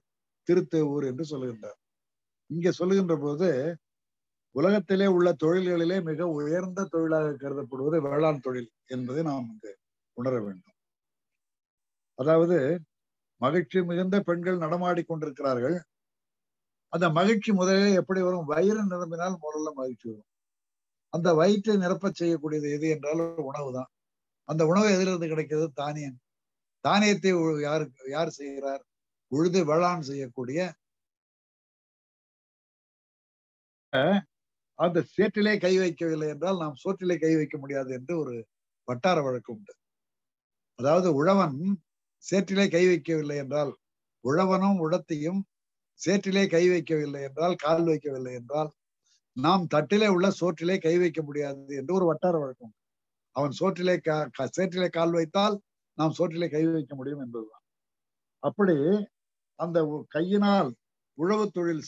திருத்தேவூர் என்று சொல்லுகின்றார். இங்கே சொல்லுகின்ற போது உலகத்திலே உள்ள தொழில்களிலே மிக உயர்ந்த தொழிலாக கருதப்படுவது வேளாண் தொழில் என்பதை நாம் இங்கு உணர வேண்டும். அதாவது மகிழ்ச்சி மிகுந்த பெண்கள் நடமாடி கொண்டிருக்கிறார்கள். அந்த மகிழ்ச்சி முதலில் எப்படி வரும், வயிறு நிரம்பினால் முதல்ல மகிழ்ச்சி வரும். அந்த வயிற்றை நிரப்ப செய்யக்கூடியது எது என்றால் உணவு தான். அந்த உணவு எதிலிருந்து கிடைக்கிறது, தானியம். தானியத்தை யார் செய்கிறார், உழுது வேளாண் செய்யக்கூடிய அந்த சேற்றிலே கை வைக்கவில்லை என்றால் நாம் சோற்றிலே கை வைக்க முடியாது என்று ஒரு வட்டார வழக்கு உண்டு. அதாவது உழவன் சேற்றிலே கை வைக்கவில்லை என்றால், உழவனும் உழத்தையும் சேற்றிலே கை வைக்கவில்லை என்றால், கால் வைக்கவில்லை என்றால் நாம் தட்டிலே உள்ள சோற்றிலே கை வைக்க முடியாது என்று ஒரு வட்டார வழக்கம். அவன் சேற்றிலே கால் வைத்தால் நாம் சோற்றிலே கை வைக்க முடியும் என்பதுதான். அப்படி அந்த கையினால் உழவு தொழில்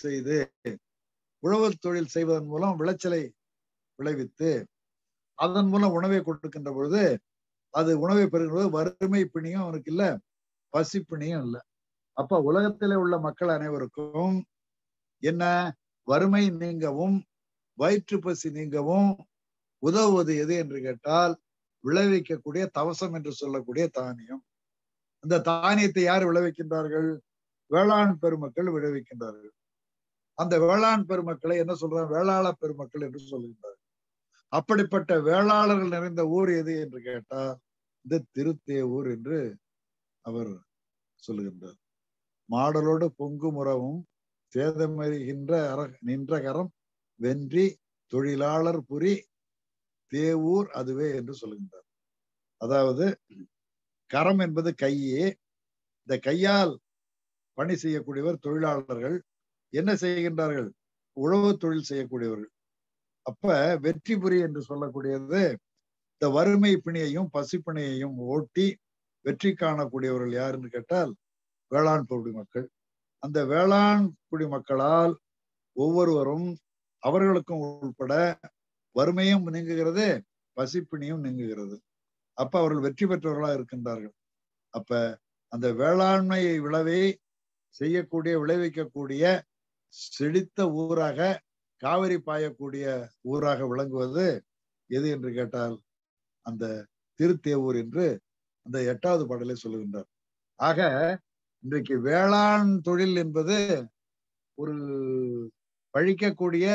செய்வதன் மூலம் விளைச்சலை விளைவித்து அதன் மூலம் உணவை கொடுக்கின்ற பொழுது அது உணவை பெறுகிறது. வறுமை பிணியும் அவனுக்கு இல்ல, பசி பிணியும் இல்லை. அப்ப உலகத்திலே உள்ள மக்கள் அனைவருக்கும் என்ன, வறுமை நீங்கவும் வயிற்று பசி நீங்கவும் உதவுவது எது என்று கேட்டால் விளைவிக்கக்கூடிய தவசம் என்று சொல்லக்கூடிய தானியம். அந்த தானியத்தை யார் விளைவிக்கின்றார்கள், வேளாண் பெருமக்கள் விளைவிக்கின்றார்கள். அந்த வேளாண் பெருமக்களை என்ன சொல்றாங்க, வேளாள பெருமக்கள் என்று சொல்கின்றார்கள். அப்படிப்பட்ட வேளாளர்கள் நிறைந்த ஊர் எது என்று கேட்டால் இந்த திருத்தேவூர் என்று அவர் சொல்லுகின்றார். மாடலோடு பொங்குமுறவும் சேதமறிகின்ற நின்ற கரம் வென்றி தொழிலாளர் புரி தேவூர் அதுவே என்று சொல்லுகின்றார். அதாவது கரம் என்பது கையே. இந்த கையால் பணி செய்யக்கூடியவர் தொழிலாளர்கள். என்ன செய்கின்றார்கள்? உழவு தொழில் செய்யக்கூடியவர்கள். அப்ப வெற்றி புரி என்று சொல்லக்கூடியது இந்த வறுமை பிணியையும் பசிப்பிணியையும் ஓட்டி வெற்றி காணக்கூடியவர்கள் யாருன்னு கேட்டால் வேளாண் குடிமக்கள். அந்த வேளாண் குடிமக்களால் ஒவ்வொருவரும் அவர்களுக்கும் உட்பட வறுமையும் நீங்குகிறது, பசிப்பிணியும் நீங்குகிறது. அப்ப அவர்கள் வெற்றி பெற்றவர்களாக இருக்கின்றார்கள். அப்ப அந்த வேளாண்மையை விளைவிக்கக்கூடிய செழித்த ஊராக, காவிரி பாயக்கூடிய ஊராக விளங்குவது எது என்று கேட்டால் அந்த திருத்தேவூர் என்று அந்த 8வது பாடலை சொல்லுகின்றார். ஆக இன்றைக்கு வேளாண் தொழில் என்பது ஒரு பழிக்கக்கூடிய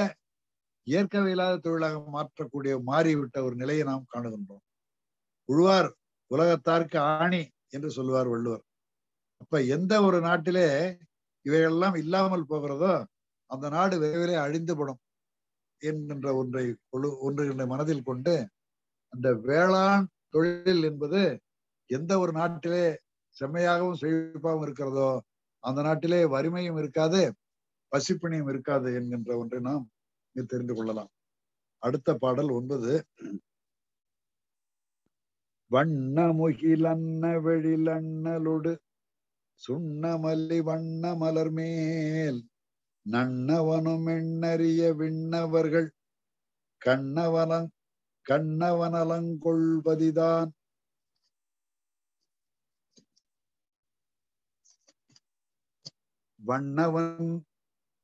ஏற்கவே இல்லாத தொழிலாக மாறிவிட்ட ஒரு நிலையை நாம் காணுகின்றோம். உழுவார் உலகத்தார்க்கு ஆணி என்று சொல்லுவார் வள்ளுவர். அப்ப எந்த ஒரு நாட்டிலே இவைகளெல்லாம் இல்லாமல் போகிறதோ அந்த நாடு விரைவிலே அழிந்துபடும் என்கின்ற ஒன்றை மனதில் கொண்டு அந்த வேளாண் தொழில் என்பது எந்த ஒரு நாட்டிலே செம்மையாகவும் செழிப்பாகவும் இருக்கிறதோ அந்த நாட்டிலே வறுமையும் இருக்காது, பசிப்பிணியும் இருக்காது என்கின்ற ஒன்றை நாம் தெரிந்து கொள்ளலாம். அடுத்த பாடல் 9. வண்ணமுகிலன்ன வெளிலண்ணலொடு சுண்ணமல்லி வண்ண மலர் மேல் நன்னவனும் எண்ணறிய விண்ணவர்கள் கண்ணவனலங்கொள்வதிதான்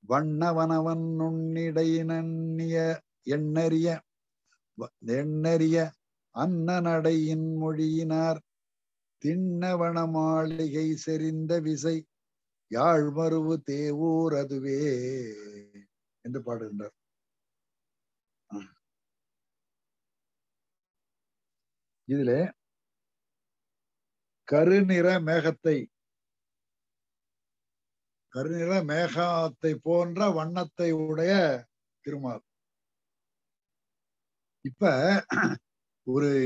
வண்ணவனவன் நுண்ணிடையினன்னிய எண்ணறிய அன்னநடையின் மொழியினார் திண்ணவன மாளிகை செறிந்த விசை யாழ்மருவு தேவூர் அதுவே என்று பாடுகின்றார். இதிலே கருநிற மேகத்தை போன்ற வண்ணத்தை உடைய திருமால். இப்ப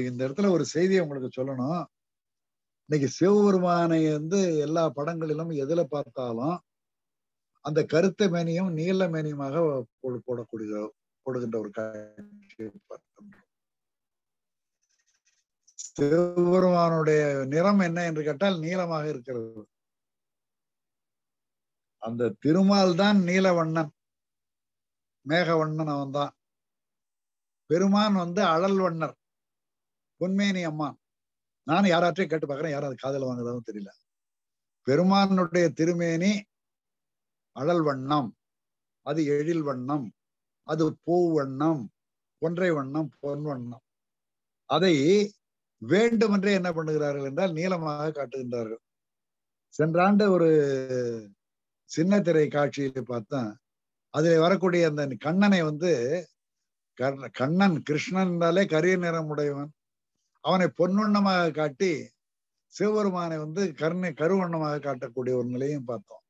இந்த இடத்துல ஒரு செய்தியை உங்களுக்கு சொல்லணும். இன்னைக்கு சிவபெருமானை எல்லா படங்களிலும் எதுல பார்த்தாலும் அந்த கருத்த மேனியும் நீல மேனியுமாக போடுகின்ற ஒரு காட்சி பார்க்கின்றோம். சிவபெருமானுடைய நிறம் என்ன என்று கேட்டால் நீலமாக இருக்கிறது. அந்த திருமால் தான் நீலவண்ணன், மேகவண்ணன். அவன் தான். பெருமான் அழல் வண்ணர், பொன்மேனி அம்மான். நானும் யாராற்றையும் கேட்டு பார்க்கிறேன், யாரும் அது காதல வாங்குறதும் தெரியல. பெருமானுடைய திருமேனி அழல் வண்ணம், அது எழில் வண்ணம், அது பூ வண்ணம், ஒன்றை வண்ணம், பொன் வண்ணம். அதை வேண்டுமென்றே என்ன பண்ணுகிறார்கள் என்றால் நீளமாக காட்டுகின்றார்கள். சென்ற ஆண்டு ஒரு சின்ன திரை காட்சியில பார்த்தேன். அதுல வரக்கூடிய அந்த கண்ணனை கண்ணன் கிருஷ்ணன் என்றாலே கரிய நிறம் உடையவன், அவனை பொன்வண்ணமாக காட்டி சிவபெருமானை கருவண்ணமாக காட்டக்கூடிய ஒரு நிலையும் பார்த்தோம்.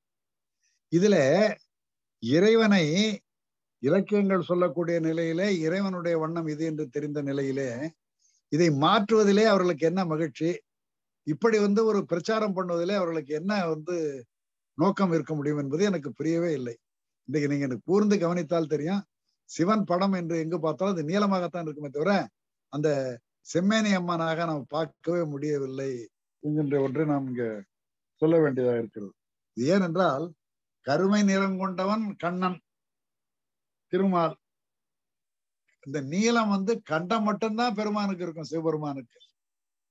இதுல இறைவனை இலக்கியங்கள் சொல்லக்கூடிய நிலையிலே இறைவனுடைய வண்ணம் இது என்று தெரிந்த நிலையிலே இதை மாற்றுவதிலே அவர்களுக்கு என்ன மகிழ்ச்சி, இப்படி ஒரு பிரச்சாரம் பண்ணுவதிலே அவர்களுக்கு என்ன நோக்கம் இருக்க முடியும் என்பது எனக்கு புரியவே இல்லை. இன்றைக்கு நீங்க எனக்கு கூர்ந்து கவனித்தால் தெரியும், சிவன் படம் என்று எங்கு பார்த்தாலும் அது நீளமாகத்தான் இருக்குமே தவிர அந்த செம்மேனி அம்மனாக நாம் பார்க்கவே முடியவில்லை என்கின்ற ஒன்றை நாம் இங்க சொல்ல வேண்டியதாக இருக்கிறது. ஏனென்றால் கருமை நிறம் கொண்டவன் கண்ணன் திருமால். இந்த நீலம் கண்டம் மட்டும்தான் பெருமானுக்கு இருக்கும், சிவபெருமானுக்கு.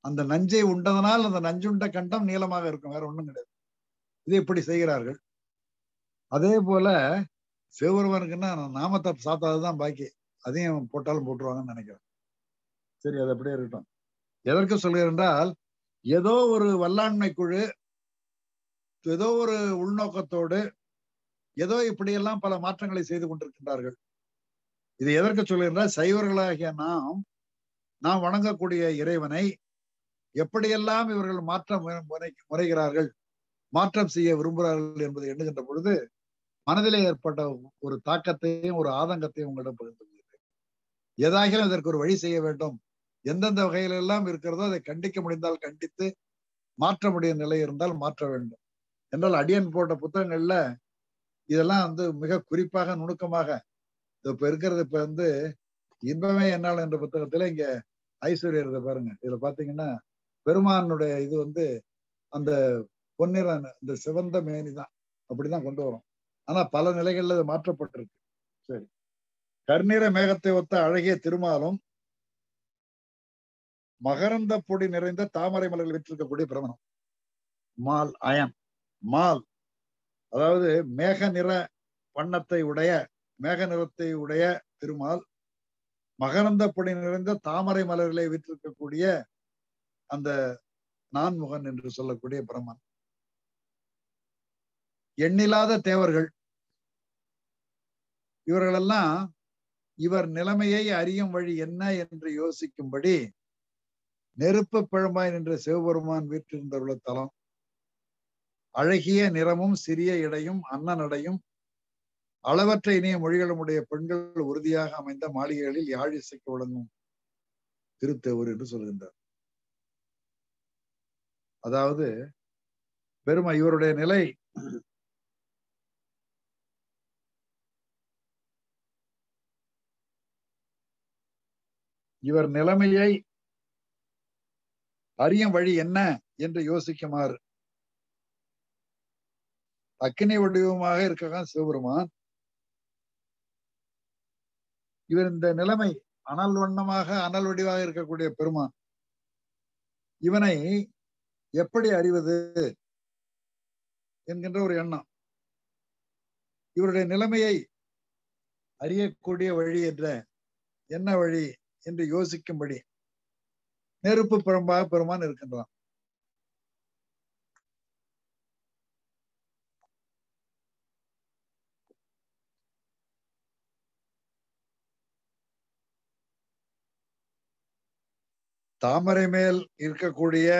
அந்த நஞ்சை உண்டதனால் அந்த நஞ்சுண்ட கண்டம் நீளமாக இருக்கும், வேற ஒண்ணும் கிடையாது. இது இப்படி செய்கிறார்கள். அதே போல சிவபெருமானுக்குன்னா நாமத்தை சாத்தாதுதான் பாக்கி, அதையும் போட்டாலும் போட்டுருவாங்கன்னு நினைக்கிறேன். சரி, அது அப்படியே இருக்கட்டும். எதற்கு சொல்கிறேன் என்றால், ஏதோ ஒரு வல்லாண்மை குழு ஏதோ ஒரு உள்நோக்கத்தோடு ஏதோ இப்படியெல்லாம் பல மாற்றங்களை செய்து கொண்டிருக்கின்றார்கள். இது எதற்கு சொல்லுகின்றால், சைவர்களாகிய நாம் வணங்கக்கூடிய இறைவனை எப்படியெல்லாம் இவர்கள் மாற்றம் முறைகிறார்கள், மாற்றம் செய்ய விரும்புகிறார்கள் என்பதை எண்ணுகின்ற பொழுது மனதிலே ஏற்பட்ட ஒரு தாக்கத்தையும் ஒரு ஆதங்கத்தையும் உங்களிடம் பகிர்ந்து கொள்கிறேன். ஏதாகிலும் இதற்கு ஒரு வழி செய்ய வேண்டும். எந்தெந்த வகையிலெல்லாம் இருக்கிறதோ அதை கண்டிக்க முடிந்தால் கண்டித்து, மாற்ற முடியும் நிலை இருந்தால் மாற்ற வேண்டும் என்றால், அடியன் போட்ட புத்தகங்கள்ல இதெல்லாம் மிக குறிப்பாக நுணுக்கமாக இப்ப இருக்கிறது. இப்ப இன்பமே என்னால் என்ற புத்தகத்துல இங்க ஐஸ்வர்யத்தை பாருங்க. இதுல பாத்தீங்கன்னா பெருமானுடைய இது அந்த பொன்னிற இந்த சிவந்த மேனி தான், அப்படிதான் கொண்டு வரும். ஆனா பல நிலைகள்ல அது மாற்றப்பட்டிருக்கு. சரி, கர்நிற மேகத்தை ஒத்த அழகிய திருமாலும் மகரந்த பொடி நிறைந்த தாமரை மலர்கள் விற்றிருக்கக்கூடிய பிரமணம். மால் அயன் மால், அதாவது மேக நிற வண்ணத்தை உடைய, மேக நிறத்தை உடைய திருமால், மகரந்த பொடி நிறைந்த தாமரை மலர்களை விற்றிருக்கக்கூடிய அந்த நான்முகன் என்று சொல்லக்கூடிய பிரம்மன். எண்ணில்லாத தேவர்கள் இவர்களெல்லாம் இவர் நிலைமையை அறியும் வழி என்ன என்று யோசிக்கும்படி நெருப்பு பிழம்பாய் நின்ற சிவபெருமான் வீற்றிருந்துள்ள தலம். அழகிய நிறமும் சிறிய இடையும் அன்னநடையும் அளவற்ற இனிய மொழிகளும் உடைய பெண்கள் உறுதியாக அமைந்த மாளிகைகளில் யாழ் இசைக்க விளங்கும் திருத்தேவர் என்று சொல்கின்றார். அதாவது பெருமை இவருடைய நிலை இவர் நிலைமையை அறியும் வழி என்ன என்று யோசிக்குமாறு அக்கினி வடிவமாக இருக்க சிவபெருமான் இவர் இந்த நிலைமை அனல் வண்ணமாக அனல் வடிவாக இருக்கக்கூடிய பெருமான் இவனை எப்படி அறிவது என்கின்ற ஒரு எண்ணம். இவருடைய நிலைமையை அறியக்கூடிய வழி என்ற என்ன வழி என்று யோசிக்கும்படி நெருப்பு பிழம்பாக பெருமான் இருக்கின்றான். தாமரை மேல் இருக்கக்கூடிய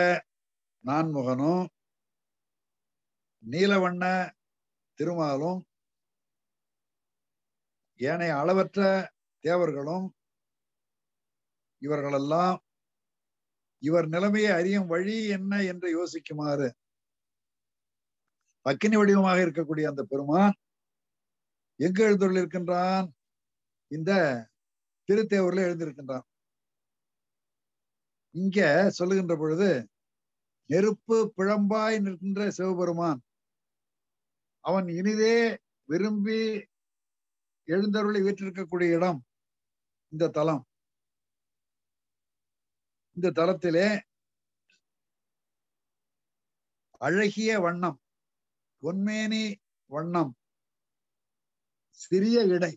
நான்முகனும் நீலவண்ண திருமாலும் ஏனைய அளவற்ற தேவர்களும் இவர்களெல்லாம் இவர் நிலைமையை அறியும் வழி என்ன என்று யோசிக்குமாறு அக்கினி வடிவமாக இருக்கக்கூடிய அந்த பெருமான் எங்கு எழுந்துள்ளிருக்கின்றான்? இந்த திருத்தேவூர்ல எழுந்திருக்கின்றான். இங்க சொல்லுகின்ற பொழுது நெருப்பு பிழம்பாய் நிற்கின்ற சிவபெருமான் அவன் இனிதே விரும்பி எழுந்தருளை வீற்றிருக்கக்கூடிய இடம் இந்த தலம். இந்த தலத்திலே அழகிய வண்ணம், பொன்மேனி வண்ணம், சிறிய இடை,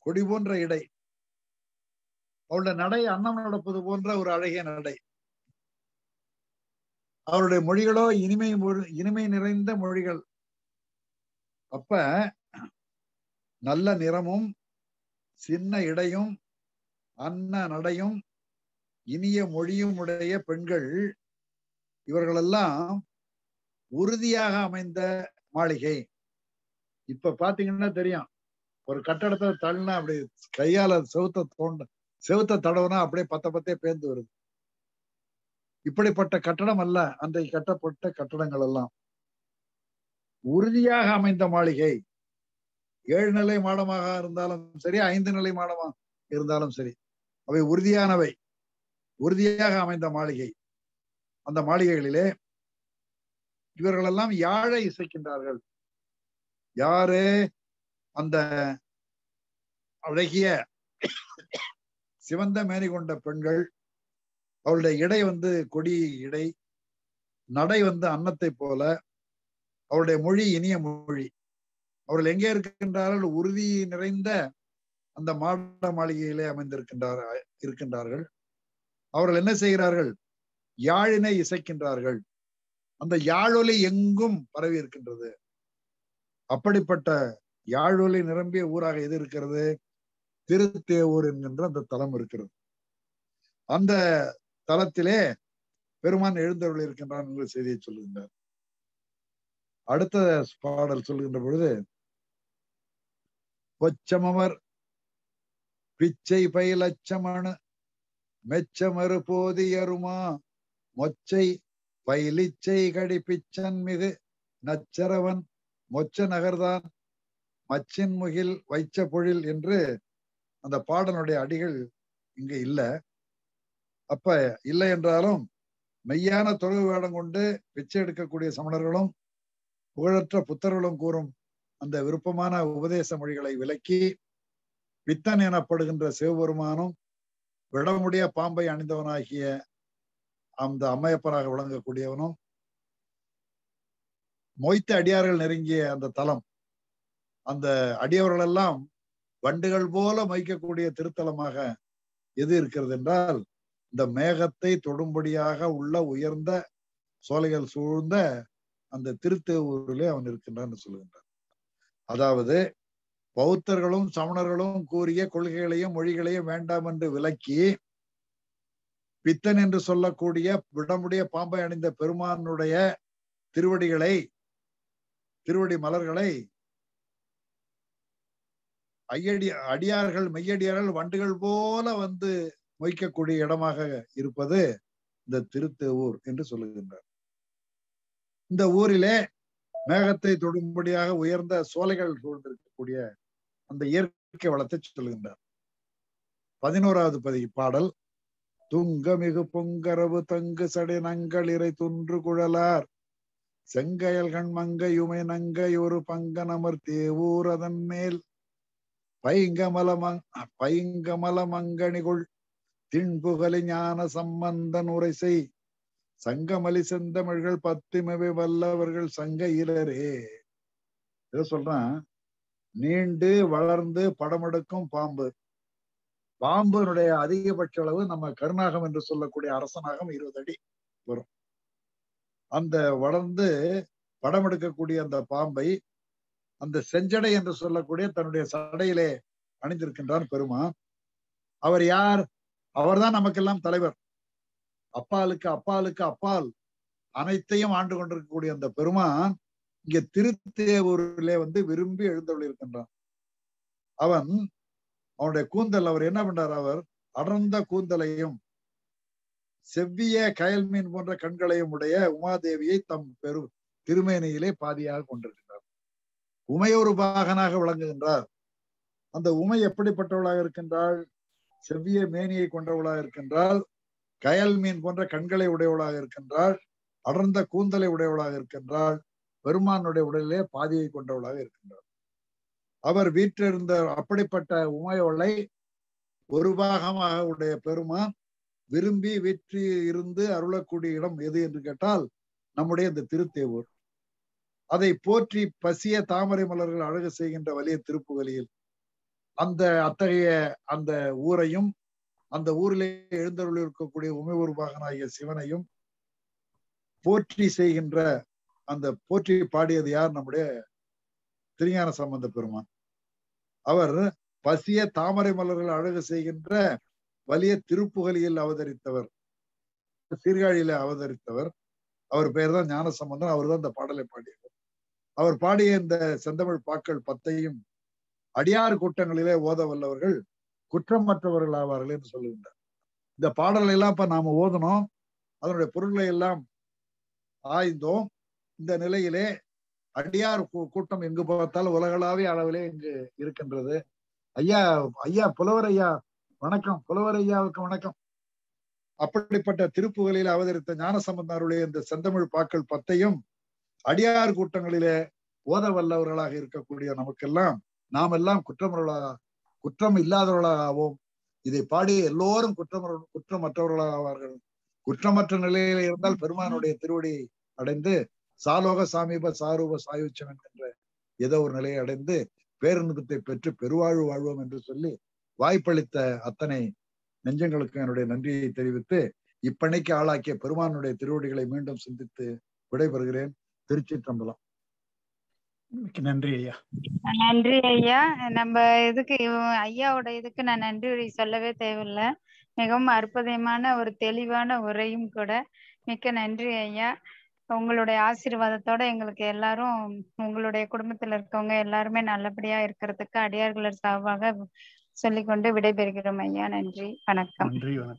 கொடி போன்ற இடை, அவருடைய நடை அன்னம் நடப்பது போன்ற ஒரு அழகிய நடை. அவருடைய மொழிகளோ இனிமை நிறைந்த மொழிகள். அப்ப நல்ல நிறமும் சின்ன இடையும் அன்ன நடையும் இனிய மொழியும் உடைய பெண்கள் இவர்களெல்லாம் உறுதியாக அமைந்த மாளிகை. இப்ப பாத்தீங்கன்னா தெரியும், ஒரு கட்டடத்தை தள்ளினா அப்படி கையால செவுத்த தடவுனா அப்படியே பத்தே பேர்ந்து வருது. இப்படிப்பட்ட கட்டடம் அல்ல அன்றைக்கு கட்டப்பட்ட கட்டடங்கள் எல்லாம். உறுதியாக அமைந்த மாளிகை. 7 நிலை மாடமாக இருந்தாலும் சரி, 5 நிலை மாடமாக இருந்தாலும் சரி, அவை உறுதியானவை, உறுதியாக அமைந்த மாளிகை. அந்த மாளிகைகளிலே இவர்களெல்லாம் யாழை இசைக்கின்றார்கள். யாரு? அந்த அழகிய சிவந்த மேனி கொண்ட பெண்கள். அவளுடைய இடை கொடி இடை, நடை அன்னத்தை போல, அவருடைய மொழி இனிய மொழி. அவர்கள் எங்கே இருக்கின்றார்கள்? உறுதி நிறைந்த அந்த மாட மாளிகையிலே இருக்கின்றார்கள். அவர்கள் என்ன செய்கிறார்கள்? யாழினை இசைக்கின்றார்கள். அந்த யாழொலி எங்கும் பரவி இருக்கின்றது. அப்படிப்பட்ட யாழொலி நிரம்பிய ஊராக எது இருக்கிறது? திருத்தேவூர் என்கின்ற அந்த தலம் இருக்கிறது. அந்த தலத்திலே பெருமான் எழுந்தருள் இருக்கின்றான் என்ற செய்தியை சொல்லுகின்றார். அடுத்த பாடல் சொல்லுகின்ற பொழுது, பொச்சமவர் பிச்சை பயிலச்சமணு மெச்சமறு போதியருமா மொச்சை பயிலிச்சை கடி பிச்சன் மிகு நச்சரவன் மொச்ச நகர்தான் மச்சின் முகில் வைச்ச பொழில் என்று அந்த பாடலுடைய அடிகள் இங்க இல்ல. அப்ப இல்லை என்றாலும் மெய்யான தொழுவு வேடம் கொண்டு பிச்சை எடுக்கக்கூடிய சமணர்களும் புகழற்ற புத்தர்களும் கூறும் அந்த விருப்பமான உபதேச மொழிகளை விலக்கி பித்தன் எனப்படுகின்ற சிவபெருமானும் விடமுடிய பாம்பை அணிந்தவனாகிய அந்த அம்மையப்பனாக விளங்கக்கூடியவனும் மொய்த்த அடியார்கள் நெருங்கிய அந்த தலம், அந்த அடியவர்கள் எல்லாம் வண்டுகள் போல மொய்க்கக்கூடிய திருத்தலமாக எது இருக்கிறது என்றால் இந்த மேகத்தை தொடும்படியாக உள்ள உயர்ந்த சோலைகள் சூழ்ந்த அந்த திருத்தேவூரிலே அவன் இருக்கின்றான் சொல்லுகின்றான். அதாவது பௌத்தர்களும் சமணர்களும் கூறிய கொள்கைகளையும் மொழிகளையும் வேண்டாம் என்று விலக்கி பித்தன் என்று சொல்லக்கூடிய விடமுடைய பாம்பை அணிந்த பெருமானுடைய திருவடி மலர்களை அடியார்கள் மெய்யடியார்கள் வண்டுகள் போல வந்து மொய்க்கக்கூடிய இடமாக இருப்பது இந்த திருத்தேவூர் என்று சொல்லுகின்றார். இந்த ஊரிலே மேகத்தை தொடும்படியாக உயர்ந்த சோலைகள் சூழ்ந்திருக்கக்கூடிய அந்த இயற்கை வளத்தை சொல்லுகின்றார். 11வது பாடல், துங்கமிகு பொங்கரவு தங்கு சடை நங்கள் இறை துன்று குழலார் செங்கயல்கண் மங்கையுமை நங்கை ஒரு பங்கனமர் தேவூர் அதன் மேல் பைங்கமல மங்கணிகுள் திண்புகலி ஞான சம்பந்தன் உரைசை சங்கமலி செந்தமிழ்கள் பத்துமிவை வல்லவர்கள் சங்க இலரே. இத சொல்றான், நீண்டு வளர்ந்து படமெடுக்கும் பாம்பு. பாம்பினுடைய அதிகபட்ச அளவு நம்ம கருநாகம் என்று சொல்லக்கூடிய அரசநாகம் 20 அடி வரும். அந்த வளர்ந்து படம் எடுக்கக்கூடிய அந்த பாம்பை அந்த செஞ்சடை என்று சொல்லக்கூடிய தன்னுடைய சடையிலே அணிந்திருக்கின்றார் பெருமான். அவர் யார்? அவர்தான் நமக்கெல்லாம் தலைவர். அப்பாலுக்கு அப்பாலுக்கு அப்பால் அனைத்தையும் ஆண்டு கொண்டிருக்கக்கூடிய அந்த பெருமான் இங்க திருத்தேவூரிலே வந்து விரும்பி எழுந்தருளி இருக்கின்றான். அவனுடைய கூந்தல், அவர் என்ன பண்றார்? அவர் அடர்ந்த கூந்தலையும் செவ்விய கயல் மீன் போன்ற கண்களையும் உடைய உமாதேவியை தம் திருமேனியிலே பாதியாக கொண்டிருக்கின்றார். உமையொரு பாகனாக விளங்குகின்றார். அந்த உமை எப்படிப்பட்டவளாக இருக்கின்றாள்? செவ்விய மேனியை கொண்டவளாக இருக்கின்றாள், கயல் மீன் போன்ற கண்களை உடையவளாக இருக்கின்றாள், அடர்ந்த கூந்தலை உடையவளாக இருக்கின்றாள், பெருமானுடைய உடலிலே பாதியை கொண்டவளாக இருக்கின்றாள். அவர் வீற்றிருந்த அப்படிப்பட்ட உமையவளை ஒரு பாகமாக உடைய பெருமான் விரும்பி வீற்றி இருந்து அருளக்கூடிய இடம் எது என்று கேட்டால் நம்முடைய இந்த திருத்தேவூர். அதை போற்றி பசிய தாமரை மலர்கள் அழகு செய்கின்ற வலிய திருப்புகலியில் அத்தகைய அந்த ஊரையும் அந்த ஊரிலே எழுந்தருள் இருக்கக்கூடிய உமையூர் பாகனாகிய சிவனையும் போற்றி செய்கின்ற அந்த போற்றி பாடியது யார்? நம்முடைய திருஞான சம்பந்த பெருமான். அவர் பசிய தாமரை மலர்கள் அழகு செய்கின்ற வலிய திருப்புகலியில் அவதரித்தவர், சீர்காழியில அவதரித்தவர். அவர் பெயர் தான் ஞான சம்பந்தன். அவர் தான் இந்த பாடலை பாடியவர். அவர் பாடிய இந்த செந்தமிழ் பாக்கள் 10ஐயும் அடியார் கூட்டங்களிலே ஓத வல்லவர்கள் குற்றமற்றவர்கள் ஆவார்கள் என்று சொல்லுகின்றார். இந்த பாடல்களை எல்லாம் இப்ப நாம ஓதணும், அதனுடைய பொருள்களை எல்லாம் ஆய்ந்தோம். இந்த நிலையிலே அடியார் கூட்டம் எங்கு பார்த்தாலும் உலகளாவிய அளவிலே இங்கு இருக்கின்றது. ஐயா புலவர் ஐயா வணக்கம். புலவர் ஐயாவுக்கு வணக்கம். அப்படிப்பட்ட திருப்புகளில் அவதரித்த ஞானசம்பந்தருடைய இந்த செந்தமிழ் பாக்கள் 10ஐயும் அடியார் கூட்டங்களிலே ஓத வல்லவர்களாக இருக்கக்கூடிய நமக்கெல்லாம் நாம் எல்லாம் குற்றம் இல்லாதவர்களாக ஆவோம். இதை பாடி எல்லோரும் குற்றமற்றவர்களாக ஆவார்கள். குற்றமற்ற நிலையில இருந்தால் பெருமானுடைய திருவடியை அடைந்து சாலோக சாமீப சாரூப சாயுச்சம் என்கின்ற ஏதோ ஒரு நிலையை அடைந்து பேரின்பத்தை பெற்று பெருவாழ்வு வாழ்வோம் என்று சொல்லி வாய்ப்பளித்த அத்தனை நெஞ்சங்களுக்கு என்னுடைய நன்றியை தெரிவித்து இப்பணிக்கு ஆளாக்கிய பெருமானுடைய திருவடிகளை மீண்டும் சிந்தித்து விடைபெறுகிறேன். திருச்சிற்றம்பலம். மிக்க நன்றி ஐயா. நன்றி ஐயா. நம்ம இதுக்கு ஐயாவோட இதுக்கு நான் நன்றி சொல்லவே தேவையில்லை. மிகவும் அற்புதமான ஒரு தெளிவான உரையும் கூட. மிக்க நன்றி ஐயா. உங்களுடைய ஆசீர்வாதத்தோட எங்களுக்கு எல்லாரும், உங்களுடைய குடும்பத்துல இருக்கவங்க எல்லாருமே நல்லபடியா இருக்கிறதுக்கு அடியார்களர் சார்பாக சொல்லிக்கொண்டு விடைபெறுகிறோம் ஐயா. நன்றி, வணக்கம். நன்றி, வணக்கம்.